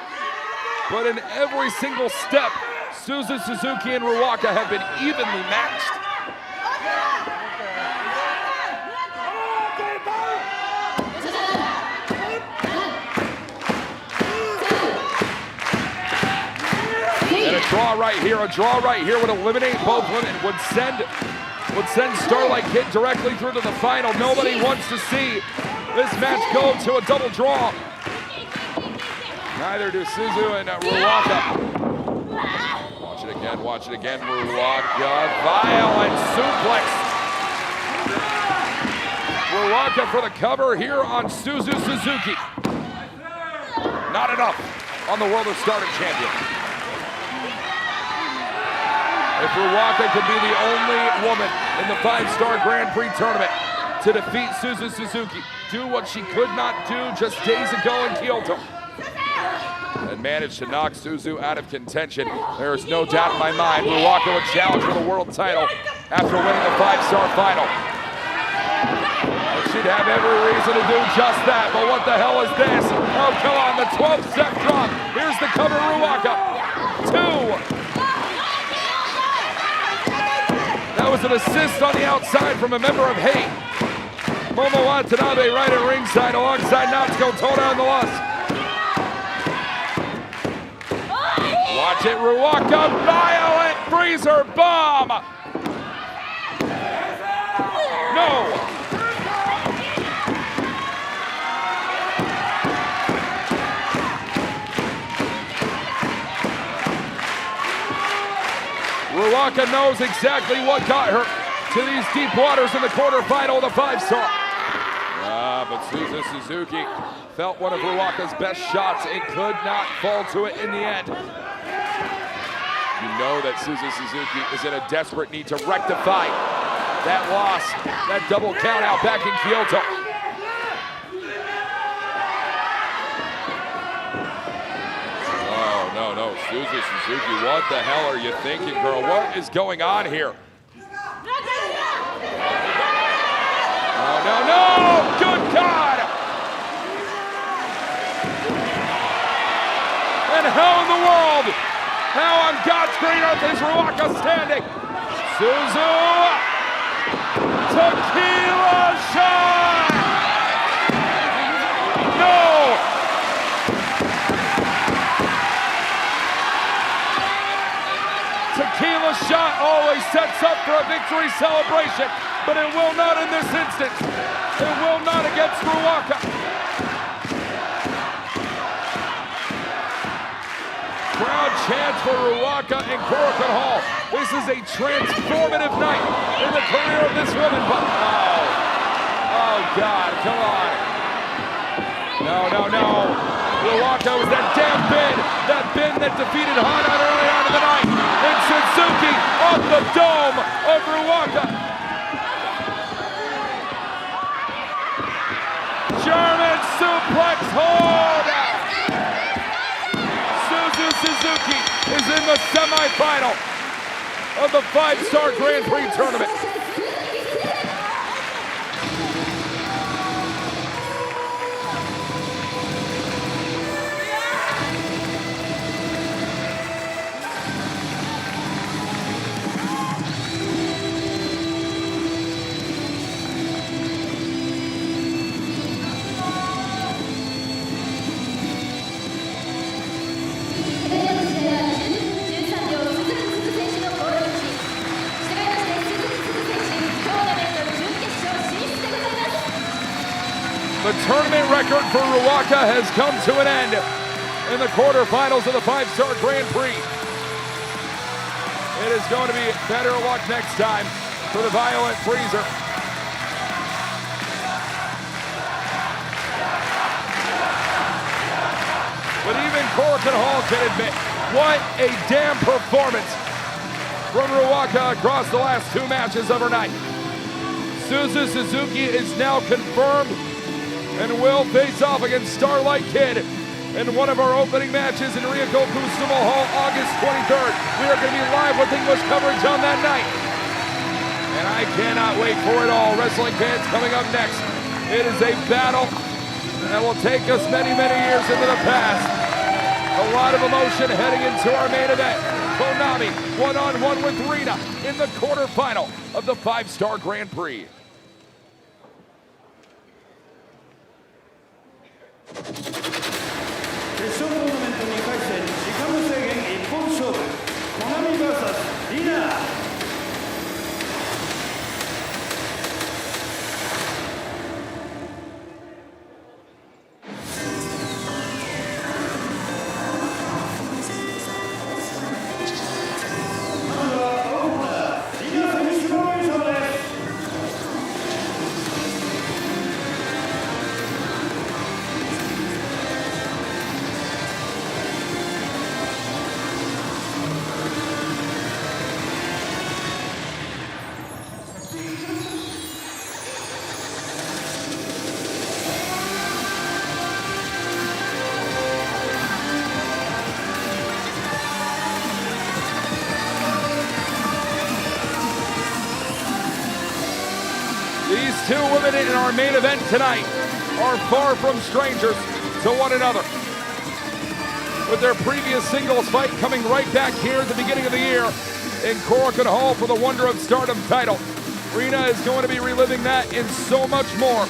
E: But in every single step, Suzuki and Ryogoku have been evenly matched. And a draw right here would eliminate both women, would send Starlight Kid directly through to the final. Nobody wants to see this match go to a double draw. Neither do Suzu and Ryogoku. Watch it again, Ryogoku, violent suplex. Ryogoku for the cover here on Suzuki. Not enough on the World of Stardom champion. If Ryogoku could be the only woman in the 5-star Grand Prix tournament to defeat Suzuki, do what she could not do just days ago in Kyoto, and managed to knock Suzu out of contention, there is no doubt in my mind Ryogoku would challenge for the world title after winning the 5-star final. And she'd have every reason to do just that, but what the hell is this? Oh, come on, the 12-step drop. Here's the cover, Ryogoku. 2. That was an assist on the outside from a member of Hate. Momo Watanabe right at ringside alongside Natsuko Toda on the loss. Watch it, Ryogoku, violent freezer bomb. No. Ryogoku knows exactly what got her to these deep waters in the quarterfinal of the 5-star. But Suzuki felt one of Ryogoku's best shots. It could not fall to it in the end. You know that Suzuki is in a desperate need to rectify that loss, that double count out back in Kyoto. Oh, no, Suzuki, what the hell are you thinking, girl? What is going on here? No, good God! And how in the world? How on God's green earth is Ryogoku standing? Suzu! Tequila shot! No! Tequila shot always sets up for a victory celebration, but it will not in this instance. It will not against Ryogoku. Crowd chants for Ryogoku in Korakuen Hall. This is a transformative night in the career of this woman, but oh God, come on. No. Ryogoku was that damn bin that defeated Hana early on in the night. And Suzuki off the the dome of Ryogoku. German suplex hold. Suzuki is in the semifinal of the 5-Star Grand Prix tournament. The tournament record for Ryogoku has come to an end in the quarterfinals of the 5-Star Grand Prix. It is going to be better luck next time for the Violent Freezer. But even Korakuen Hall can admit, what a damn performance from Ryogoku across the last 2 matches of her night. Suzuki is now confirmed and will face off against Starlight Kid in one of our opening matches in Ryogoku Sumo-Hall, August 23rd. We are going to be live with English coverage on that night. And I cannot wait for it all. Wrestling fans, coming up next. It is a battle that will take us many, many years into the past. A lot of emotion heading into our main event. Konami one-on-one with Rina in the quarterfinal of the 5-Star Grand Prix.
A: 決勝トーナメント2回戦、時間無制限一本勝負、コナミ VS リナ。
E: These 2 women in our main event tonight are far from strangers to one another. With their previous singles fight coming right back here at the beginning of the year in Korakuen Hall for the Wonder of Stardom title. Rina is going to be reliving that and so much more.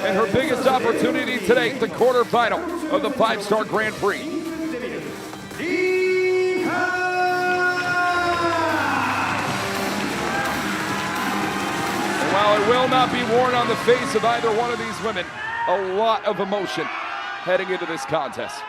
E: And her biggest opportunity today, the quarterfinal of the 5-Star Grand Prix. While it will not be worn on the face of either one of these women, a lot of emotion heading into this contest.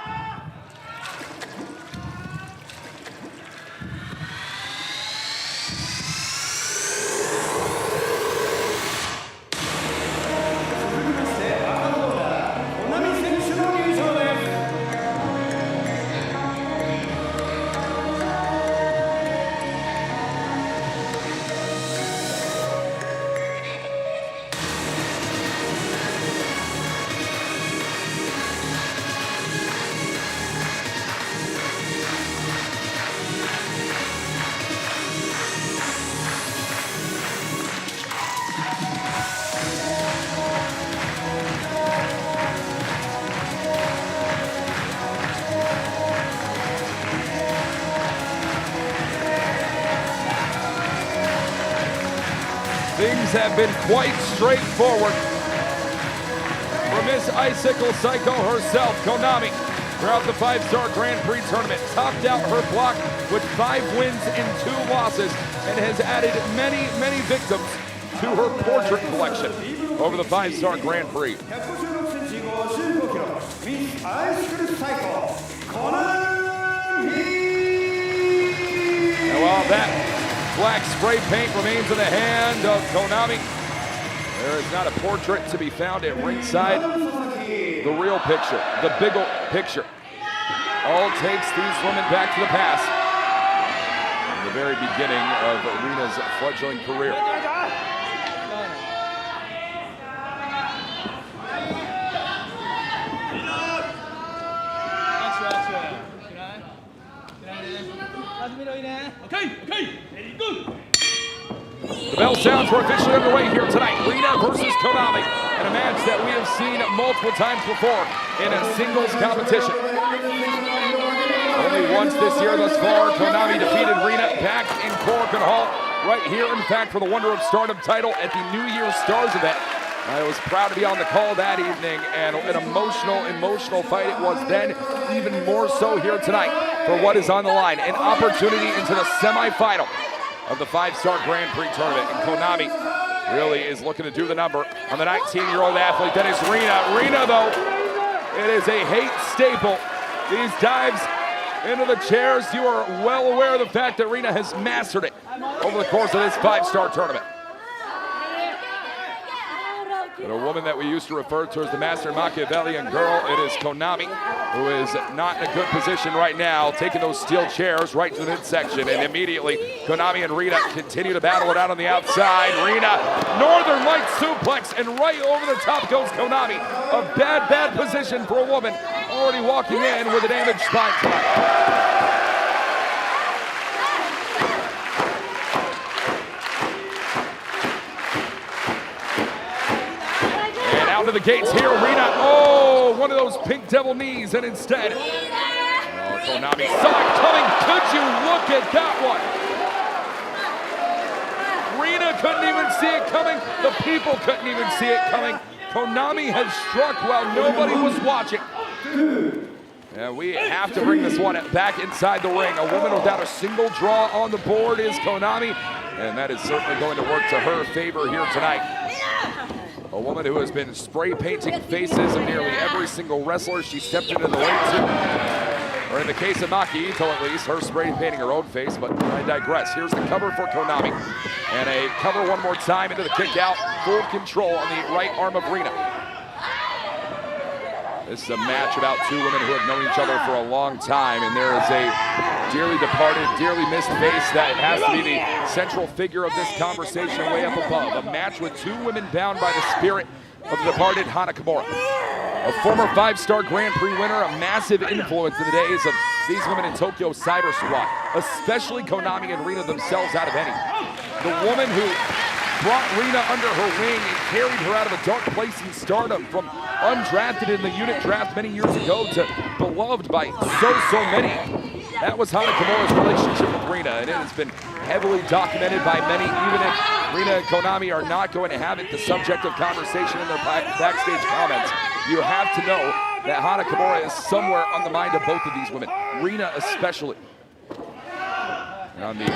E: Things have been quite straightforward for Miss Icicle Psycho herself, Konami, throughout the 5-Star Grand Prix tournament. Topped out her block with 5 wins and 2 losses and has added many, many victims to her portrait collection over the 5-Star Grand Prix. And while that black spray paint remains in the hand of Konami, there is not a portrait to be found at ringside. The real picture, the big old picture, all takes these women back to the past. the very beginning of Rina's fledgling career. The bell sounds, we're officially underway here tonight. Rina versus Konami, in a match that we have seen multiple times before in a singles competition. Only once this year thus far, Konami defeated Rina back in Korakuen Hall, right here, in fact, for the Wonder of Stardom title at the New Year's Stars event. I was proud to be on the call that evening, and an emotional fight it was then, even more so here tonight for what is on the line, an opportunity into the semifinal of the 5-Star Grand Prix tournament. And Konami really is looking to do the number on the 19-year-old athlete that is Rina. Rina, though, it is a hate staple. These dives into the chairs, you are well aware of the fact that Rina has mastered it over the course of this 5-star tournament. But a woman that we used to refer to as the Master Machiavellian girl, it is Konami, who is not in a good position right now, taking those steel chairs right to the midsection, and immediately Konami and Rina continue to battle it out on the outside. Rina, Northern Light suplex, and right over the top goes Konami. A bad position for a woman already walking in with a damaged spine tonight. To the gates here, Rina, oh, one of those pink devil knees, and instead, Konami saw it coming. Could you look at that one? Rina couldn't even see it coming. The people couldn't even see it coming. Konami has struck while nobody was watching. And we have to bring this one back inside the ring. A woman without a single draw on the board is Konami, and that is certainly going to work to her favor here tonight. A woman who has been spray painting faces of nearly every single wrestler she stepped into the ring to. Or in the case of Maki Ito, at least, her spray painting her own face, but I digress. Here's the cover for Konami. And a cover one more time into the kick out. Full control on the right arm of Rina. This is a match about two women who have known each other for a long time, and there is a dearly departed, dearly missed face that has to be the central figure of this conversation way up above. A match with two women bound by the spirit of the departed Hana Kimura. A former 5-star Grand Prix winner, a massive influence in the days of these women in Tokyo Cyber Squad, especially Konami and Rina themselves out of any. The woman who brought Rina under her wing and carried her out of a dark place in Stardom, from undrafted in the unit draft many years ago to beloved by so many. That was Hana Kimura's relationship with Rina, and it has been heavily documented by many. Even if Rina and Konami are not going to have it the subject of conversation in their backstage comments, you have to know that Hana Kimura is somewhere on the mind of both of these women, Rina especially. And on the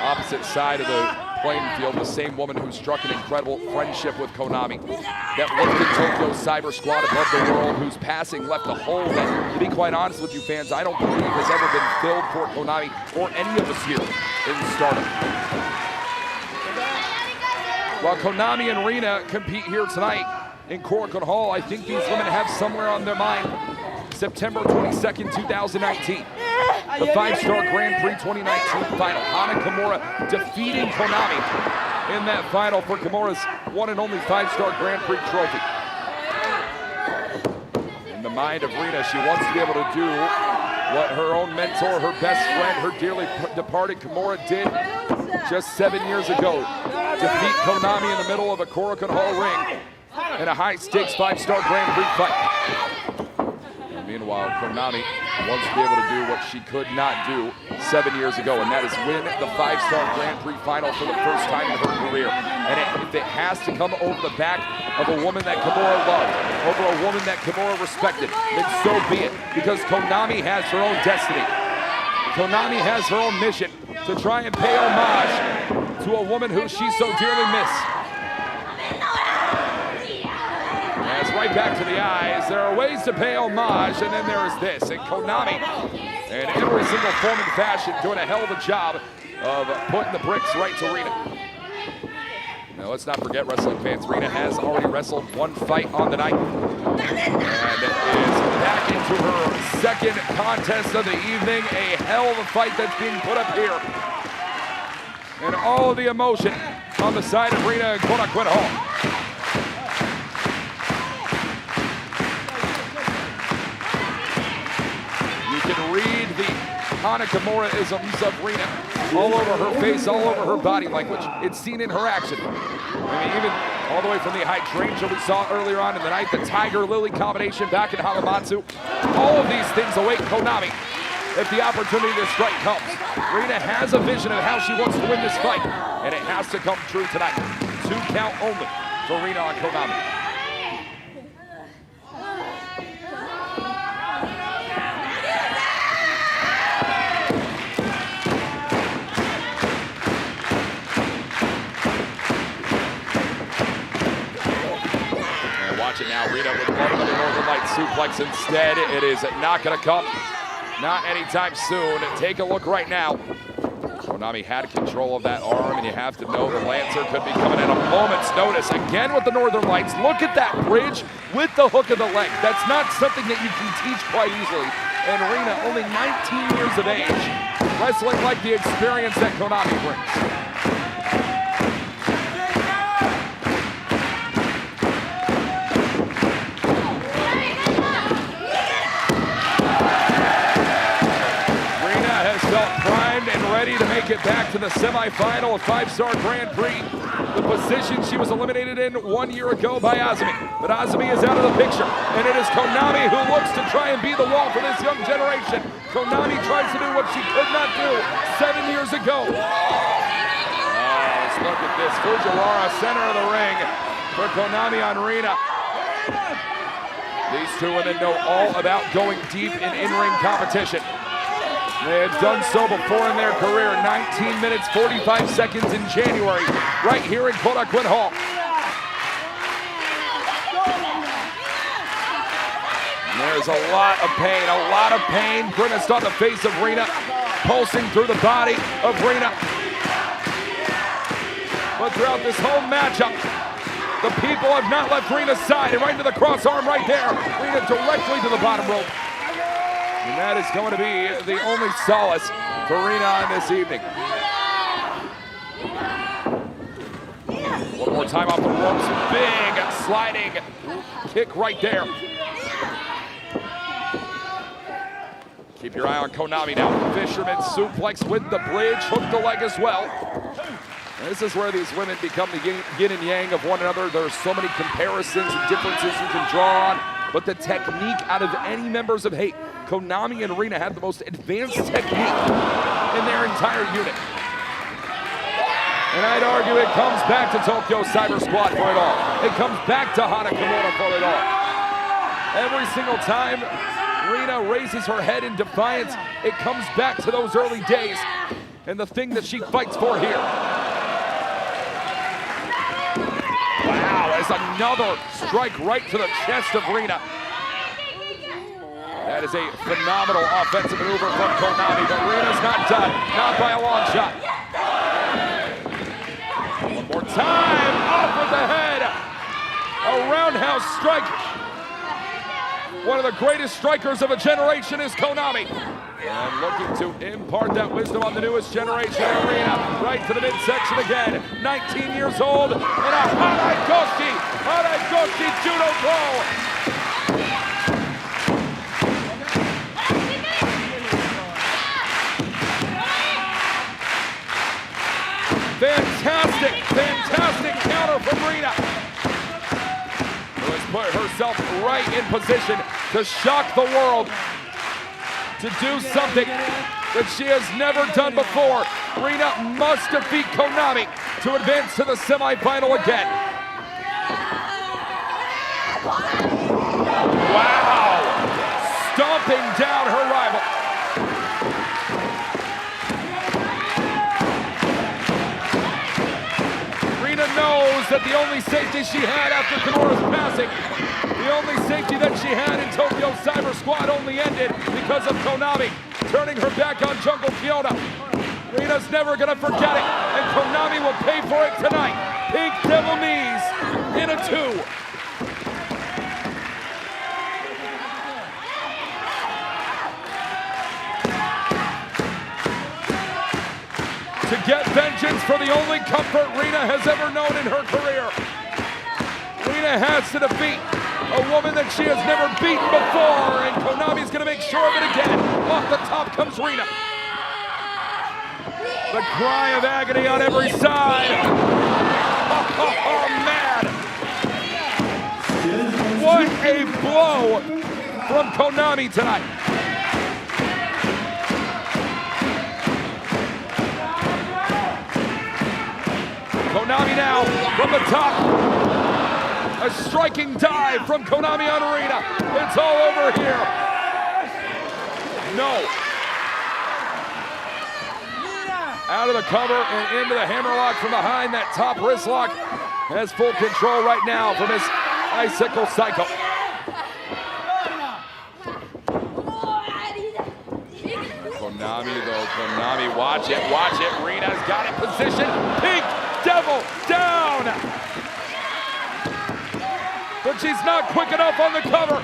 E: opposite side of the playing field, the same woman who struck an incredible friendship with Konami, that lifted Tokyo Cyber Squad above the world, whose passing left a hole that, to be quite honest with you fans, I don't believe has ever been filled for Konami or any of us here in Stardom. While Konami and Rina compete here tonight in Korakuen Hall, I think these women have somewhere on their mind September 22nd, 2019. The 5-star Grand Prix 2019 final. Hana Kimura defeating Konami in that final for Kimura's one and only 5-star Grand Prix trophy. In the mind of Rina, she wants to be able to do what her own mentor, her best friend, her dearly departed Kimura did just 7 years ago. Defeat Konami in the middle of a Korakuen Hall ring in a high-stakes 5-star Grand Prix fight. Meanwhile, Konami wants to be able to do what she could not do 7 years ago, and that is win the 5-star Grand Prix final for the first time in her career. And if it has to come over the back of a woman that Kimura loved, over a woman that Kimura respected, then so be it, because Konami has her own destiny. Konami has her own mission to try and pay homage to a woman who she so dearly missed. As right back to the eyes, there are ways to pay homage, and then there is this. And Konami, in every single form and fashion, doing a hell of a job of putting the bricks right to Rina. Now, let's not forget, wrestling fans, Rina has already wrestled one fight on the night, and is back into her second contest of the evening. A hell of a fight that's being put up here and all of the emotion on the side of Rina and Korakuen Hall. You can read the Hanakamura-isms of Rina all over her face, all over her body language. It's seen in her action. I mean, even all the way from the hydrangea we saw earlier on in the night, the Tiger-Lily combination back in Hamamatsu. All of these things await Konami if the opportunity to strike comes. Rina has a vision of how she wants to win this fight, and it has to come true tonight. 2 count only for Rina on Konami. Watch it now, Rina with another Northern Lights suplex instead. It is not gonna come, not anytime soon. Take a look right now. Konami had control of that arm, and you have to know the Lancer could be coming at a moment's notice. Again with the Northern Lights, look at that bridge with the hook of the leg. That's not something that you can teach quite easily. And Rina, only 19 years of age, wrestling like the experience that Konami brings. Primed and ready to make it back to the semifinal of 5-Star Grand Prix. The position she was eliminated in 1 year ago by Azumi. But Azumi is out of the picture, and it is Konami who looks to try and be the wall for this young generation. Konami tries to do what she could not do 7 years ago. Let's look at this. Fujiwara, center of the ring for Konami on Rina. These two women know all about going deep in in-ring competition. They have done so before in their career. 19 minutes, 45 seconds in January, right here in Korakuen Hall. And there's a lot of pain grimaced on the face of Rina, pulsing through the body of Rina. But throughout this whole matchup, the people have not left Rina's side, and right into the cross arm right there. Rina directly to the bottom rope. And that is going to be the only solace for Rina on this evening. One more time off the ropes. Big sliding kick right there. Keep your eye on Konami now. Fisherman suplex with the bridge. Hook the leg as well. And this is where these women become the yin and yang of one another. There are so many comparisons and differences you can draw on. But the technique out of any members of Hate, Konami and Rina have the most advanced technique in their entire unit. And I'd argue it comes back to Tokyo Cyber Squad for it all. It comes back to Hanakamura for it all. Every single time Rina raises her head in defiance, it comes back to those early days and the thing that she fights for here. Wow, there's another strike right to the chest of Rina. That is a phenomenal offensive maneuver from Konami, but Rina's not done, not by a long shot. One more time, off with the head. A roundhouse strike. One of the greatest strikers of a generation is Konami. And looking to impart that wisdom on the newest generation, Rina. Right to the midsection again. 19 years old, and a Haragoshi judo throw. Fantastic counter from Rina, who has put herself right in position to shock the world, to do something that she has never done before. Rina must defeat Konami to advance to the semifinal again. Wow! Stomping down her rival. Rina knows that the only safety she had after Kimura's passing, the only safety that she had in Tokyo Cyber Squad only ended because of Konami turning her back on Jungle Kyona. Rina's never gonna forget it, and Konami will pay for it tonight. Pink Devil knees in a 2. to get vengeance for the only comfort Rina has ever known in her career. Rina has to defeat a woman that she has never beaten before, and Konami's gonna make sure of it again. Off the top comes Rina. The cry of agony on every side. Oh, man. What a blow from Konami tonight. Konami now from the top. A striking dive from Konami on Rina. It's all over here. No. Out of the cover and into the hammerlock from behind. That top wrist lock has full control right now from his Icicle Psycho. Konami though, Konami, watch it, watch it. Rina's got it positioned. Pink Devil down. But she's not quick enough on the cover.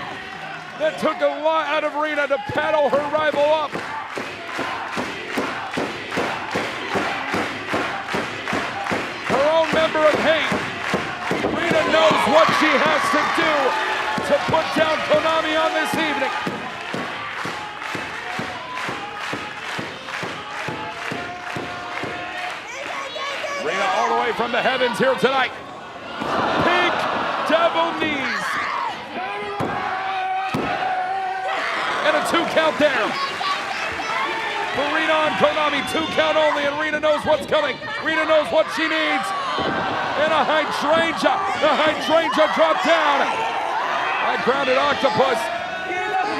E: That took a lot out of Rina to paddle her rival up. Her own member of hate. Rina knows what she has to do to put down Konami on this evening. Rina all the way from the heavens here tonight. Pink Devil knees. And a 2 count there. For Rina on Konami, 2 count only, and Rina knows what's coming. Rina knows what she needs. And a hydrangea. The hydrangea dropped down. That grounded octopus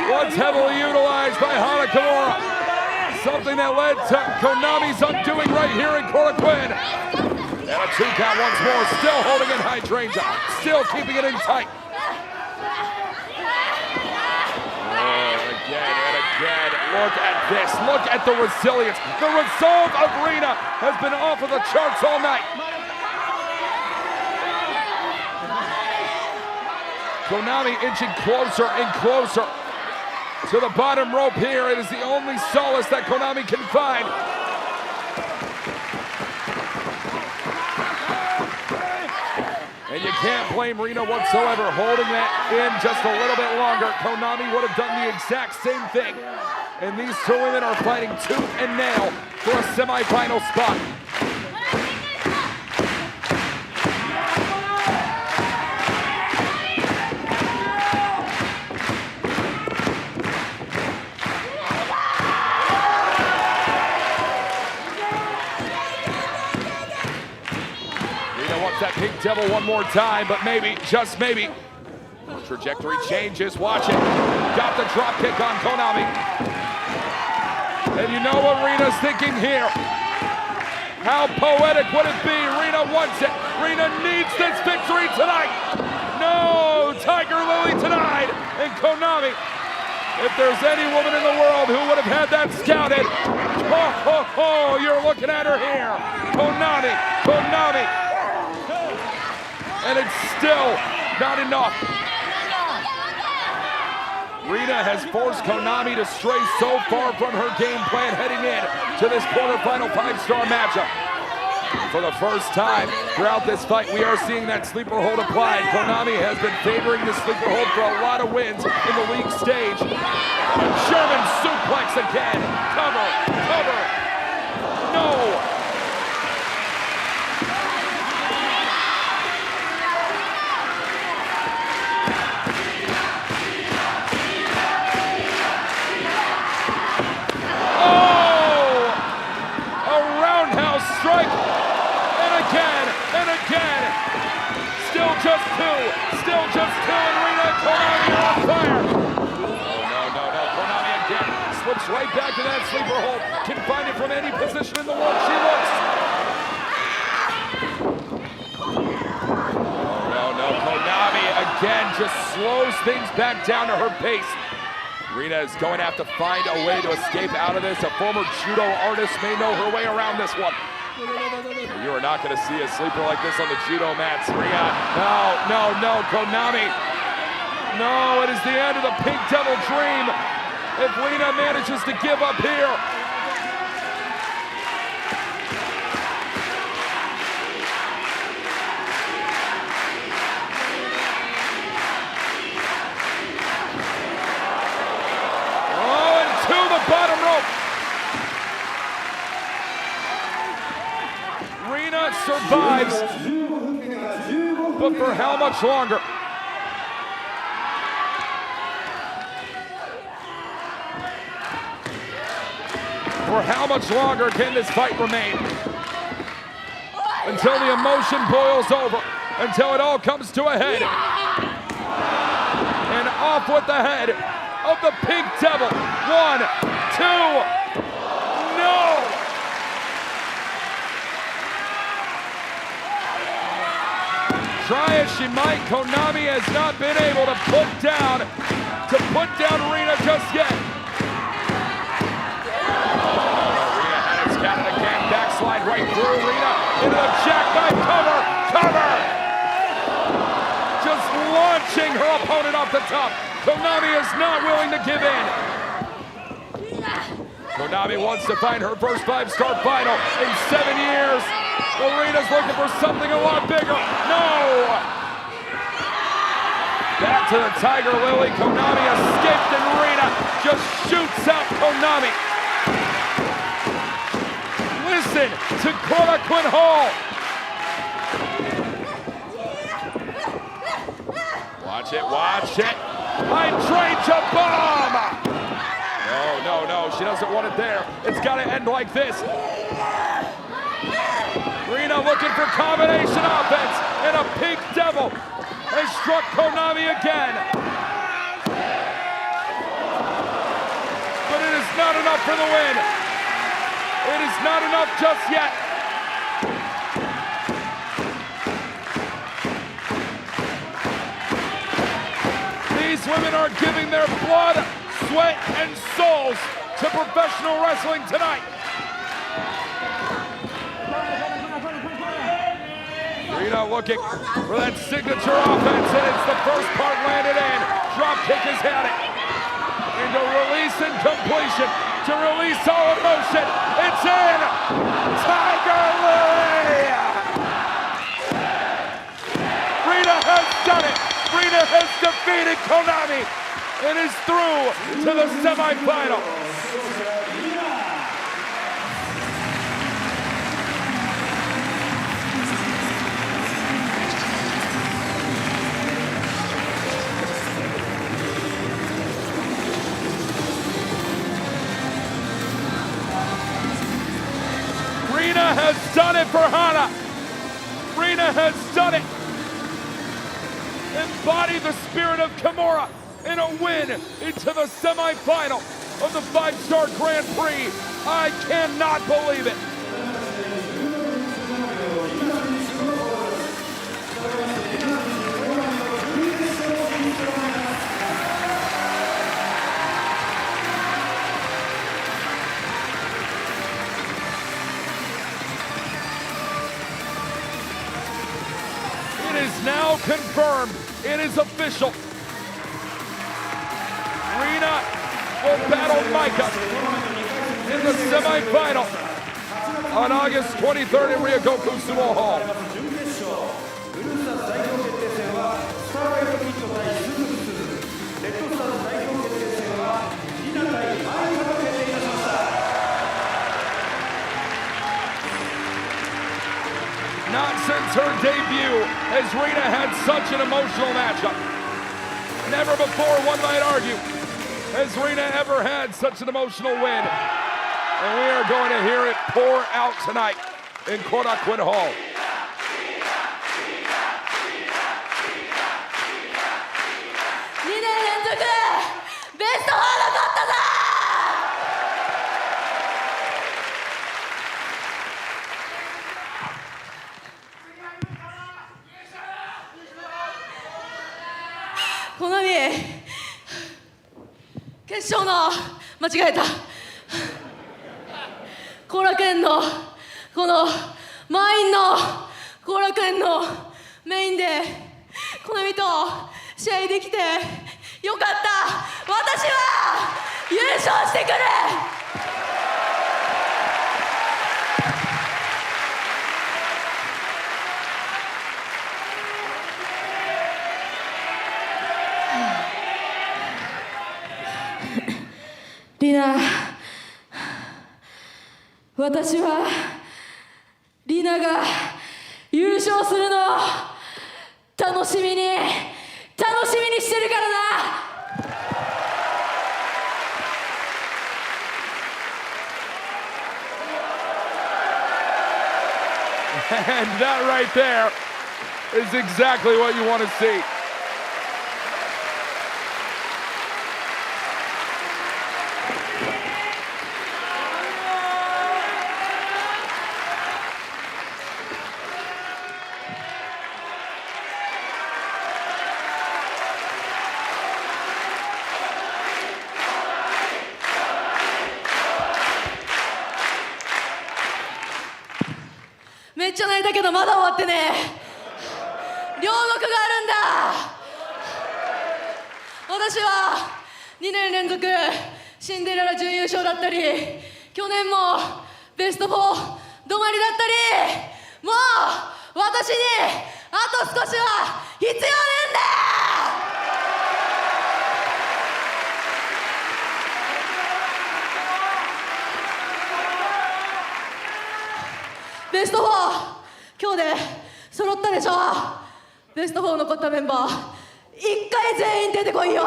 E: was heavily utilized by Hana Kimura. Something that led to Konami's undoing right here in Korakuen. And a 2 count once more, still holding in hydrangea, still keeping it in tight. Again and again, look at this, look at the resilience. The resolve of Rina has been off of the charts all night. Konami inching closer and closer to the bottom rope here. It is the only solace that Konami can find. And you can't blame Rina whatsoever holding that in just a little bit longer. Konami would have done the exact same thing. And these two women are fighting tooth and nail for a semifinal spot. That Pink Devil one more time, but maybe, just maybe, the trajectory changes. Watch it. Got the drop kick on Konami. And you know what Rina's thinking here. How poetic would it be? Rina wants it. Rina needs this victory tonight. No, Tiger Lily denied. And Konami, if there's any woman in the world who would have had that scouted, you're looking at her here. Konami, Konami. And it's still not enough. Rina has forced Konami to stray so far from her game plan heading in to this quarterfinal 5-star matchup. For the first time throughout this fight, we are seeing that sleeper hold applied. Konami has been favoring the sleeper hold for a lot of wins in the league stage. German suplex again. Cover, cover. No. Strike, and again, still just two, and Rina and Konami are on fire. No, Konami again, slips right back to that sleeper hold, can find it from any position in the world she looks. No, Konami again just slows things back down to her pace. Rina is going to have to find a way to escape out of this. A former judo artist may know her way around this one. You are not going to see a sleeper like this on the judo mats. Rina, no, Konami. No, it is the end of the Pink Devil dream. If Rina manages to give up here. Rina survives, but for how much longer? For how much longer can this fight remain? Until the emotion boils over, until it all comes to a head. And off with the head of the Pink Devil. 1, 2, no! Try as she might, Konami has not been able to put down Rina just yet. Rina had it scattered again, backslide right through Rina into the jackknife cover. Just launching her opponent off the top. Konami is not willing to give in. Konami wants to find her first 5-star final in 7 years. Rina's looking for something a lot bigger. No! Back to the Tiger Lily. Konami escaped and Rina just shoots out Konami. Listen to Korakuen Hall. Watch it. Hydrangea bomb! No, she doesn't want it there. It's gotta end like this. Rina looking for combination offense, and a Pink Devil has struck Konami again. But it is not enough for the win. It is not enough just yet. These women are giving their blood, sweat, and souls to professional wrestling tonight. Rina looking for that signature offense, and it's the first part landed in. Drop kick has had it. Into release and completion, to release all emotion. It's in! Tiger Lily! Rina has done it! Rina has defeated Konami and is through to the semifinal. Rina has done it for Hana. Rina has done it. Embody the spirit of Kimura in a win into the semifinal of the 5-Star Grand Prix. I cannot believe it. It is now confirmed. It is official. Rina will battle Micah in the semifinal on August 23rd in Ryogoku Sumo-Hall. Not since her debut has Rina had such an emotional matchup. Never before, one might argue, has Rina ever had such an emotional win. And we are going to hear it pour out tonight in Korakuen Hall.
C: Konami、決勝の間違えた後楽園のこの満員の後楽園のメインでKonamiと試合できてよかった。私は優勝してくる。リナ、私は
D: リナが優勝するのを楽しみにしてるからな。
E: And that right there is exactly what you want to see.
D: めっちゃ泣いたけどまだ終わってね。両国があるんだ。私は2年連続シンデレラ準優勝だったり、去年もベスト4止まりだったり、もう私にあと少しは必要なんだ。ベスト4今日で揃ったでしょ。ベスト4残ったメンバー一回全員出てこいよ。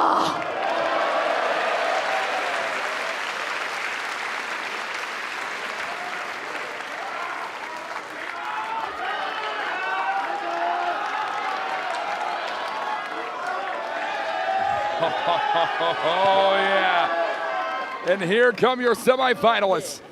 E: Oh, yeah. And here come your semifinalists.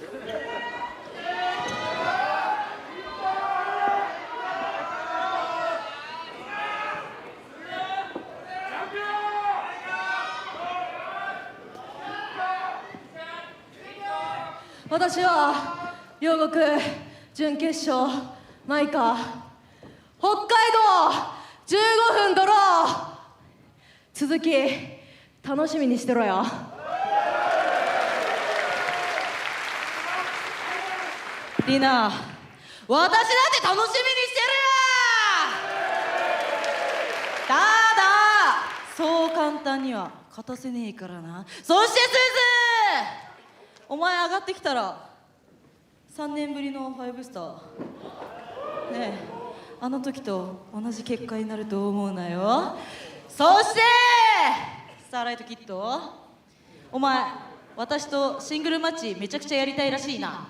D: 私は両国準決勝マイカ北海道15分ドロー。続き楽しみにしてろよ。リナ、私だって楽しみにしてるよ。ただそう簡単には勝たせねえからな。そしてすず、お前上がってきたら3年ぶりの5スターねえ、あの時と同じ結果になると思うなよ。そしてスターライトキッド、お前私とシングルマッチめちゃくちゃやりたいらしいな。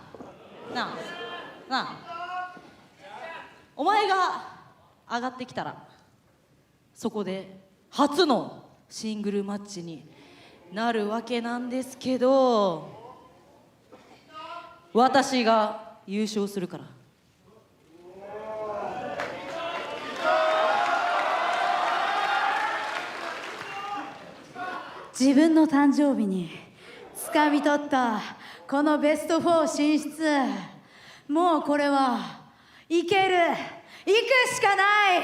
D: なあお前が上がってきたらそこで初のシングルマッチになるわけなんですけど、私が優勝するから。
J: 自分の誕生日に掴み取ったこのベスト4進出、もうこれはいける、行くしかない。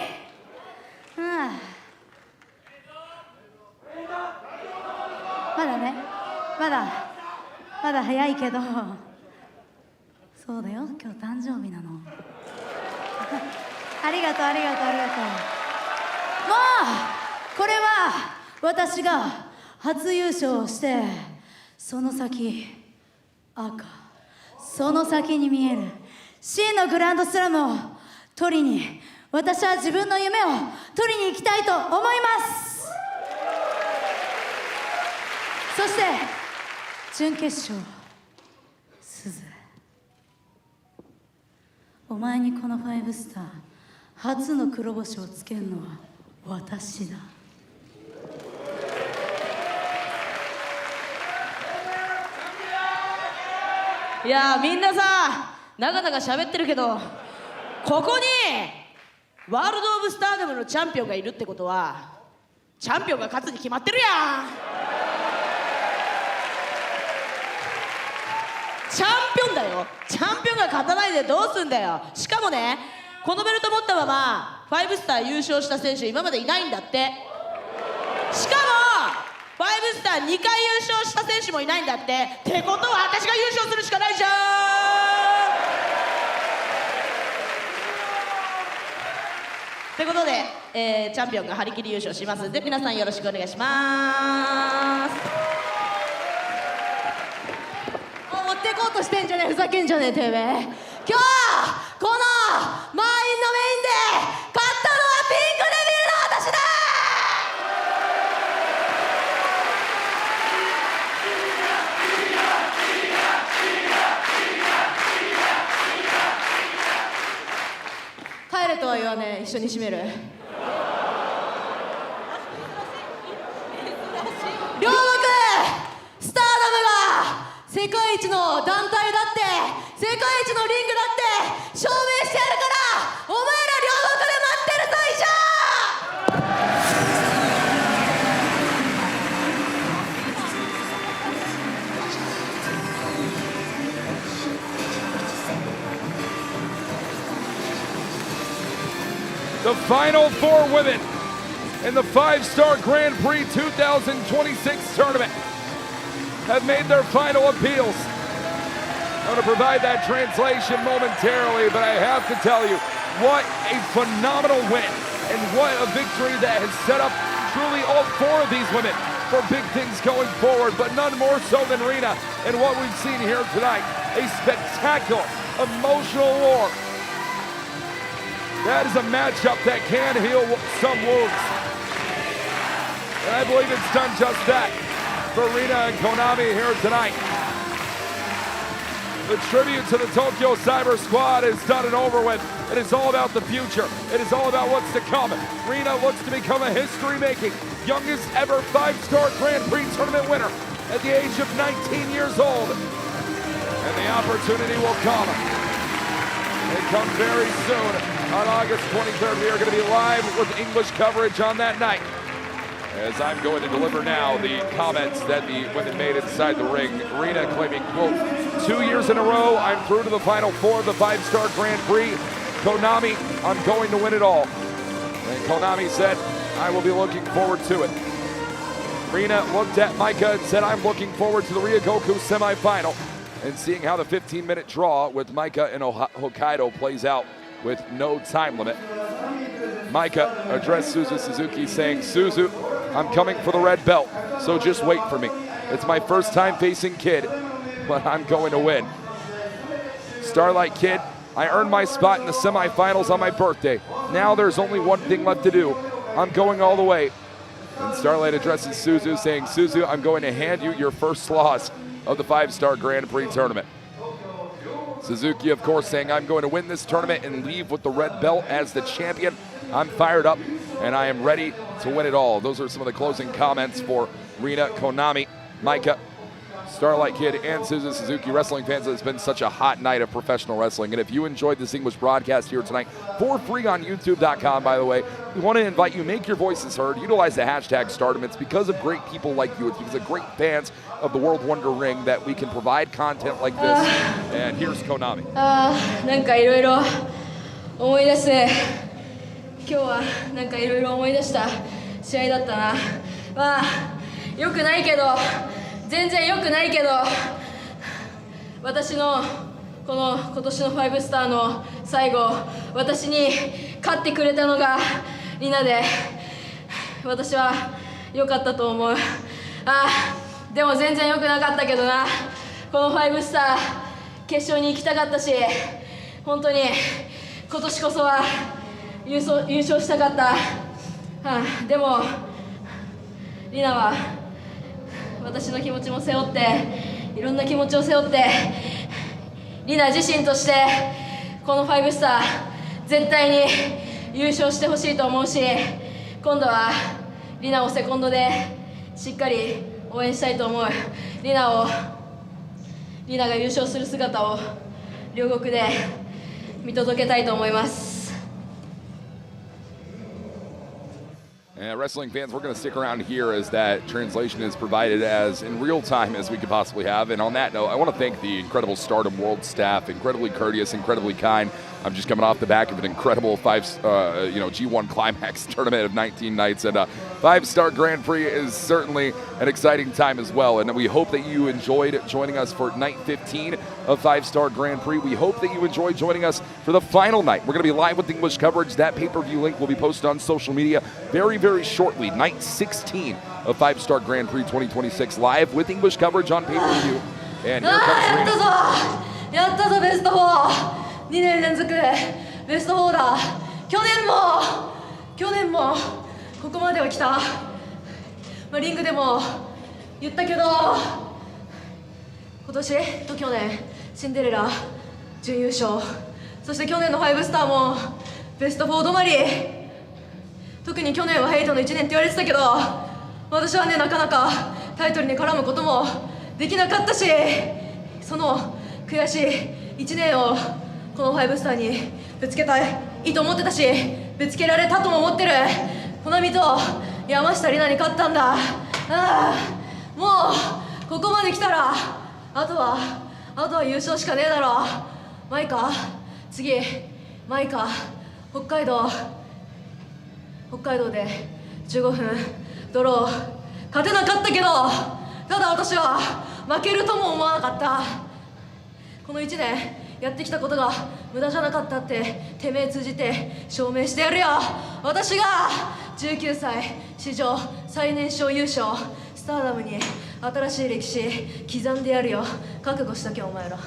J: まだね、まだ早いけど、そうだよ、今日誕生日なの。ありがとう。もうこれは私が初優勝してその先赤、その先に見える真のグランドスラムを取りに、私は自分の夢を取りに行きたいと思います。そして準決勝、すず、お前にこの5スター初の黒星をつけるのは私だ。
D: いやー、みんなさ長々喋ってるけど、ここにワールド・オブ・スターダムのチャンピオンがいるってことはチャンピオンが勝つに決まってるやん。チャンピオンだよ。チャンピオンが勝たないでどうすんだよ。しかもね、このベルト持ったまま5スター優勝した選手今までいないんだって。しかも5スター2回優勝した選手もいないんだって。ってことは私が優勝するしかないじゃん。ということで、チャンピオンが張り切り優勝しますんで、皆さんよろしくお願いします。持ってこうとしてんじゃねえ、ふざけんじゃねえてめえ。今日この満員のメインで勝ったのはピンクデビルの私だ。帰れとは言わねえ、一緒に締める。両国スターダムが世界一の団体だって世界一のリングだって証明してやるからお前ら両国で待ってるぞ以上。
E: The final 4 women in the 5-Star Grand Prix 2026 tournament have made their final appeals. I'm going to provide that translation momentarily, but I have to tell you, what a phenomenal win and what a victory that has set up truly all 4 of these women for big things going forward, but none more so than Rina and what we've seen here tonight. A spectacular, emotional war. That is a matchup that can heal some wounds. And I believe it's done just that for Rina and Konami here tonight. The tribute to the Tokyo Cyber Squad is done and over with. It is all about the future. It is all about what's to come. Rina looks to become a history-making, youngest ever 5-Star Grand Prix tournament winner at the age of 19 years old. And the opportunity will come. It comes very soon. On August 23rd, we are going to be live with English coverage on that night. As I'm going to deliver now the comments that the women made inside the ring. Rina claiming, quote, 2 years in a row, I'm through to the final 4 of the 5-Star Grand Prix. Konami, I'm going to win it all. And Konami said, I will be looking forward to it. Rina looked at Micah and said, I'm looking forward to the Ryogoku semifinal and seeing how the 15-minute draw with Micah and Hokkaido plays out with no time limit. Micah addressed Suzu Suzuki saying, Suzu, I'm coming for the red belt, so just wait for me. It's my first time facing Kid, but I'm going to win. Starlight Kid, I earned my spot in the semifinals on my birthday. Now there's only one thing left to do. I'm going all the way. And Starlight addresses Suzu saying, Suzu, I'm going to hand you your first loss of the 5-Star Grand Prix tournament. Suzuki, of course, saying, I'm going to win this tournament and leave with the red belt as the champion. I'm fired up, and I am ready to win it all. Those are some of the closing comments for Rina, Konami, Micah, Starlight Kid, and Suzu Suzuki. Wrestling fans, it's been such a hot night of professional wrestling. And if you enjoyed this English broadcast here tonight, for free on YouTube.com, by the way, we want to invite you, make your voices heard, utilize the hashtag Stardom. It's because of great people like you. It's because of great fans of the World Wonder Ring that we can provide content like this. And here's Konami.
D: なんかいろいろ思い出す。今日はなんかいろいろ思い出した試合だったな。まあ良くないけど、全然良くないけど、私のこの今年の5スターの最後、私に勝ってくれたのがリナで、私は良かったと思う。でも全然良くなかったけどな。この5スター決勝に行きたかったし、本当に今年こそは優勝したかった。でもリナは私の気持ちも背負って、いろんな気持ちを背負って、リナ自身としてこの5スター絶対に優勝してほしいと思うし、今度はリナをセコンドでしっかり応援したいと思う。リナが優勝する姿を両国で見届けたいと思います。
E: Wrestling fans, we're going to stick around here as that translation is provided as in real time as we could possibly have. And on that note, I want to thank the incredible Stardom World staff, incredibly courteous, incredibly kind. I'm just coming off the back of an incredible G1 Climax tournament of 19 nights, and 5-Star Grand Prix is certainly an exciting time as well. And we hope that you enjoyed joining us for night 15 of 5-Star Grand Prix. We hope that you enjoyed joining us for the final night. We're going to be live with English coverage. That pay-per-view link will be posted on social media very, very shortly. Night 16 of 5-Star Grand Prix 2026 live with English coverage on pay-per-view. And here comes Rina.
D: やったぞベスト4。2年連続ベスト4だ。去年もここまでは来た、リングでも言ったけど、今年と去年シンデレラ準優勝、そして去年の5スターもベスト4止まり。特に去年はヘイトの1年って言われてたけど、私はねなかなかタイトルに絡むこともできなかったし、その悔しい1年をこの5スターにぶつけたいと思ってたし、ぶつけられたとも思ってる。コナミと山下里奈に勝ったんだ。もうここまで来たらあとは優勝しかねえだろ。マイカ次マイカ北海道で15分ドロー、勝てなかったけど、ただ私は負けるとも思わなかった。この1年やってきたことが無駄じゃなかったっててめえ通じて証明してやるよ。私が19歳史上最年少優勝、スターダムに新しい歴史刻んでやるよ。覚悟しとけお前ら。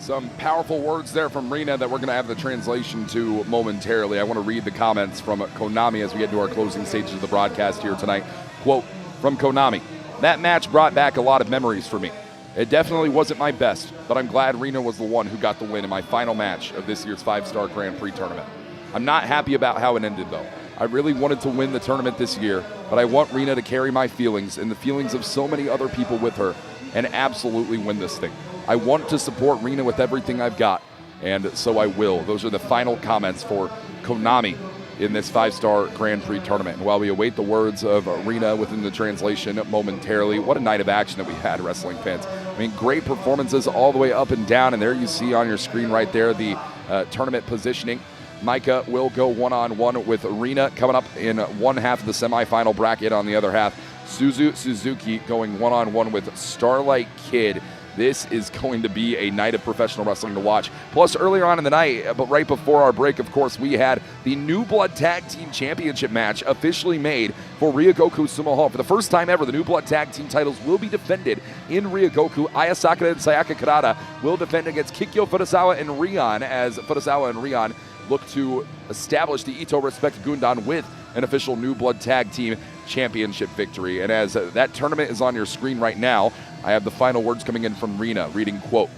E: Some powerful words there from Rina that we're going to have the translation to momentarily. I want to read the comments from Konami as we get to our closing stages of the broadcast here tonight. Quote from Konami: "That match brought back a lot of memories for me. It definitely wasn't my best, but I'm glad Rina was the one who got the win in my final match of this year's 5-Star Grand Prix tournament. I'm not happy about how it ended though. I really wanted to win the tournament this year, but I want Rina to carry my feelings and the feelings of so many other people with her and absolutely win this thing. I want to support Rina with everything I've got, and so I will." Those are the final comments for Konami in this 5-Star Grand Prix tournament. And while we await the words of Rina within the translation momentarily, what a night of action that we had, wrestling fans. I mean, great performances all the way up and down, and there you see on your screen right there the tournament positioning. Micah will go one-on-one with Rina coming up in one half of the semifinal bracket. On the other half, Suzuki going one-on-one with Starlight Kid. This is going to be a night of professional wrestling to watch. Plus, earlier on in the night, but right before our break, of course, we had the New Blood Tag Team Championship match officially made for Ryogoku Sumo-Hall. For the first time ever, the New Blood Tag Team titles will be defended in Ryogoku. Aya Sakura and Sayaka Karada will defend against Kikyo Furusawa and Rion, as Furusawa and Rion look to establish the Ito Respect Gundam with an official New Blood Tag Team Championship victory. And as that tournament is on your screen right now, I have the final words coming in from Rina, reading, quote,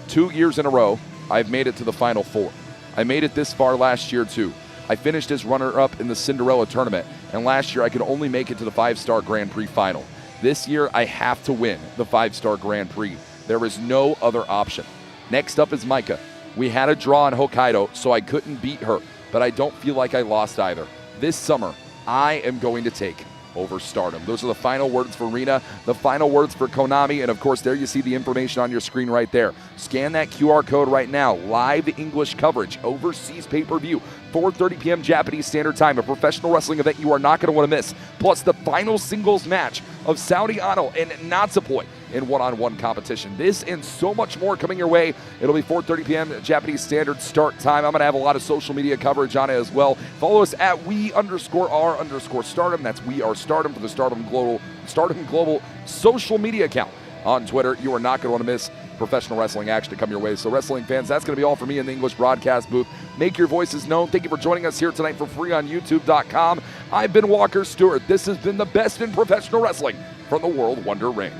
E: "2 years in a row, I've made it to the Final Four. I made it this far last year, too. I finished as runner-up in the Cinderella tournament, and last year I could only make it to the 5-Star Grand Prix final. This year, I have to win the 5-Star Grand Prix. There is no other option. Next up is Micah. We had a draw in Hokkaido, so I couldn't beat her, but I don't feel like I lost either. This summer, I am going to take over Stardom." Those are the final words for Rina, the final words for Konami, and of course there you see the information on your screen right there. Scan that QR code right now. Live English coverage, overseas pay-per-view, 4:30 p.m. Japanese Standard Time, a professional wrestling event you are not going to want to miss. Plus the final singles match of Saudi Ano and Natsupoi in one-on-one competition. This and so much more coming your way. It'll be 4:30 p.m. Japanese Standard start time. I'm going to have a lot of social media coverage on it as well. Follow us at we_r_stardom. That's We Are Stardom for the Stardom Global social media account on Twitter. You are not going to want to miss professional wrestling action to come your way. So wrestling fans, that's going to be all for me in the English broadcast booth. Make your voices known. Thank you for joining us here tonight for free on YouTube.com. I've been Walker Stewart. This has been the best in professional wrestling from the World Wonder Ring.